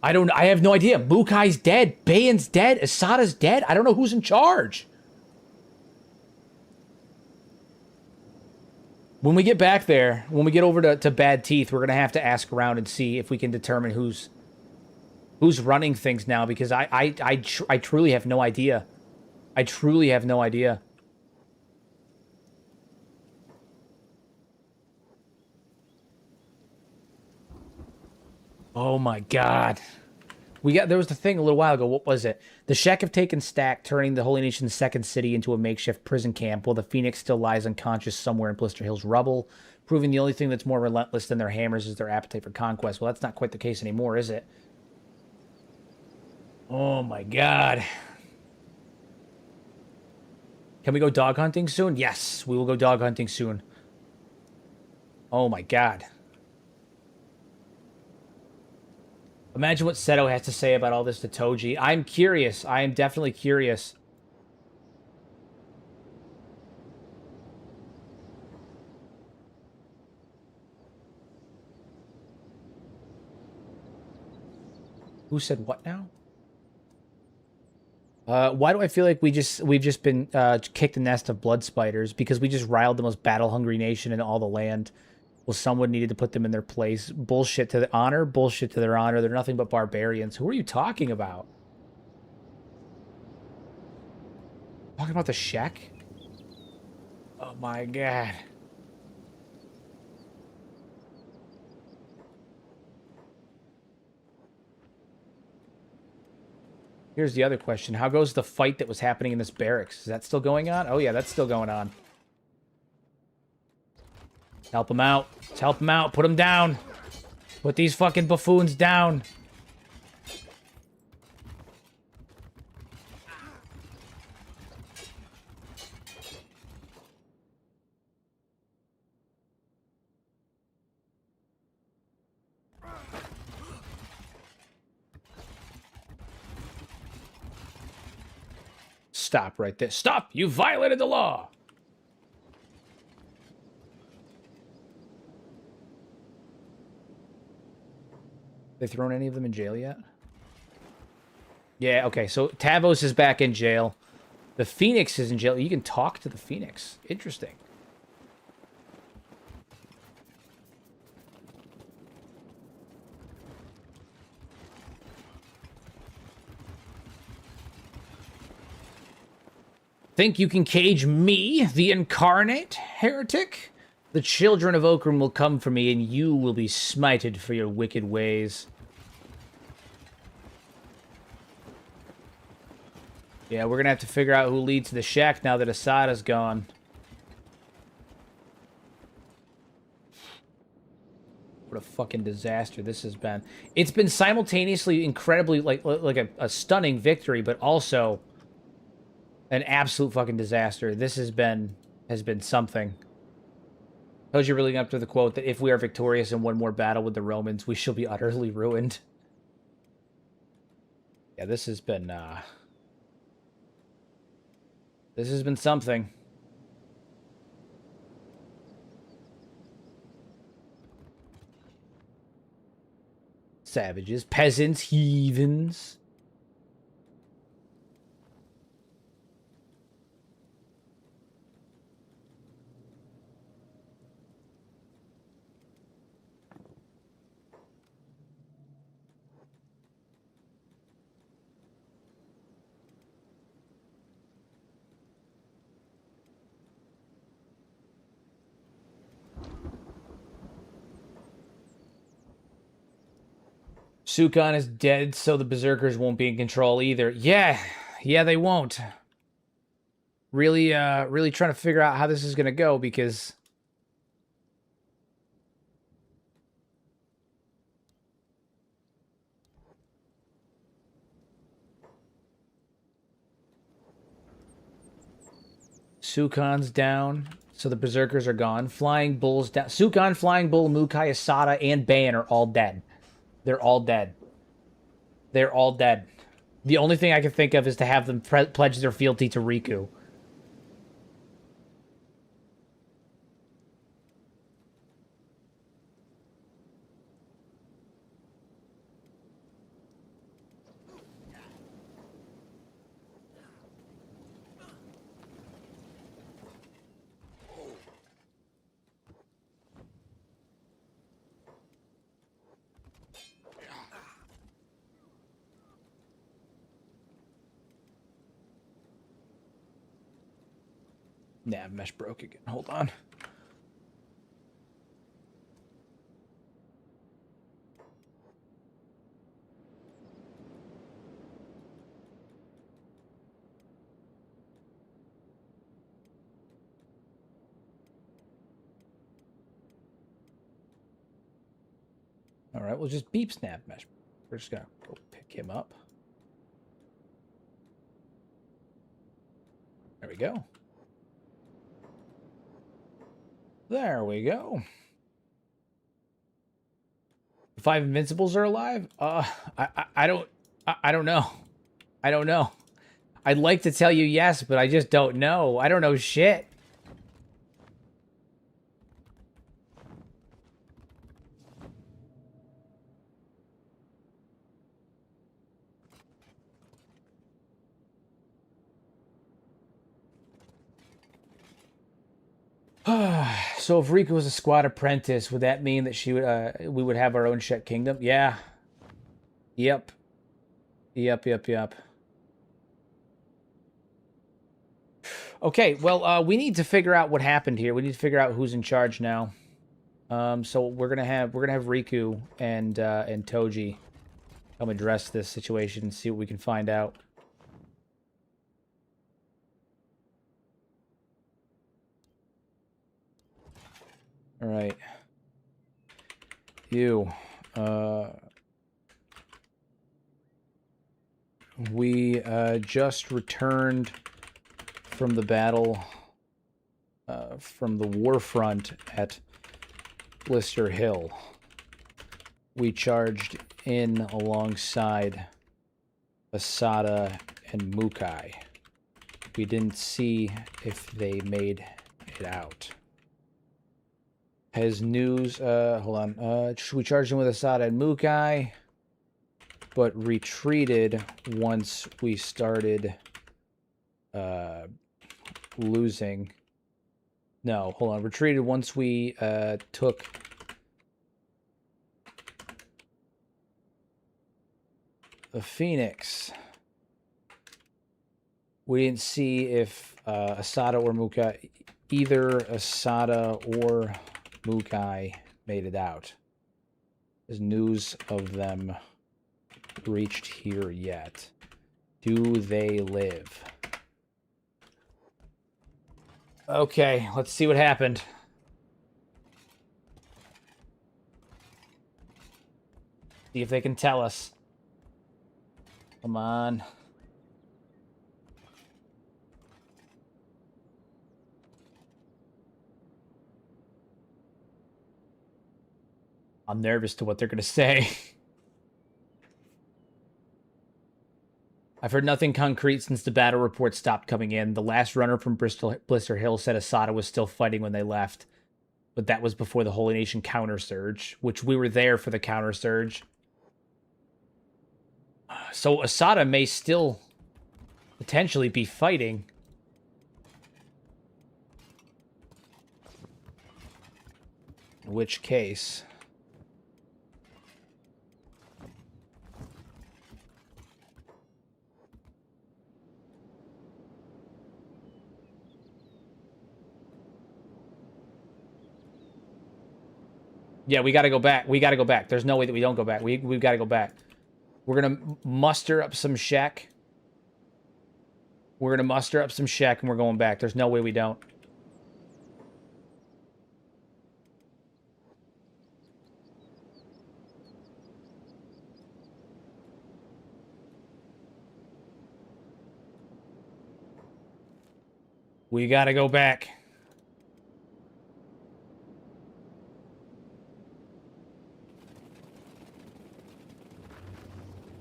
I have no idea. Mukai's dead. Bayan's dead. Asada's dead. I don't know who's in charge. When we get back there, when we get over to Bad Teeth, we're going to have to ask around and see if we can determine who's running things now, because I truly have no idea. I truly have no idea. Oh my god. There was the thing a little while ago. What was it? The Shek have taken Stack, turning the Holy Nation's second city into a makeshift prison camp, while the Phoenix still lies unconscious somewhere in Blister Hill's rubble, proving the only thing that's more relentless than their hammers is their appetite for conquest. Well, that's not quite the case anymore, is it? Oh my god. Can we go dog hunting soon? Yes, we will go dog hunting soon. Oh my god. Imagine what Seto has to say about all this to Toji. I'm curious. I am definitely curious. Who said what now? Why do I feel like we've just been kicked a nest of blood spiders? Because we just riled the most battle-hungry nation in all the land. Well, someone needed to put them in their place. Bullshit to the honor. Bullshit to their honor. They're nothing but barbarians. Who are you talking about? Talking about the Shek? Oh my god. Here's the other question. How goes the fight that was happening in this barracks? Is that still going on? Oh yeah, that's still going on. Help him out. Let's help him out. Put him down. Put these fucking buffoons down. Stop right there. Stop! You violated the law! They thrown any of them in jail yet? Yeah, okay, so Tavos is back in jail. The Phoenix is in jail. You can talk to the Phoenix. Interesting. Think you can cage me, the incarnate heretic? The children of Okran will come for me, and you will be smited for your wicked ways. Yeah, we're gonna have to figure out who leads the Shek now that Asada's gone. What a fucking disaster this has been. It's been simultaneously incredibly, like a stunning victory, but also an absolute fucking disaster. This has been something. Toji really up to the quote that if we are victorious in one more battle with the Romans, we shall be utterly ruined. Yeah, this has been something. Savages, peasants, heathens. Sukon is dead, so the Berserkers won't be in control either. Yeah, they won't. Really, really trying to figure out how this is gonna go, because Sukon's down, so the Berserkers are gone. Flying Bull's down. Sukon, Flying Bull, Mukai, Asada, and Ban are all dead. They're all dead. They're all dead. The only thing I can think of is to have them pledge their fealty to Riku. Nav mesh broke again. Hold on. All right, we'll just beep snap mesh. We're just gonna go pick him up. There we go. There we go. The 5 Invincibles are alive? I don't know. I don't know. I'd like to tell you yes, but I just don't know. I don't know shit. So if Riku was a squad apprentice, would that mean that she would we would have our own Shek Kingdom? Yeah. Yep. Yep. Okay, well, we need to figure out what happened here. We need to figure out who's in charge now. So we're gonna have Riku and Toji come address this situation and see what we can find out. All right. You. We just returned from the battle, from the war front at Blister Hill. We charged in alongside Asada and Mukai. We didn't see if they made it out. Has news, hold on, we charged in with Asada and Mukai, but retreated once we started, losing. No, hold on, retreated once we, took the Phoenix. We didn't see if, Asada or Mukai, either Asada or Mukai made it out. Has news of them reached here yet? Do they live? Okay, let's see what happened. See if they can tell us. Come on. I'm nervous to what they're going to say. I've heard nothing concrete since the battle report stopped coming in. The last runner from Blister Hill said Asada was still fighting when they left. But that was before the Holy Nation counter-surge, which we were there for the counter-surge. So Asada may still potentially be fighting. In which case... Yeah, we got to go back. We got to go back. There's no way that we don't go back. We've got to go back. We're going to muster up some Shek. We're going to muster up some Shek, and we're going back. There's no way we don't. We gotta go back.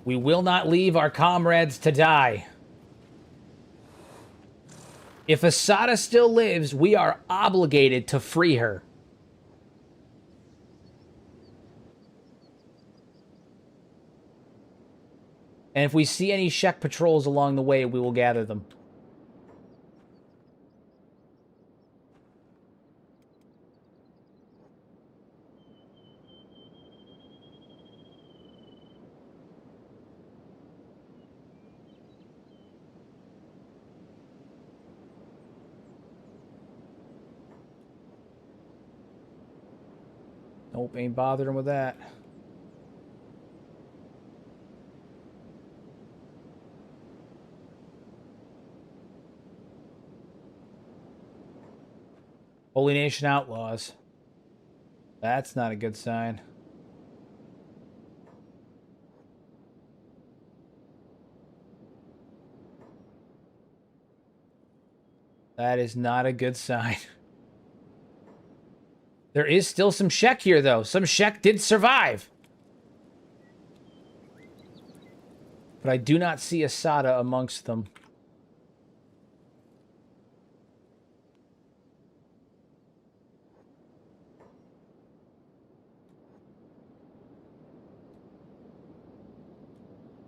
We will not leave our comrades to die. If Asada still lives, we are obligated to free her. And if we see any Shek patrols along the way, we will gather them. Nope, ain't bothering with that. Holy Nation Outlaws. That's not a good sign. That is not a good sign. There is still some Shek here, though. Some Shek did survive. But I do not see Asada amongst them.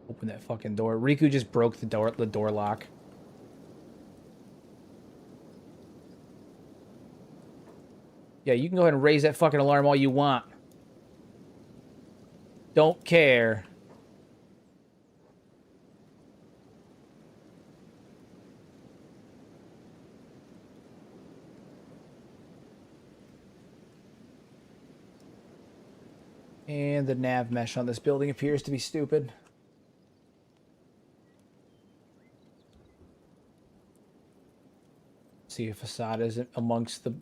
Open that fucking door. Riku just broke the door lock. Yeah, you can go ahead and raise that fucking alarm all you want. Don't care. And the nav mesh on this building appears to be stupid. See if Asada isn't amongst the...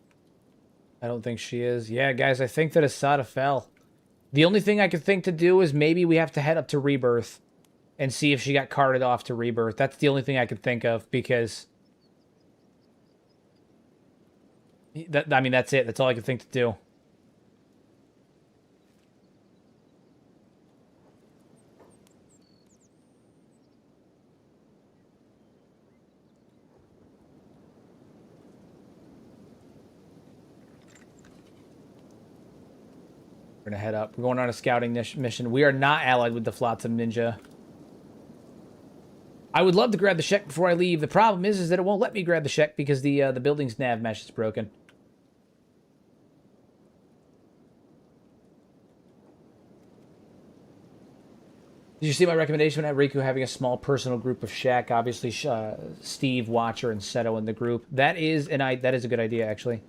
I don't think she is. Yeah, guys, I think that Asada fell. The only thing I could think to do is maybe we have to head up to Rebirth and see if she got carted off to Rebirth. That's the only thing I could think of, because... I mean, that's it. That's all I could think to do. We're gonna head up. We're going on a scouting mission. We are not allied with the Flotsam Ninja. I would love to grab the Shek before I leave. The problem is that it won't let me grab the Shek because the building's nav mesh is broken. Did you see my recommendation at Riku having a small personal group of Shek? Obviously, Steve, Watcher, and Seto in the group. That is a good idea, actually.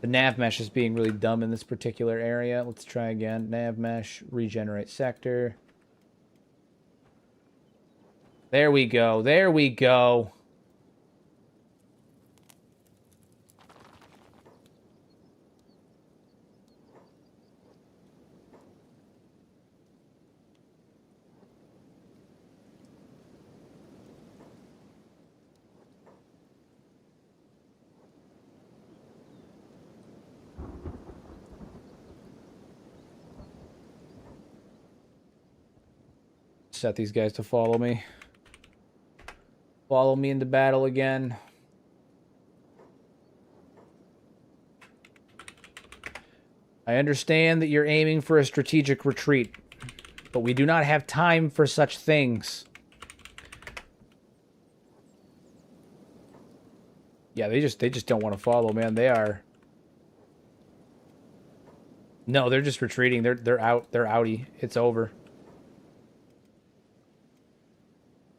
The nav mesh is being really dumb in this particular area. Let's try again. Nav mesh, regenerate sector. There we go. There we go. Set these guys to follow me. Follow me into battle again. I understand that you're aiming for a strategic retreat, but we do not have time for such things. Yeah, they just don't want to follow, man. They are... No, they're just retreating. They're out. They're outie. It's over.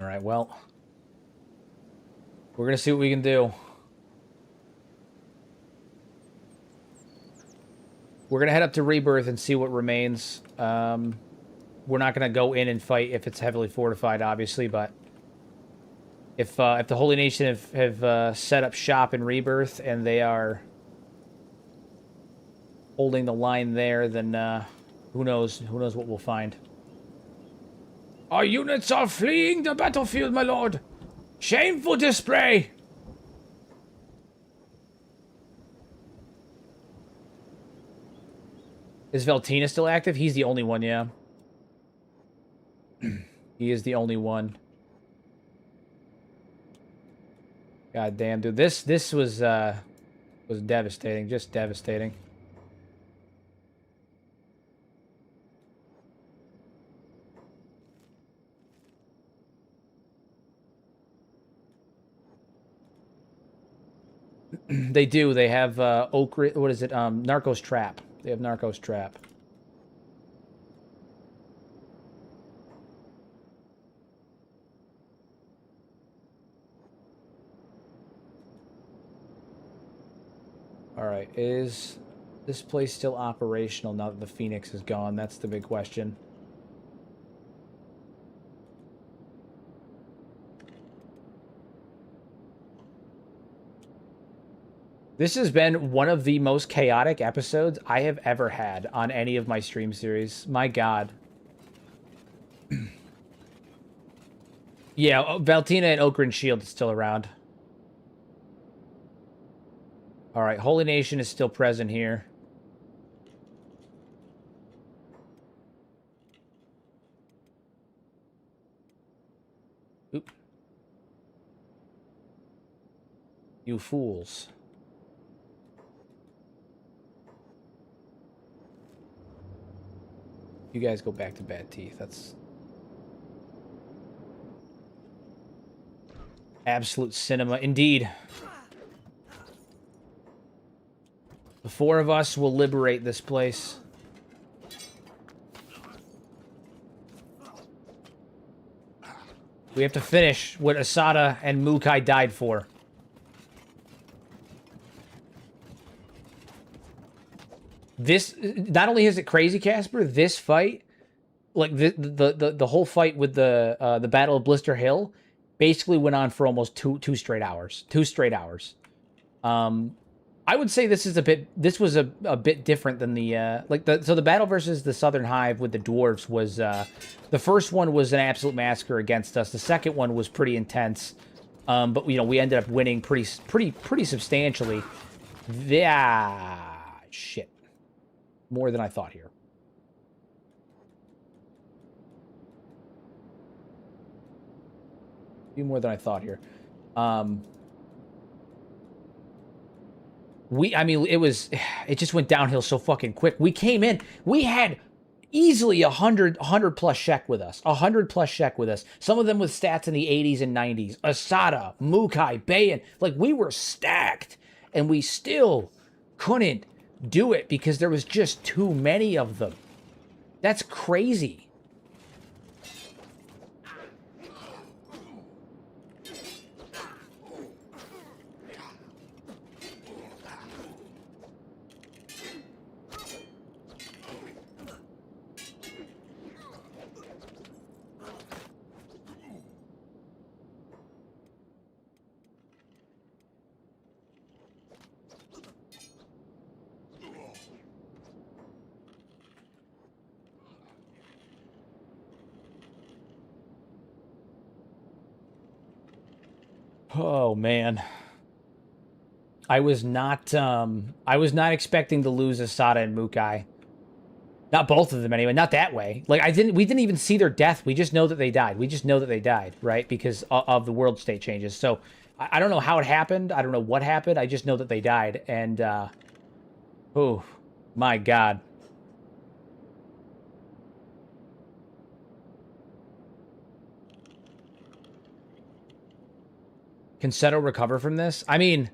All right, well, we're going to see what we can do. We're going to head up to Rebirth and see what remains. We're not going to go in and fight if it's heavily fortified, obviously, but if the Holy Nation have set up shop in Rebirth and they are holding the line there, then who knows what we'll find. Our units are fleeing the battlefield, my lord. Shameful display. Is Veltina still active? He's the only one, yeah. He is the only one. God damn, dude. This was devastating. Just devastating. They do. They have Oak. What is it? Narcos Trap. They have Narcos Trap. All right. Is this place still operational now that the Phoenix is gone? That's the big question. This has been one of the most chaotic episodes I have ever had on any of my stream series. My God. Yeah, Valtina and Okran Shield is still around. All right, Holy Nation is still present here. Oop. You fools. You guys go back to bad teeth. That's absolute cinema indeed. The four of us will liberate this place. We have to finish what Asada and Mukai died for. This, not only is it crazy, Casper, this fight, like the whole fight with the Battle of Blister Hill basically went on for almost two straight hours. 2 straight hours. I would say this was a bit different than so the battle versus the Southern Hive with the dwarves was the first one was an absolute massacre against us. The second one was pretty intense, but you know, we ended up winning pretty substantially. Yeah, shit, more than I thought here. A few more than I thought here. It just went downhill so fucking quick. We came in, we had easily 100 plus Shek with us. 100 plus Shek with us. Some of them with stats in the 80s and 90s. Asada, Mukai, Bayan. Like, we were stacked. And we still couldn't do it because there was just too many of them. That's crazy. Oh man, I was not expecting to lose Asada and Mukai. Not both of them anyway. Not that way. Like we didn't even see their death. We just know that they died. We just know that they died, right? Because of the world state changes. So I don't know how it happened. I don't know what happened. I just know that they died. And oh my God. Can Seto recover from this? I mean,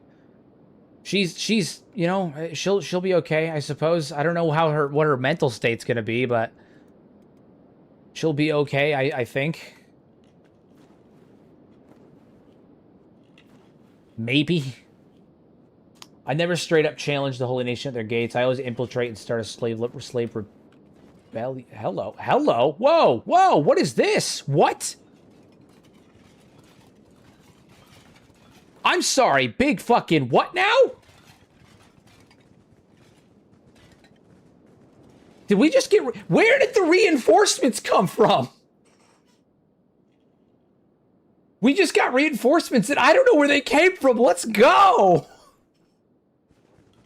she's you know, she'll be okay, I suppose. I don't know what her mental state's gonna be, but she'll be okay, I think. Maybe. I never straight up challenged the Holy Nation at their gates. I always infiltrate and start a slave rebellion. Hello. Whoa. What is this? What? I'm sorry, big fucking what now? Did we just get... Where did the reinforcements come from? We just got reinforcements and I don't know where they came from. Let's go.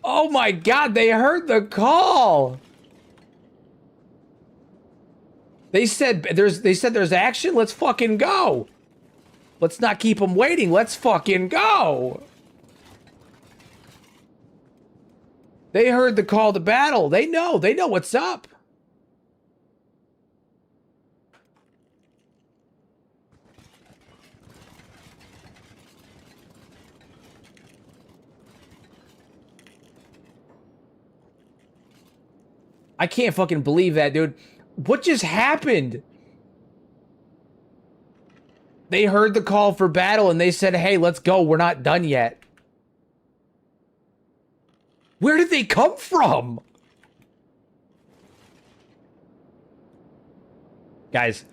Oh my God, they heard the call. They said there's action. Let's fucking go. Let's not keep them waiting. Let's fucking go. They heard the call to battle. They know what's up. I can't fucking believe that, dude. What just happened? They heard the call for battle and they said, hey, let's go. We're not done yet. Where did they come from? Guys,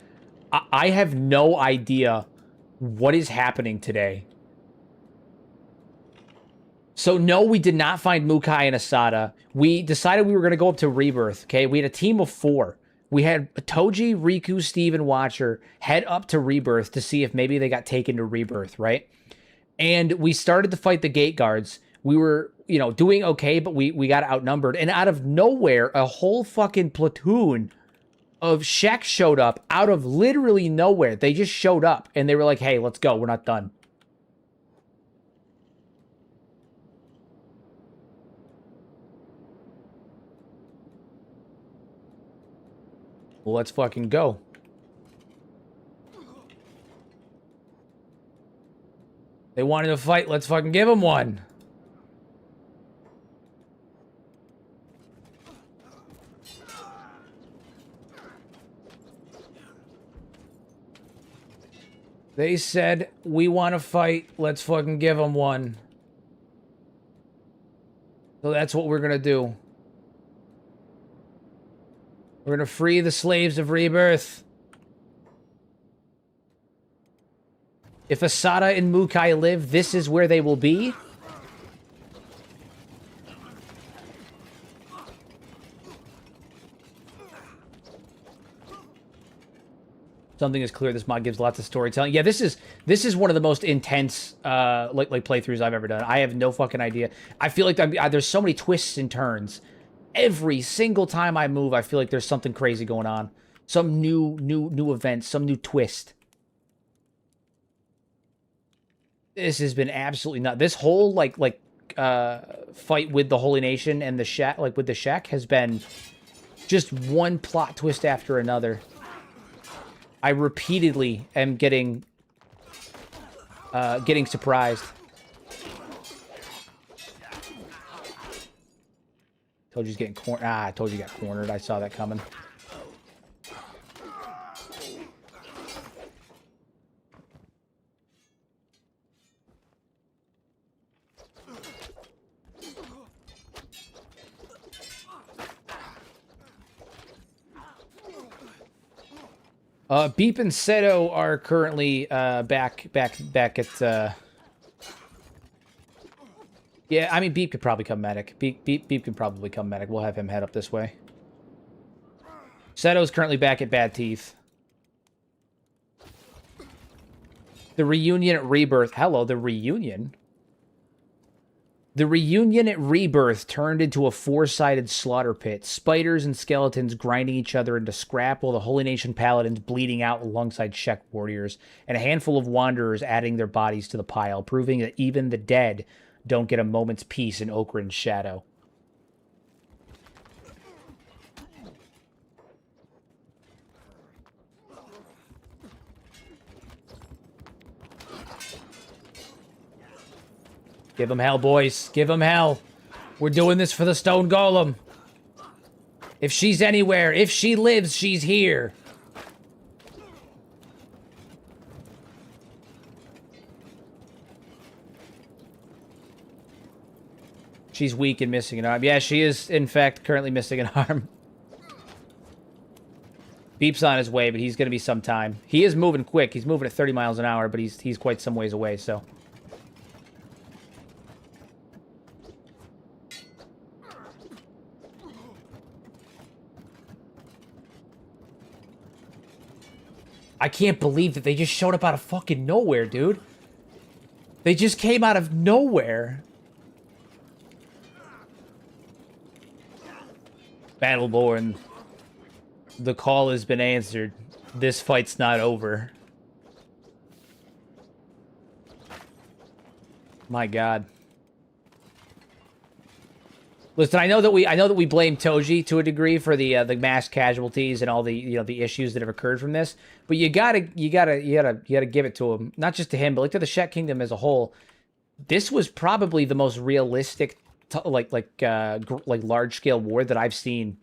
I have no idea what is happening today. So, no, we did not find Mukai and Asada. We decided we were going to go up to Rebirth, okay? We had a team of 4. We had Toji, Riku, Steve, and Watcher head up to Rebirth to see if maybe they got taken to Rebirth, right? And we started to fight the gate guards. We were, you know, doing okay, but we got outnumbered. And out of nowhere, a whole fucking platoon of Shek showed up out of literally nowhere. They just showed up, and they were like, hey, let's go. We're not done. Well, let's fucking go. They wanted to fight. Let's fucking give them one. They said, we want to fight. Let's fucking give them one. So that's what we're going to do. We're going to free the slaves of Rebirth. If Asada and Mukai live, this is where they will be. Something is clear. This mod gives lots of storytelling. Yeah, this is one of the most intense like playthroughs I've ever done. I have no fucking idea. I feel like there's so many twists and turns. Every single time I move, I feel like there's something crazy going on. Some new event, some new twist. This has been absolutely nuts. This whole fight with the Holy Nation and the Shek, with the Shek, has been just one plot twist after another. I repeatedly am getting surprised. Toji's getting cornered. Ah, Toji got cornered. I saw that coming. Beep and Seto are currently back at. Yeah, I mean, Beep could probably come medic. Beep could probably come medic. We'll have him head up this way. Seto's currently back at Bad Teeth. The reunion at Rebirth. Hello, the reunion? The reunion at Rebirth turned into a 4-sided slaughter pit. Spiders and skeletons grinding each other into scrap while the Holy Nation paladins bleeding out alongside Shek warriors. And a handful of wanderers adding their bodies to the pile, proving that even the dead don't get a moment's peace in Okran's shadow. Give them hell, boys. Give them hell. We're doing this for the stone golem. If she's anywhere, if she lives, she's here. She's weak and missing an arm. Yeah, she is, in fact, currently missing an arm. Beep's on his way, but he's going to be some time. He is moving quick. He's moving at 30 miles an hour, but he's quite some ways away, so... I can't believe that they just showed up out of fucking nowhere, dude. They just came out of nowhere. Battleborn. The call has been answered. This fight's not over. My God. Listen, I know that we blame Toji to a degree for the mass casualties and all the the issues that have occurred from this, but you gotta give it to him, not just to him, but like to the Shek Kingdom as a whole. This was probably the most realistic, large scale war that I've seen.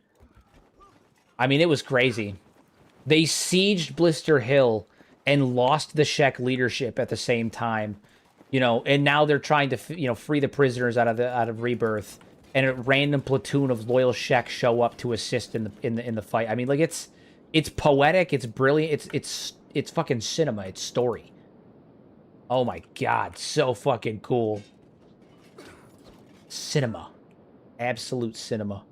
I mean, it was crazy. They sieged Blister Hill and lost the Shek leadership at the same time, and now they're trying to free the prisoners out of Rebirth. And a random platoon of loyal Shek show up to assist in the fight. I mean, like it's poetic, it's brilliant, it's fucking cinema, it's story. Oh my God, so fucking cool. Cinema, absolute cinema.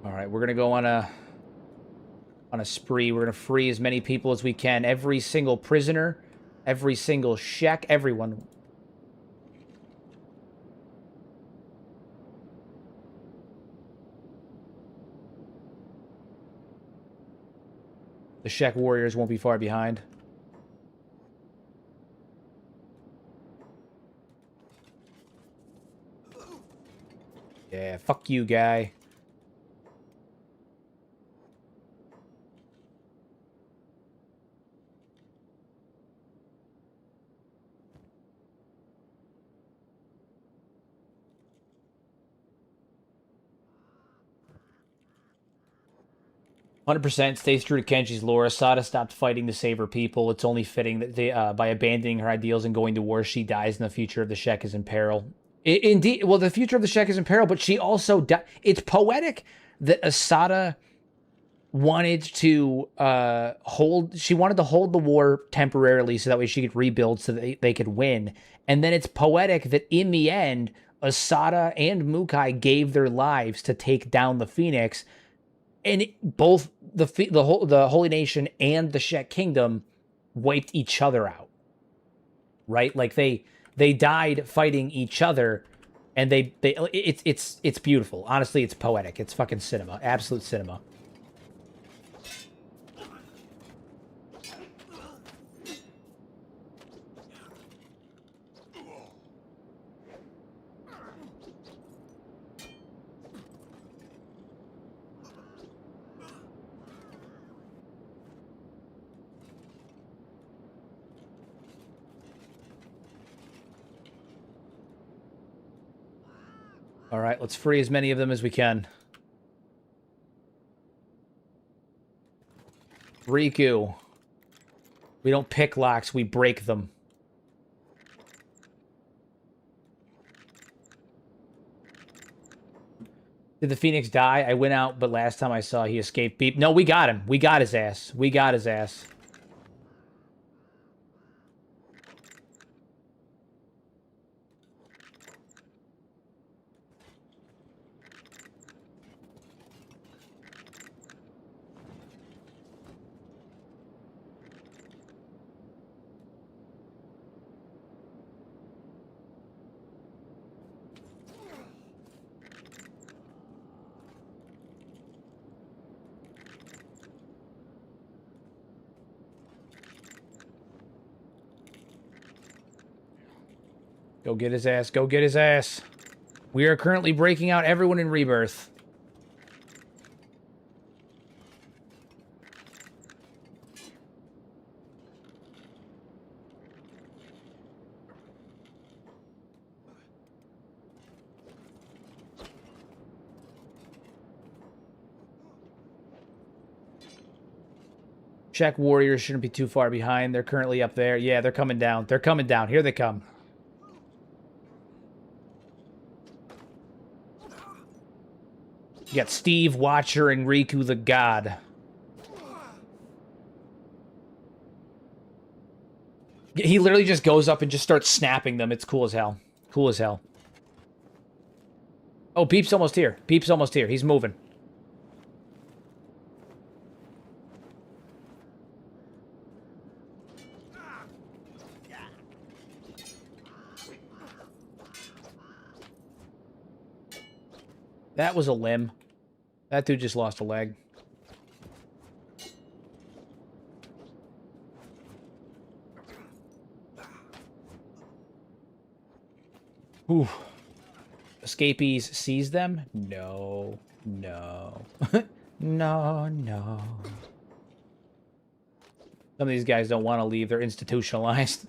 All right, we're gonna go on a spree. We're going to free as many people as we can. Every single prisoner, every single Shek, everyone. The Shek warriors won't be far behind. Yeah, fuck you, guy. 100% stays true to Kenshi's lore. Asada stopped fighting to save her people. It's only fitting that by abandoning her ideals and going to war, she dies and the future of the Shek is in peril. Indeed, well, the future of the Shek is in peril, but she also died. It's poetic that Asada wanted to she wanted to hold the war temporarily so that way she could rebuild so that they could win. And then it's poetic that in the end, Asada and Mukai gave their lives to take down the Phoenix. And both the Holy Nation and the Shek Kingdom wiped each other out, right? Like they died fighting each other, and it's beautiful. Honestly, it's poetic. It's fucking cinema, absolute cinema. All right, let's free as many of them as we can. Riku. We don't pick locks, we break them. Did the Phoenix die? I went out, but last time I saw he escaped beep. No, we got him. We got his ass. We got his ass. Go get his ass. Go get his ass. We are currently breaking out everyone in Rebirth. Shek warriors shouldn't be too far behind. They're currently up there. Yeah, they're coming down. They're coming down. Here they come. You got Steve, Watcher, and Riku the God. He literally just goes up and just starts snapping them. It's cool as hell. Cool as hell. Oh, Beep's almost here. Beep's almost here. He's moving. That was a limb. That dude just lost a leg. Ooh. Escapees seize them? No. No. No, no. Some of these guys don't want to leave. They're institutionalized.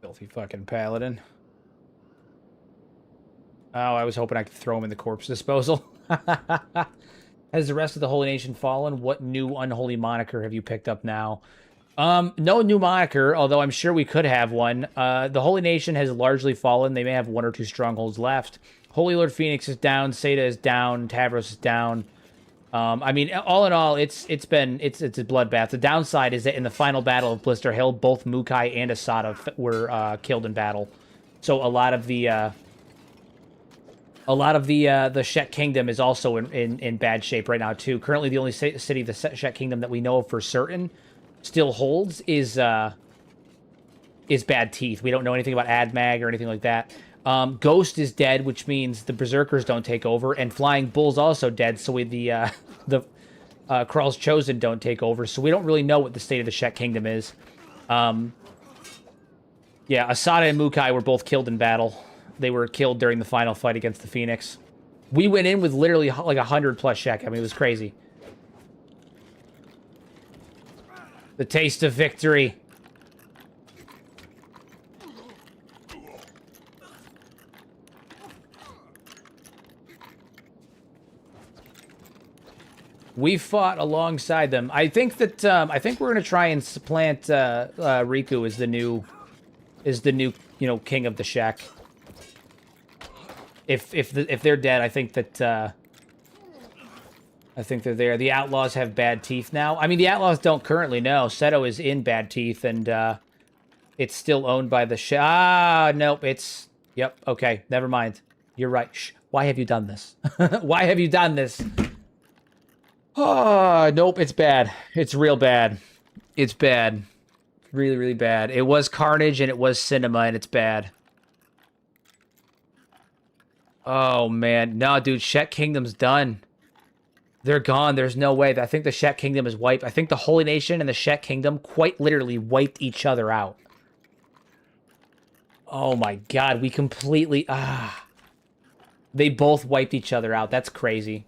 Filthy fucking paladin. Oh, I was hoping I could throw him in the corpse disposal. Has the rest of the Holy Nation fallen? What new unholy moniker have you picked up now? No new moniker, although I'm sure we could have one. The Holy Nation has largely fallen. They may have 1 or 2 strongholds left. Holy Lord Phoenix is down. Seda is down. Tavros is down. I mean, all in all, it's a bloodbath. The downside is that in the final battle of Blister Hill, both Mukai and Asada were killed in battle. So a lot of the Shek Kingdom is also in bad shape right now too. Currently, the only city of the Shek Kingdom that we know of for certain still holds is Bad Teeth. We don't know anything about Admag or anything like that. Ghost is dead, which means the Berserkers don't take over, and Flying Bull's also dead, so the Kral's Chosen don't take over, so we don't really know what the state of the Shek Kingdom is. Yeah, Asada and Mukai were both killed in battle. They were killed during the final fight against the Phoenix. We went in with literally like 100+ Shek. I mean, it was crazy. The taste of victory. We fought alongside them. I think that we're gonna try and supplant Riku as the new king of the Shek. If they're dead, I think they're there. The Outlaws have Bad Teeth now. I mean, the Outlaws don't currently know. Seto is in Bad Teeth, and it's still owned by the Shek. Ah, nope. Yep. Okay. Never mind. You're right. Shh. Why have you done this? Why have you done this? Oh, nope. It's bad. It's real bad. It's bad. Really, really bad. It was Carnage, and it was Cinema, and it's bad. Oh, man. No, dude. Shek Kingdom's done. They're gone. There's no way. I think the Shek Kingdom is wiped. I think the Holy Nation and the Shek Kingdom quite literally wiped each other out. Oh my god, we completely... They both wiped each other out. That's crazy.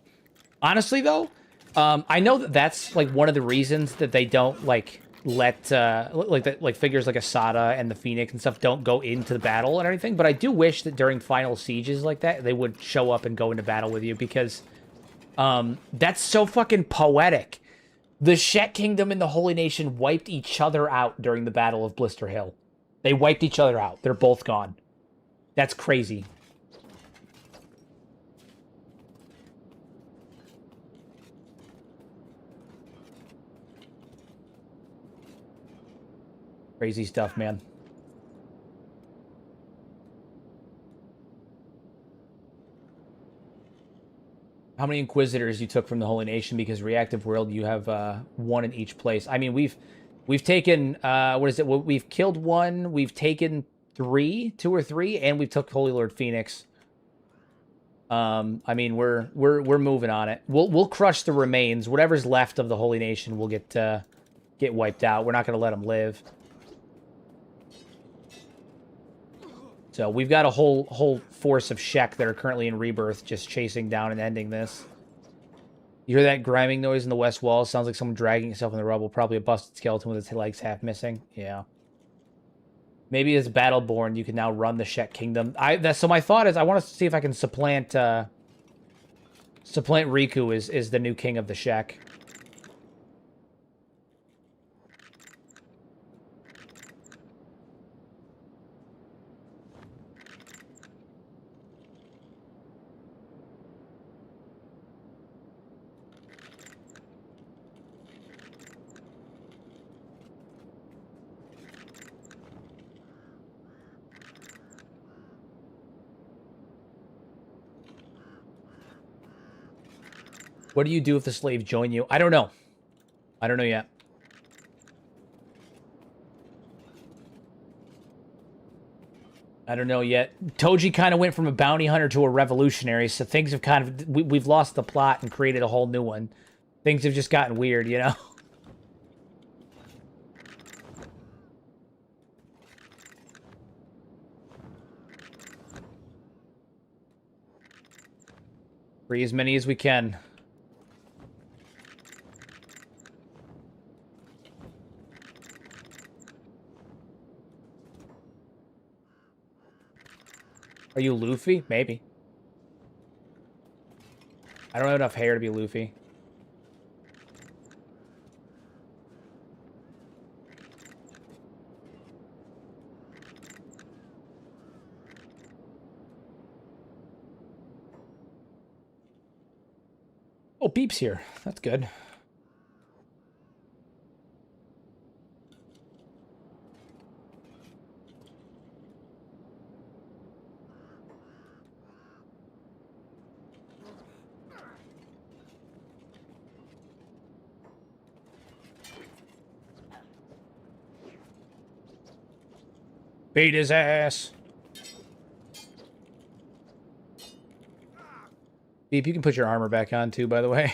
Honestly, though, I know that that's, like, one of the reasons that they don't, like, let, figures like Asada and the Phoenix and stuff don't go into the battle and everything, but I do wish that during final sieges like that, they would show up and go into battle with you, because... that's so fucking poetic. The Shek Kingdom and the Holy Nation wiped each other out during the Battle of Blister Hill. They wiped each other out. They're both gone. That's crazy. Crazy stuff, man. How many Inquisitors you took from the Holy Nation? Because Reactive World, you have 1 in each place. I mean, we've taken what is it? We've killed 1. We've taken 2 or 3, and we took Holy Lord Phoenix. I mean, we're moving on it. We'll crush the remains. Whatever's left of the Holy Nation will get wiped out. We're not gonna let them live. So we've got a whole force of Shek that are currently in Rebirth, just chasing down and ending this. You hear that grinding noise in the west wall? Sounds like someone dragging itself in the rubble. Probably a busted skeleton with its legs half missing. Yeah. Maybe as Battleborn, you can now run the Shek Kingdom. So my thought is, I want to see if I can supplant Riku as the new king of the Shek. What do you do if the slaves join you? I don't know. I don't know yet. I don't know yet. Toji kind of went from a bounty hunter to a revolutionary, so things have kind of... We've lost the plot and created a whole new one. Things have just gotten weird, you know? Free as many as we can. Are you Luffy? Maybe. I don't have enough hair to be Luffy. Oh, Beep's here. That's good. Beat his ass. Beep, you can put your armor back on too, by the way.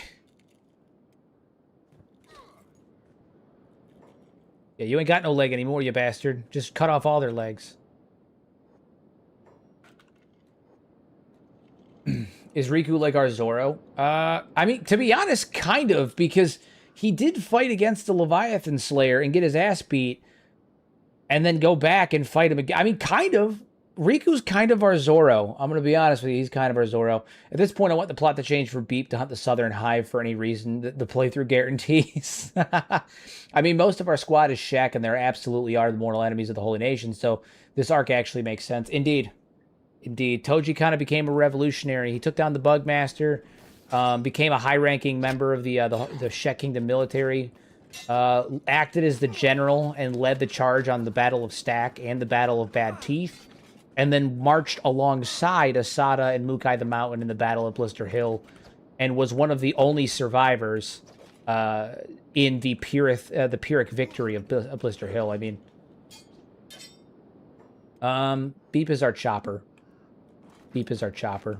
Yeah, you ain't got no leg anymore, you bastard. Just cut off all their legs. Is Riku like our Zoro? I mean, to be honest, kind of, because he did fight against the Leviathan Slayer and get his ass beat, and then go back and fight him again. I mean, kind of. Riku's kind of our Zoro. I'm going to be honest with you. He's kind of our Zoro. At this point, I want the plot to change for Beep to hunt the Southern Hive for any reason that the playthrough guarantees. I mean, most of our squad is Shek, and there absolutely are the mortal enemies of the Holy Nation, so this arc actually makes sense. Indeed. Indeed. Toji kind of became a revolutionary. He took down the Bugmaster, became a high-ranking member of the Shek Kingdom military, acted as the general and led the charge on the Battle of Stack and the Battle of Bad Teeth, and then marched alongside Asada and Mukai the Mountain in the Battle of Blister Hill, and was one of the only survivors in the Pyrrhic victory of Blister Hill. I mean, Beep is our chopper. Beep is our chopper.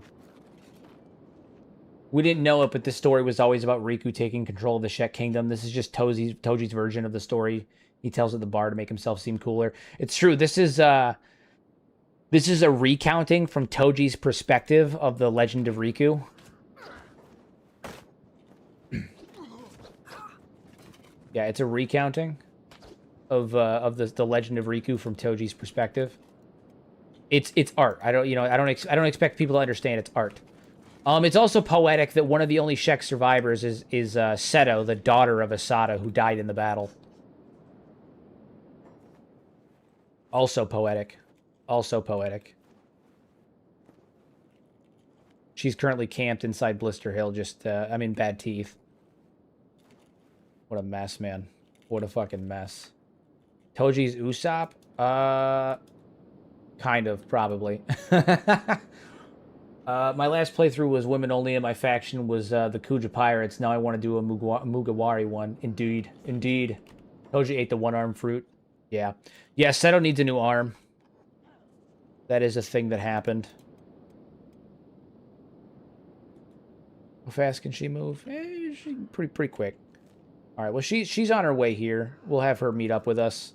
We didn't know it, but this story was always about Riku taking control of the Shek Kingdom. This is just Toji's version of the story. He tells it the bar to make himself seem cooler. It's true. This is a recounting from Toji's perspective of the Legend of Riku. Yeah, it's a recounting of the Legend of Riku from Toji's perspective. It's art. I don't expect people to understand it's art. It's also poetic that one of the only Shek survivors is Seto, the daughter of Asada, who died in the battle. Also poetic. Also poetic. She's currently camped inside Blister Hill, Bad Teeth. What a mess, man. What a fucking mess. Toji's Usopp? Kind of, probably. My last playthrough was women only, and my faction was the Kuja Pirates. Now I want to do a Mugawari one. Indeed. Indeed. Toji ate the one-arm fruit. Yeah. Yeah, Seto needs a new arm. That is a thing that happened. How fast can she move? She's pretty quick. All right, well, she's on her way here. We'll have her meet up with us.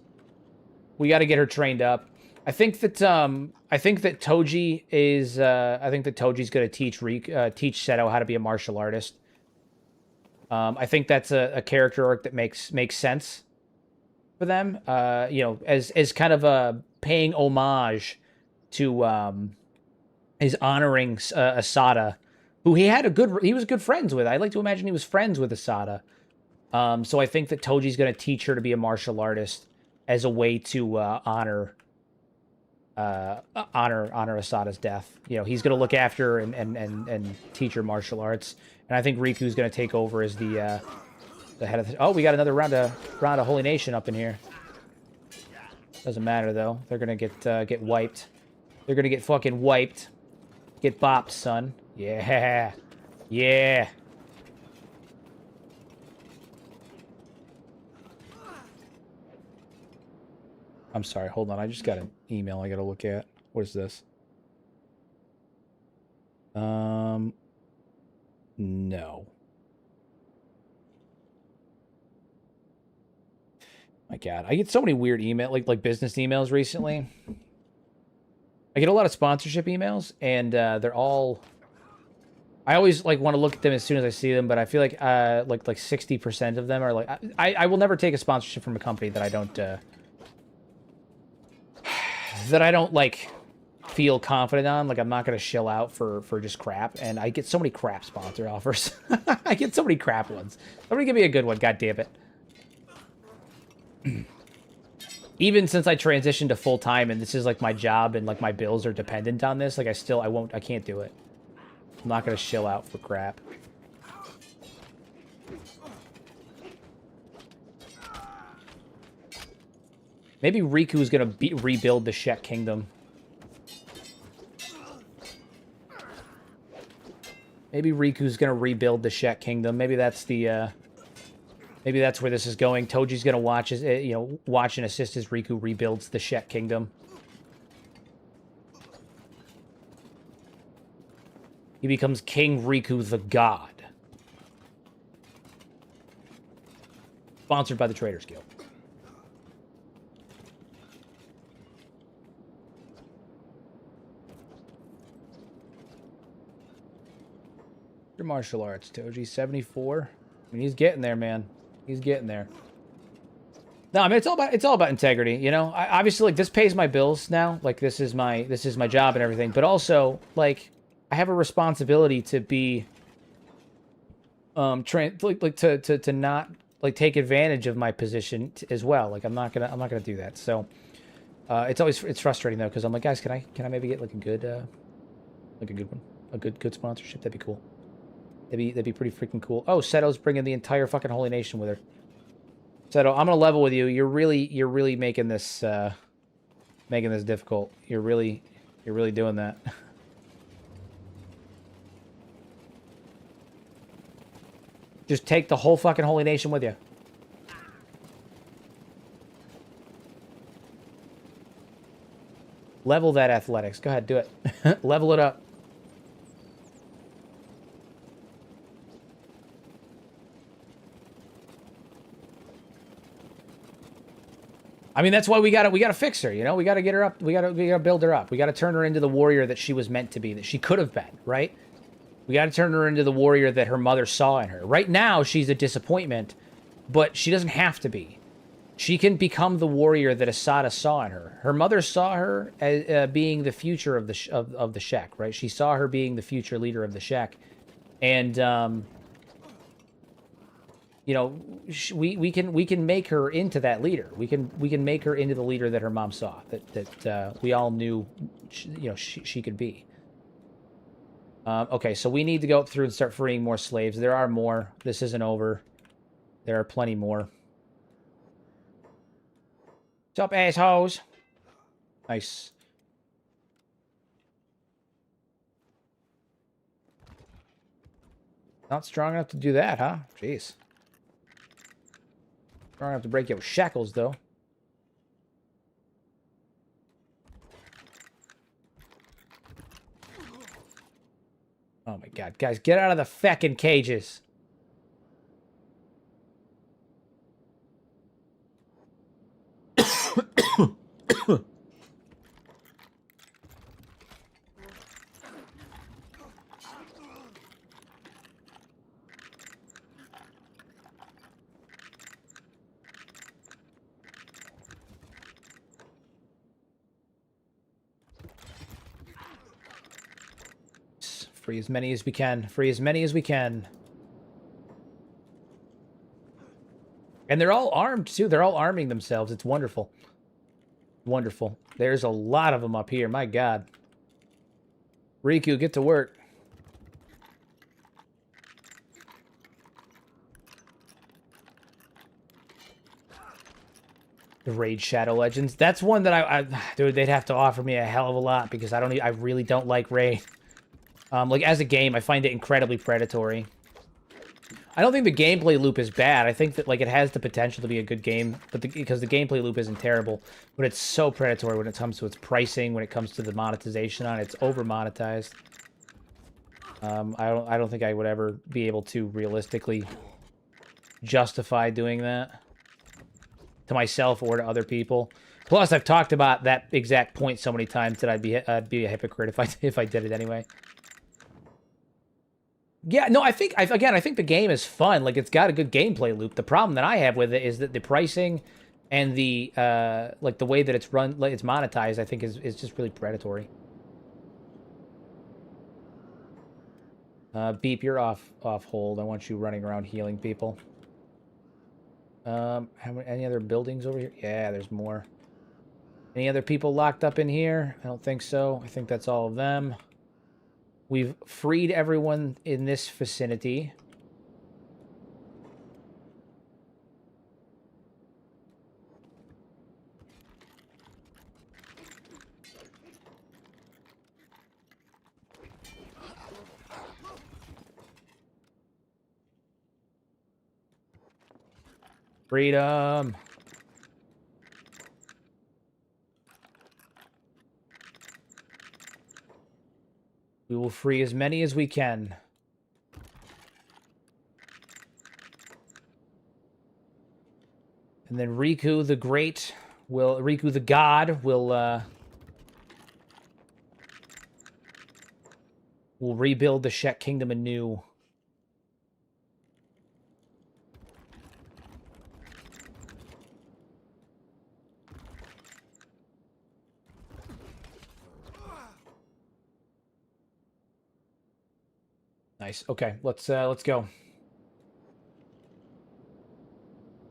We got to get her trained up. I think that Toji is Toji's going to teach Seto how to be a martial artist. I think that's a character arc that makes sense for them. As kind of a paying homage to is honoring Asada, who he was good friends with. I like to imagine he was friends with Asada. So I think that Toji's going to teach her to be a martial artist as a way to honor Asada's death. You know, he's going to look after her and teach her martial arts. And I think Riku's going to take over as the head of. Oh, we got another round of Holy Nation up in here. Doesn't matter though. They're going to get wiped. They're going to get fucking wiped. Get bopped, son. Yeah. Yeah. I'm sorry, hold on. I just got an email I got to look at. What is this? No. My God, I get so many weird email, like business emails recently. I get a lot of sponsorship emails, and they're all. I always like want to look at them as soon as I see them, but I feel like 60% of them are like I will never take a sponsorship from a company that I don't like feel confident on. Like I'm not gonna shill out for just crap, and I get so many crap sponsor offers. I get so many crap ones. Somebody give me a good one, god damn it. Even since I transitioned to full time and this is like my job and like my bills are dependent on this, like I can't do it. I'm not gonna shill out for crap. Maybe Riku's gonna rebuild the Shek Kingdom. Maybe Riku's gonna rebuild the Shek Kingdom. Maybe that's the maybe that's where this is going. Toji's gonna watch and assist as Riku rebuilds the Shek Kingdom. He becomes King Riku the God. Sponsored by the Traders Guild. Your martial arts, Toji. 74. I mean, he's getting there, man. He's getting there. No, I mean it's all about integrity, you know. Obviously, like this pays my bills now. Like this is my job and everything. But also, like, I have a responsibility to be to not like take advantage of my position as well. Like I'm not gonna do that. So it's frustrating though because I'm like, guys, can I maybe get like a good one, a good sponsorship? That'd be cool. That'd be pretty freaking cool. Oh, Seto's bringing the entire fucking Holy Nation with her. Seto, I'm gonna level with you. You're really making this difficult. You're really doing that. Just take the whole fucking Holy Nation with you. Level that athletics. Go ahead, do it. Level it up. I mean, that's why we gotta fix her, you know? We gotta get her up. We gotta build her up. We gotta turn her into the warrior that she was meant to be, that she could have been, right? We gotta turn her into the warrior that her mother saw in her. Right now, she's a disappointment, but she doesn't have to be. She can become the warrior that Asada saw in her. Her mother saw her as being the future of the Shek, right? She saw her being the future leader of the Shek, and you know, we can make her into that leader. We can make her into the leader that her mom saw, that we all knew, she could be. Okay, so we need to go up through and start freeing more slaves. There are more. This isn't over. There are plenty more. What's up, assholes? Nice. Not strong enough to do that, huh? Jeez. Strong enough to break your shackles, though. Oh my god. Guys, get out of the feckin' cages. Free as many as we can. Free as many as we can. And they're all armed, too. They're all arming themselves. It's wonderful. Wonderful. There's a lot of them up here. My god. Riku, get to work. The Raid Shadow Legends. That's one that dude, they'd have to offer me a hell of a lot because I really don't like Raid. Like, as a game, I find it incredibly predatory. I don't think the gameplay loop is bad. I think that like it has the potential to be a good game, but because the gameplay loop isn't terrible, but it's so predatory when it comes to its pricing, when it comes to the monetization on it. It's over monetized. I don't think I would ever be able to realistically justify doing that to myself or to other people. Plus, I've talked about that exact point so many times that I'd be a hypocrite if I did it anyway. Yeah, no, I think the game is fun. Like, it's got a good gameplay loop. The problem that I have with it is that the pricing and the like the way that it's run, like it's monetized, I think is just really predatory. Beep, you're off hold. I want you running around healing people. Any other buildings over here? Yeah, there's more. Any other people locked up in here? I don't think so. I think that's all of them. We've freed everyone in this vicinity. Freedom. We will free as many as we can. And then Riku the Great will... Riku the God will rebuild the Shek Kingdom anew. Nice. Okay, let's go.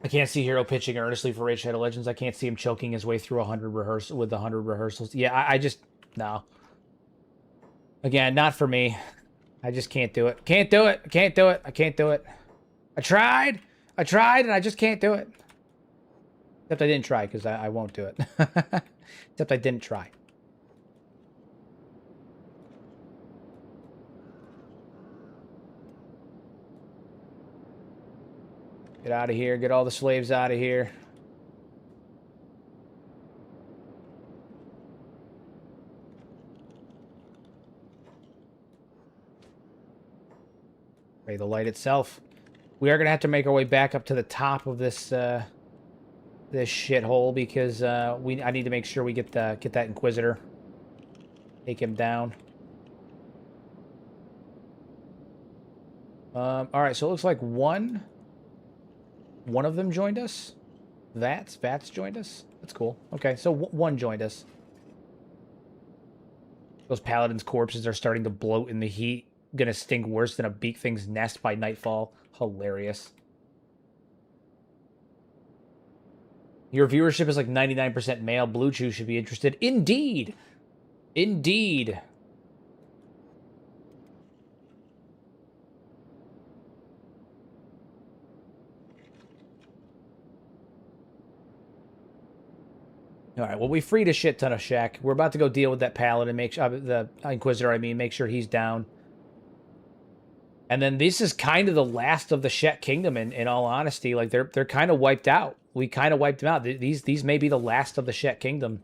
I can't see Hero pitching earnestly for Raid Shadow Legends. I can't see him choking his way through 100 rehearsals. Yeah, I just no. Again, not for me. I just can't do it. Can't do it. Can't do it. I can't do it. I tried, and I just can't do it. Except I didn't try, because I won't do it. Except I didn't try. Get out of here. Get all the slaves out of here. Okay, the light itself. We are going to have to make our way back up to the top of this this shithole, because I need to make sure we get that Inquisitor. Take him down. Alright, so it looks like one of them joined us. Vats joined us. That's cool. Okay, so one joined us. Those paladins' corpses are starting to bloat in the heat. Gonna stink worse than a beak thing's nest by nightfall. Hilarious. Your viewership is like 99% male. Blue Chew should be interested. Indeed! Indeed! All right, well, we freed a shit ton of Shek. We're about to go deal with that Paladin, make sure the Inquisitor, I mean, make sure he's down. And then this is kind of the last of the Shek Kingdom. In all honesty, like they're kind of wiped out. We kind of wiped them out. These may be the last of the Shek Kingdom.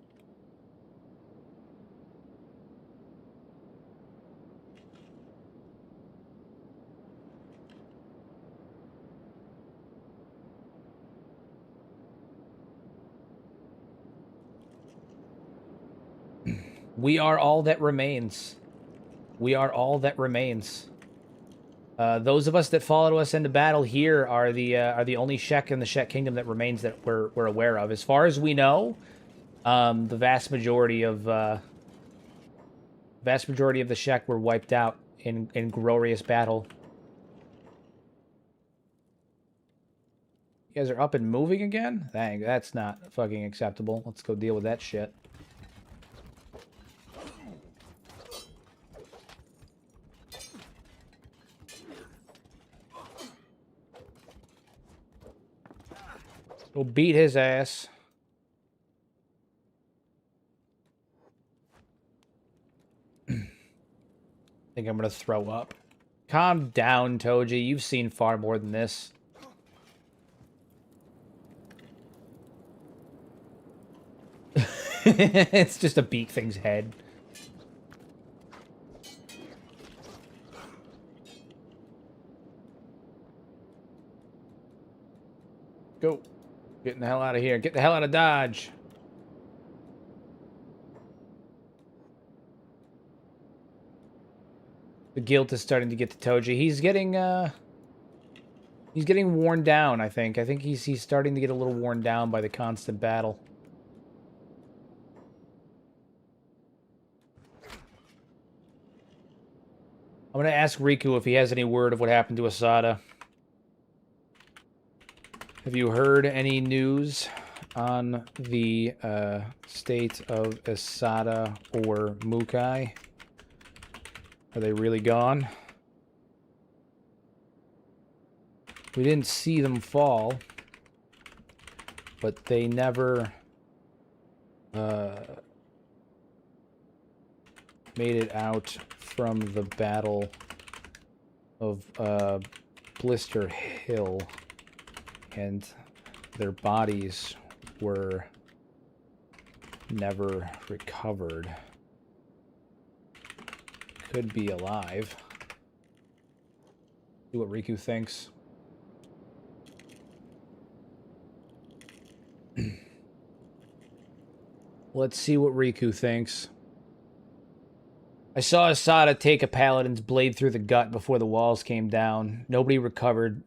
We are all that remains. We are all that remains. Those of us that followed us into battle here are the only Shek in the Shek Kingdom that remains that we're aware of. As far as we know, the vast majority of the Shek were wiped out in glorious battle. You guys are up and moving again? Dang, that's not fucking acceptable. Let's go deal with that shit. We'll beat his ass. I think I'm gonna throw up. Calm down, Toji. You've seen far more than this. It's just a beak thing's head. Go. Getting the hell out of here. Get the hell out of Dodge. The guilt is starting to get to Toji. He's getting worn down, I think. I think he's starting to get a little worn down by the constant battle. I'm going to ask Riku if he has any word of what happened to Asada. Have you heard any news on the state of Asada or Mukai? Are they really gone? We didn't see them fall, but they never made it out from the Battle of Blister Hill, and their bodies were never recovered. Could be alive. See what Riku thinks. Let's see what Riku thinks. I saw Asada take a paladin's blade through the gut before the walls came down. Nobody recovered.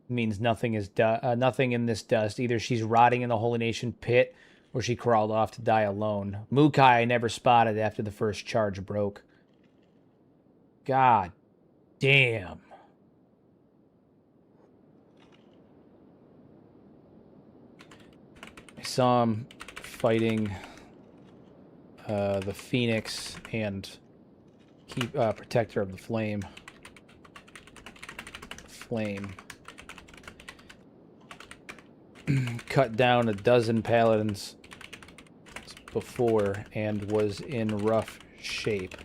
Means nothing is nothing in this dust. Either she's rotting in the Holy Nation pit, or she crawled off to die alone. Mukai I never spotted after the first charge broke. God damn. I saw him fighting the Phoenix and Protector of the Flame. Cut down a dozen paladins before and was in rough shape.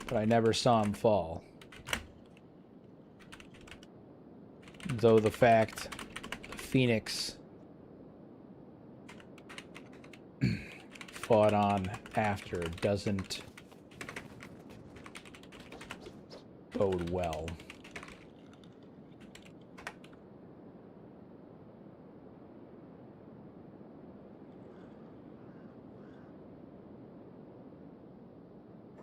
But I never saw him fall. Though the fact Phoenix fought on after doesn't bode well.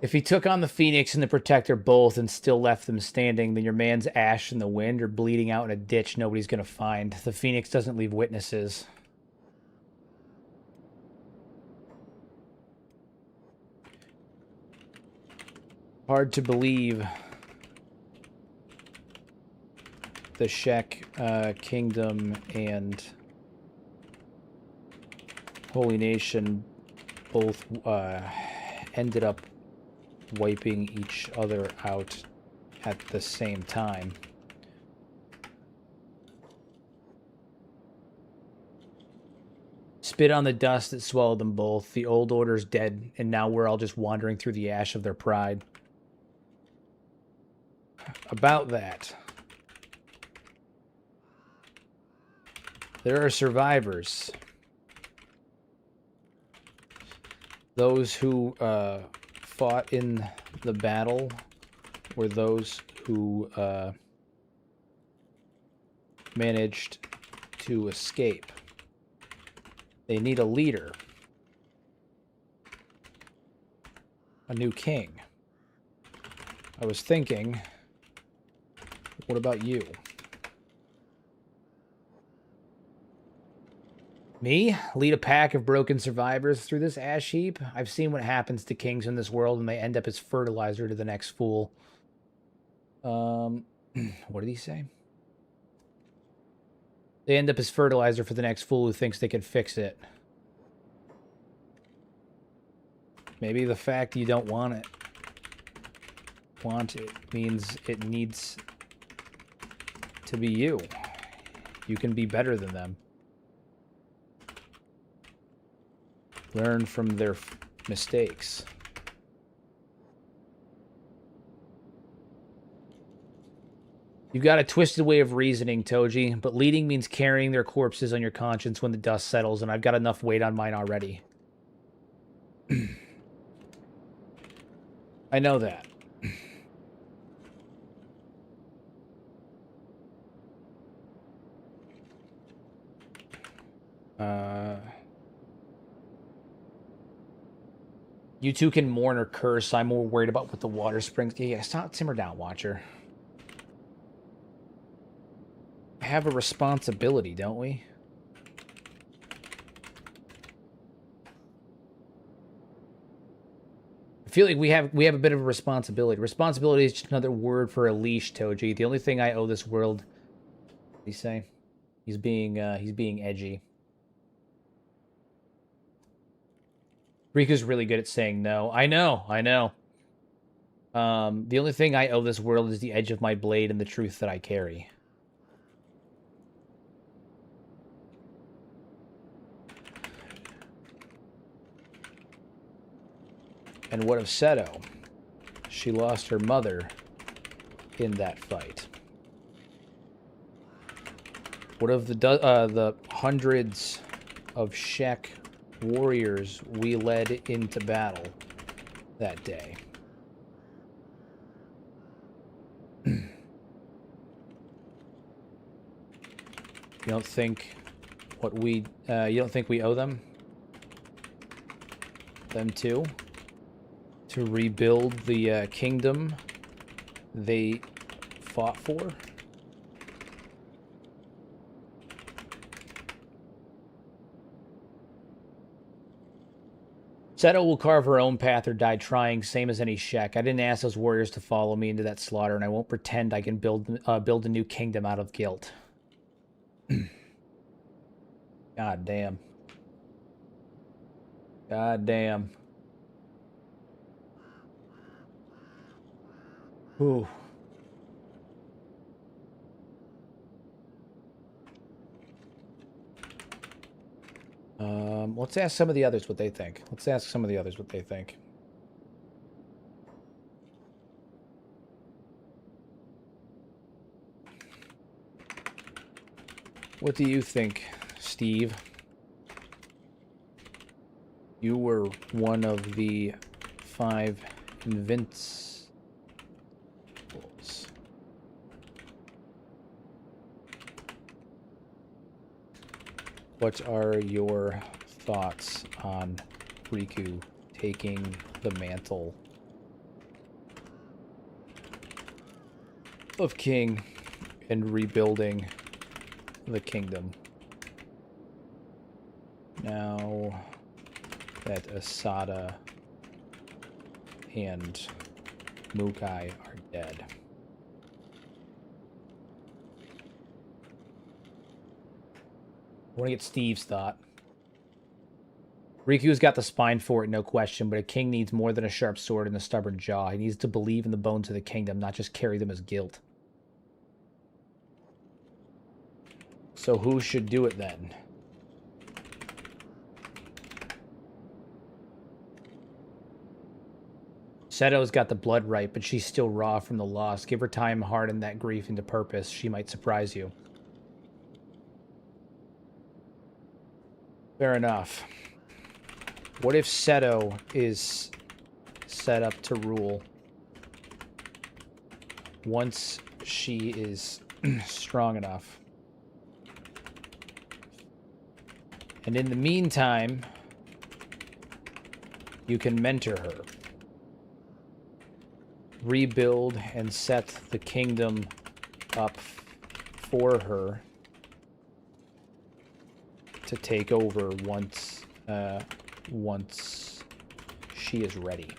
If he took on the Phoenix and the Protector both and still left them standing, then your man's ash in the wind or bleeding out in a ditch nobody's going to find. The Phoenix doesn't leave witnesses. Hard to believe the Shek Kingdom and Holy Nation both ended up wiping each other out at the same time. Spit on the dust that swallowed them both. The old order's dead, and now we're all just wandering through the ash of their pride. About that, there are survivors. Those who fought in the battle were those who managed to escape. They need a leader. A new king. I was thinking, what about you? Me? Lead a pack of broken survivors through this ash heap? I've seen what happens to kings in this world and they end up as fertilizer to the next fool. What did he say? They end up as fertilizer for the next fool who thinks they can fix it. Maybe the fact you don't want it means it needs to be you. You can be better than them. Learn from their mistakes. You've got a twisted way of reasoning, Toji, but leading means carrying their corpses on your conscience when the dust settles, and I've got enough weight on mine already. I know that. You two can mourn or curse. I'm more worried about what the water springs. Yeah, stop, simmer down, Watcher. I have a responsibility, don't we? I feel like we have a bit of a responsibility. Responsibility is just another word for a leash, Toji. The only thing I owe this world. What did he say? He's being edgy. Riku's really good at saying no. I know. The only thing I owe this world is the edge of my blade and the truth that I carry. And what of Seto? She lost her mother in that fight. What of the hundreds of Shek warriors we led into battle that day? You don't think you don't think we owe them too, to rebuild the kingdom they fought for? Seto will carve her own path or die trying, same as any Shek. I didn't ask those warriors to follow me into that slaughter, and I won't pretend I can build a new kingdom out of guilt. God damn. God damn. Ooh. Let's ask some of the others what they think. What do you think, Steve? You were one of the 5 Invincibles. What are your thoughts on Riku taking the mantle of king and rebuilding the kingdom now that Asada and Mukai are dead? I want to get Steve's thought. Riku's got the spine for it, no question, but a king needs more than a sharp sword and a stubborn jaw. He needs to believe in the bones of the kingdom, not just carry them as guilt. So who should do it then? Seto's got the blood right, but she's still raw from the loss. Give her time, harden that grief into purpose. She might surprise you. Fair enough. What if Seto is set up to rule once she is strong enough? And in the meantime, you can mentor her. Rebuild and set the kingdom up for her to take over once she is ready.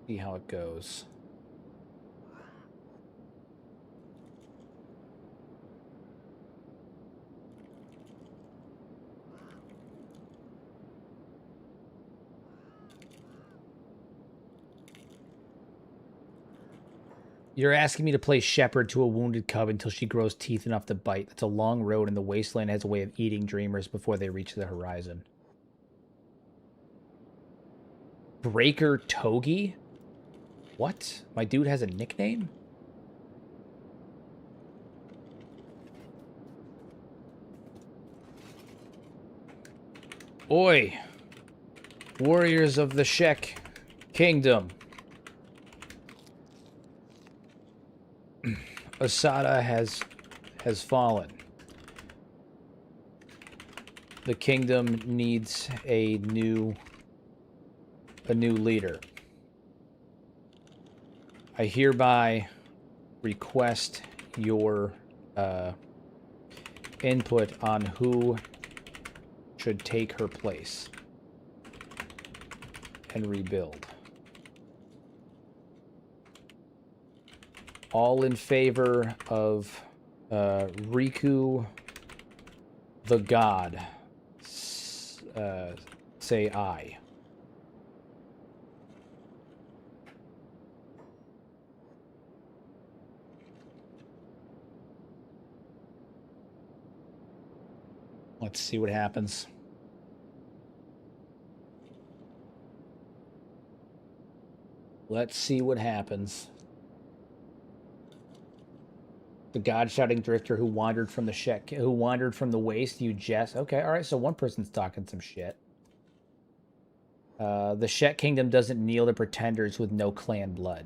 See how it goes. You're asking me to play shepherd to a wounded cub until she grows teeth enough to bite. That's a long road, and the wasteland has a way of eating dreamers before they reach the horizon. Breaker Togi? What? My dude has a nickname? Oi! Warriors of the Shek Kingdom. Asada has fallen. The kingdom needs a new leader. I hereby request your input on who should take her place and rebuild. All in favor of Riku the God, say aye. Let's see what happens. Let's see what happens. The God-shouting drifter who wandered from the Shek, who wandered from the waste, you jest. Okay, all right, so one person's talking some shit. The Shek kingdom doesn't kneel to pretenders with no clan blood.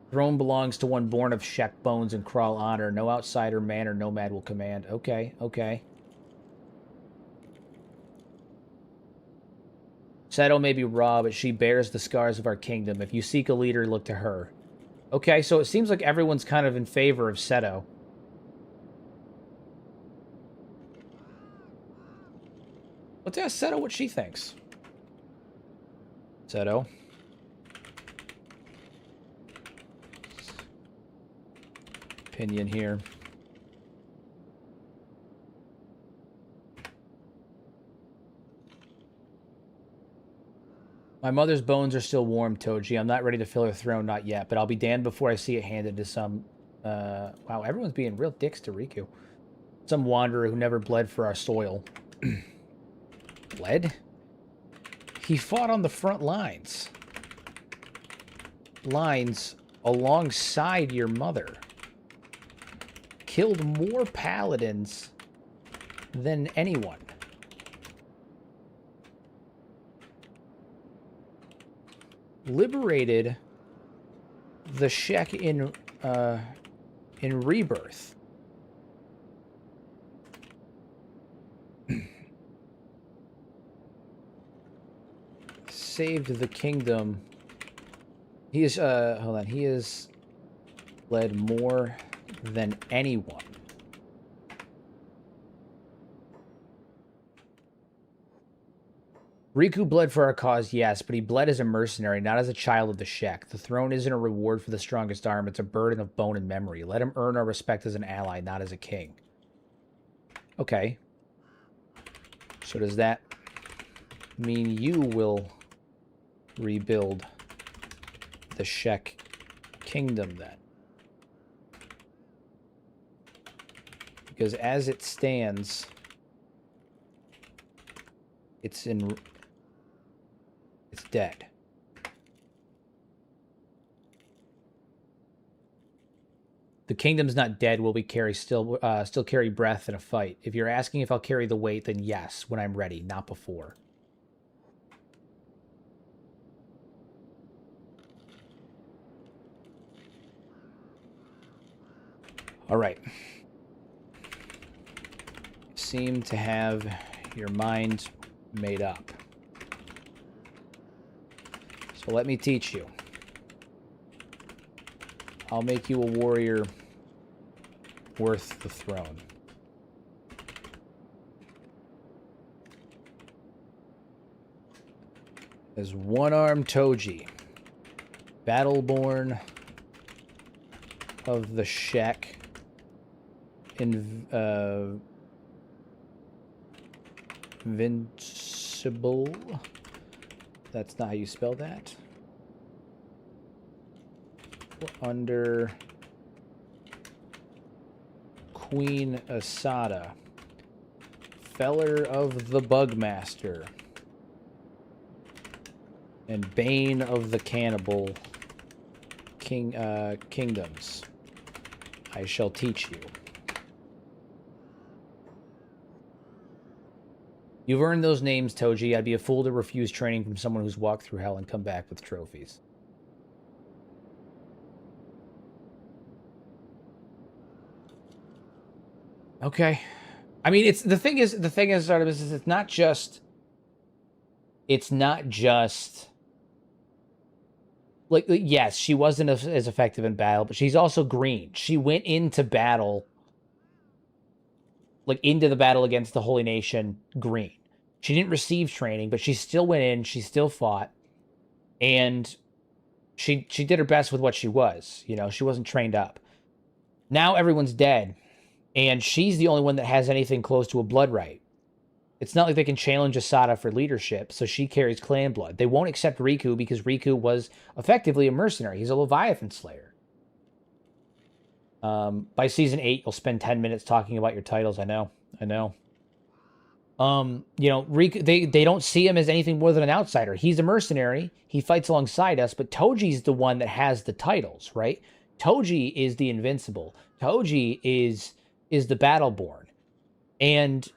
Throne belongs to one born of Shek bones and crawl honor. No outsider, man, or nomad will command. Okay, okay. Seto may be raw, but she bears the scars of our kingdom. If you seek a leader, look to her. Okay, so it seems like everyone's kind of in favor of Seto. Let's ask Seto what she thinks. Seto. Opinion here. My mother's bones are still warm, Toji. I'm not ready to fill her throne, not yet, but I'll be damned before I see it handed to some... wow, everyone's being real dicks to Riku. Some wanderer who never bled for our soil. Bled? He fought on the front lines. Lines alongside your mother. Killed more paladins than anyone. Liberated the Shek in Rebirth. Saved the kingdom. He is hold on, he has led more than anyone. Riku bled for our cause, yes, but he bled as a mercenary, not as a child of the Shek. The throne isn't a reward for the strongest arm, it's a burden of bone and memory. Let him earn our respect as an ally, not as a king. Okay. So does that mean you will rebuild the Shek kingdom then? Because as it stands, it's dead. The kingdom's not dead. Will we still carry breath in a fight? If you're asking if I'll carry the weight, then yes, when I'm ready, not before. All right. Seem to have your mind made up. So let me teach you. I'll make you a warrior worth the throne. As one-armed Toji, battleborn of the Shek, invincible. That's not how you spell that. under Queen Asada, Feller of the Bugmaster, and Bane of the Cannibal Kingdoms. I shall teach you. You've earned those names, Toji. I'd be a fool to refuse training from someone who's walked through hell and come back with trophies. Okay. I mean, it's the thing is, Artemis, is it's not just like, yes, she wasn't as effective in battle, but she's also green. She went into battle, like into the battle against the Holy Nation, green. She didn't receive training, but she still went in, she still fought, and she did her best with what she was. You know, she wasn't trained up. Now everyone's dead, and she's the only one that has anything close to a blood right. It's not like they can challenge Asada for leadership, so she carries clan blood. They won't accept Riku because Riku was effectively a mercenary. He's a Leviathan Slayer. By season 8, you'll spend 10 minutes talking about your titles. I know. You know, Riku, they don't see him as anything more than an outsider. He's a mercenary. He fights alongside us, but Toji's the one that has the titles, right? Toji is the invincible. Toji is the Battleborn. And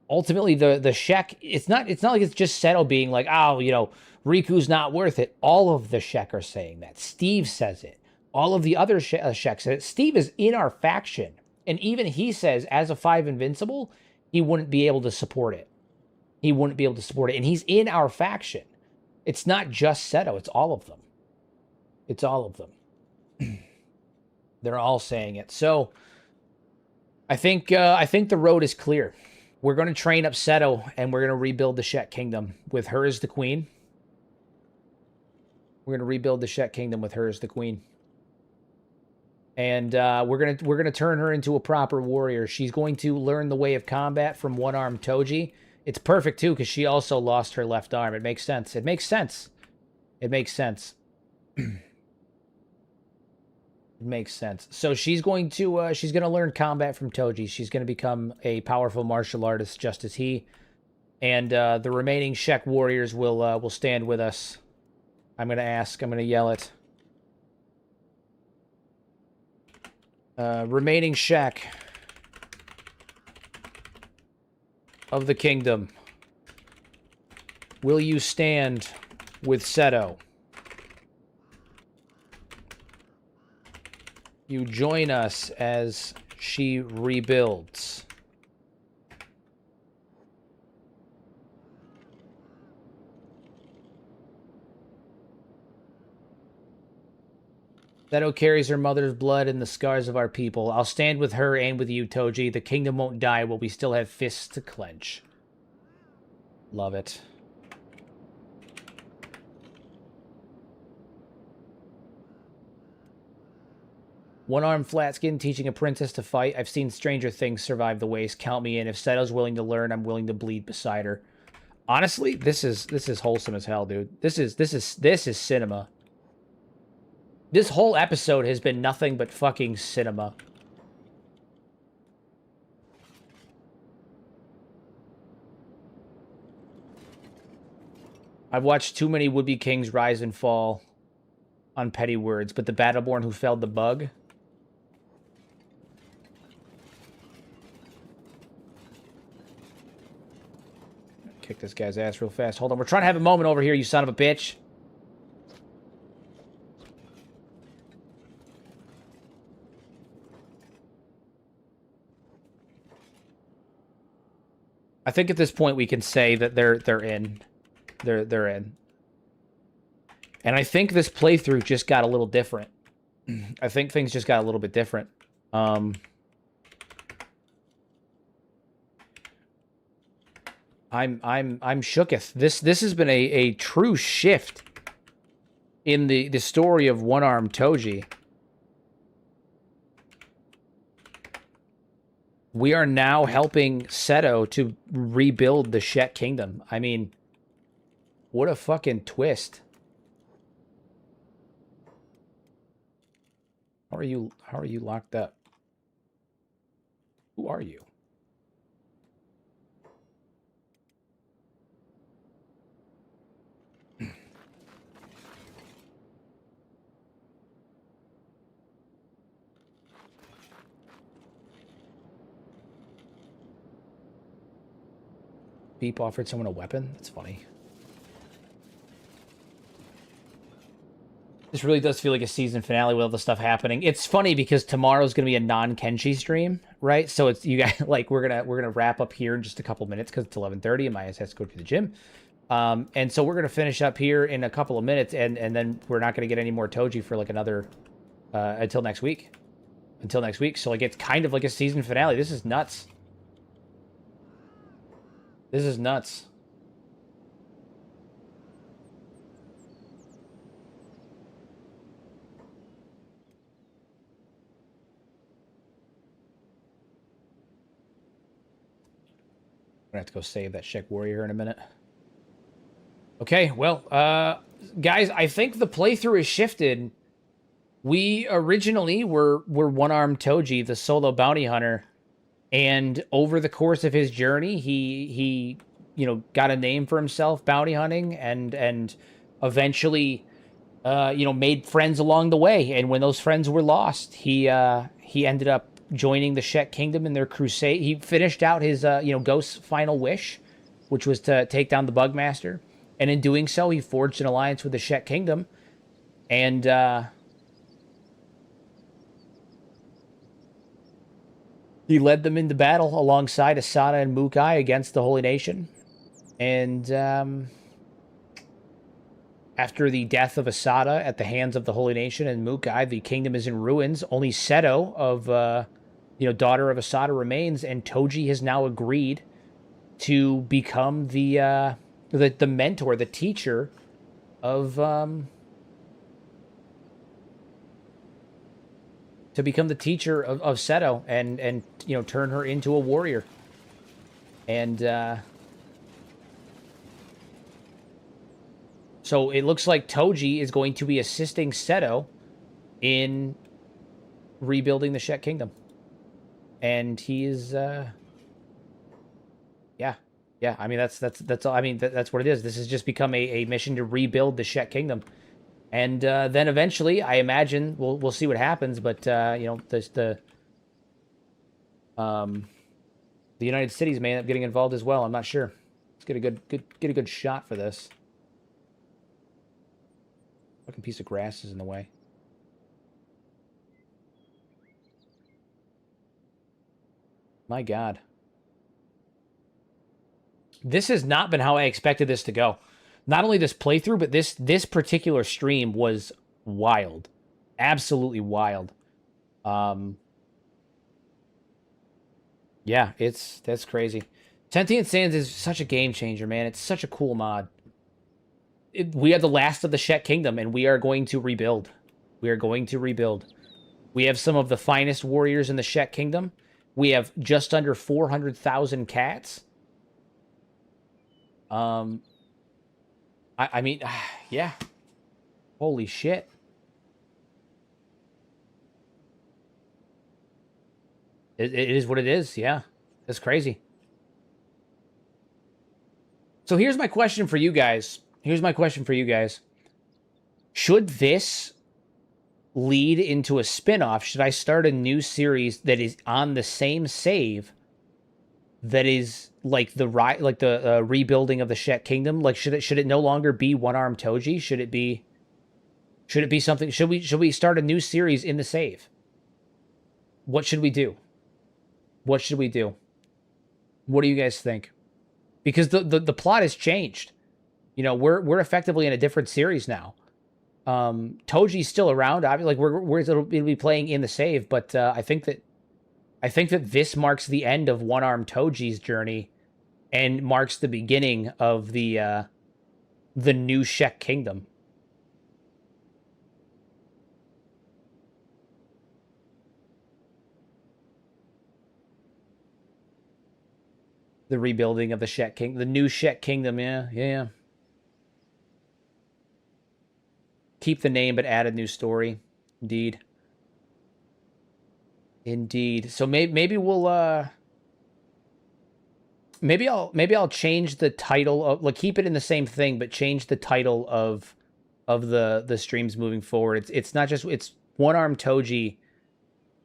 ultimately the Shek, it's not like it's just Seto being like, oh, you know, Riku's not worth it. All of the Shek are saying that. Steve says it. All of the other Shek said it. Steve is in our faction. And even he says, as a 5 invincible, he wouldn't be able to support it. He wouldn't be able to support it. And he's in our faction. It's not just Seto. It's all of them. It's all of them. They're all saying it. So I think the road is clear. We're going to train up Seto, and we're going to rebuild the Shek Kingdom with her as the queen. We're going to rebuild the Shek Kingdom with her as the queen. And we're gonna turn her into a proper warrior. She's going to learn the way of combat from one-armed Toji. It's perfect too, because she also lost her left arm. It makes sense. It makes sense. It makes sense. It makes sense. So she's going to learn combat from Toji. She's going to become a powerful martial artist, just as he. And the remaining Shek warriors will stand with us. I'm going to yell it. Remaining Shek of the kingdom, will you stand with Seto? You join us as she rebuilds. Seto carries her mother's blood and the scars of our people. I'll stand with her and with you, Toji. The kingdom won't die while we still have fists to clench. Love it. One-armed flat-skin teaching a princess to fight. I've seen stranger things survive the waste. Count me in. If Seto's willing to learn, I'm willing to bleed beside her. Honestly, this is wholesome as hell, dude. This is cinema. This whole episode has been nothing but fucking cinema. I've watched too many would-be kings rise and fall on petty words, but the Battleborn who felled the bug... Kick this guy's ass real fast. Hold on, we're trying to have a moment over here, you son of a bitch. I think at this point we can say that they're in. They're in. And I think this playthrough just got a little different. I think things just got a little bit different. I'm shooketh. This has been a true shift in the story of one-armed Toji. We are now helping Seto to rebuild the Shek Kingdom. I mean, what a fucking twist. How are you locked up? Who are you? Beep offered someone a weapon? That's funny. This really does feel like a season finale with all the stuff happening. It's funny because tomorrow's gonna be a non-Kenshi stream, right? So it's you guys like we're gonna wrap up here in just a couple minutes because it's 11:30 and my ass has to go to the gym. And so we're gonna finish up here in a couple of minutes, and then we're not gonna get any more Toji for like another until next week. Until next week. So like it's kind of like a season finale. This is nuts. This is nuts. I'm gonna have to go save that Shek warrior in a minute. Okay, well, guys, I think the playthrough is shifted. We originally were one-armed Toji, the solo bounty hunter, and over the course of his journey, he got a name for himself bounty hunting, and eventually made friends along the way. And when those friends were lost, he ended up joining the Shek Kingdom in their crusade. He finished out his Ghost's final wish, which was to take down the Bugmaster. And in doing so, he forged an alliance with the Shek Kingdom. And he led them into battle alongside Asada and Mukai against the Holy Nation. And after the death of Asada at the hands of the Holy Nation and Mukai, the kingdom is in ruins. Only Seto of daughter of Asada remains, and Toji has now agreed to become the mentor, the teacher of to become the teacher of Seto, and turn her into a warrior. And so it looks like Toji is going to be assisting Seto in rebuilding the Shek Kingdom. And he is yeah, I mean that's all. I mean that's what it is. This has just become a mission to rebuild the Shek Kingdom. And then eventually, I imagine we'll see what happens, but the United Cities may end up getting involved as well. I'm not sure. Let's get a good shot for this. Fucking piece of grass is in the way. My God. This has not been how I expected this to go. Not only this playthrough, but this particular stream was wild. Absolutely wild. Yeah, that's crazy. Sentient Sands is such a game changer, man. It's such a cool mod. We are the last of the Shek Kingdom, and we are going to rebuild. We are going to rebuild. We have some of the finest warriors in the Shek Kingdom. We have just under 400,000 cats. I mean, yeah. Holy shit. It is what it is, yeah. It's crazy. So here's my question for you guys. Should this lead into a spin-off? Should I start a new series that is on the same save that is like the rebuilding of the Shek Kingdom? Like should it no longer be one-armed Toji? Should it be something? Should we start a new series in the save? What should we do? What should we do? What do you guys think? Because the plot has changed. We're effectively in a different series now. Toji's still around. Obviously, like it'll be playing in the save, but I think that this marks the end of one-armed Toji's journey, and marks the beginning of the new Shek Kingdom. The rebuilding of the Shek King, the new Shek Kingdom. Yeah. Keep the name, but add a new story. Indeed. Indeed. So maybe we'll maybe I'll change the title of, like, keep it in the same thing, but change the title of the streams moving forward. It's not just, it's One Arm Toji,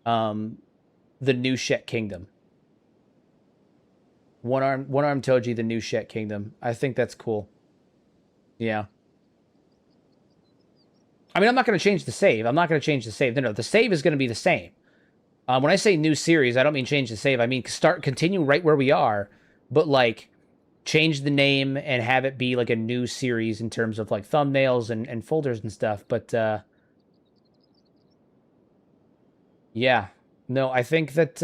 the new Shek Kingdom. One arm Toji, the new Shek Kingdom. I think that's cool. Yeah. I mean, I'm not going to change the save. I'm not going to change the save. No, the save is going to be the same. When I say new series, I don't mean change the save. I mean continue right where we are, but like change the name and have it be like a new series in terms of like thumbnails and folders and stuff. But yeah, no, I think that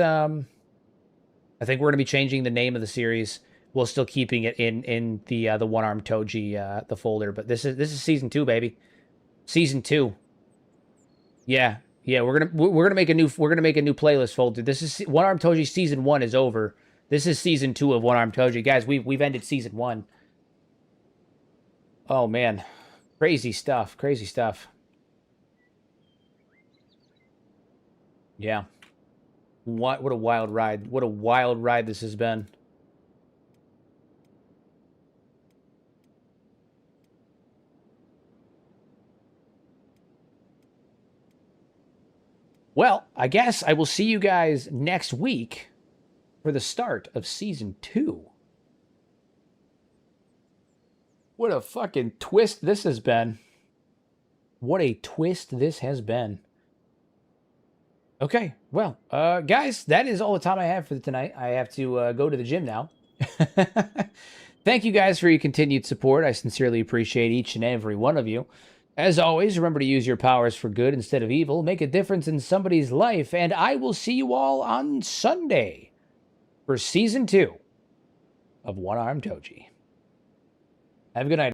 I think we're going to be changing the name of the series while still keeping it in the One Arm Toji the folder. But this is season 2, baby. Season 2. Yeah. Yeah, we're gonna make a new playlist folder. This is One Arm Toji season 1 is over. This is season 2 of One Arm Toji. Guys, we've ended season 1. Oh man. Crazy stuff. Crazy stuff. Yeah. What a wild ride. What a wild ride this has been. Well, I guess I will see you guys next week for the start of season 2. What a fucking twist this has been. What a twist this has been. Okay, well, guys, that is all the time I have for tonight. I have to go to the gym now. Thank you guys for your continued support. I sincerely appreciate each and every one of you. As always, remember to use your powers for good instead of evil. Make a difference in somebody's life. And I will see you all on Sunday for Season 2 of One Arm Toji. Have a good night.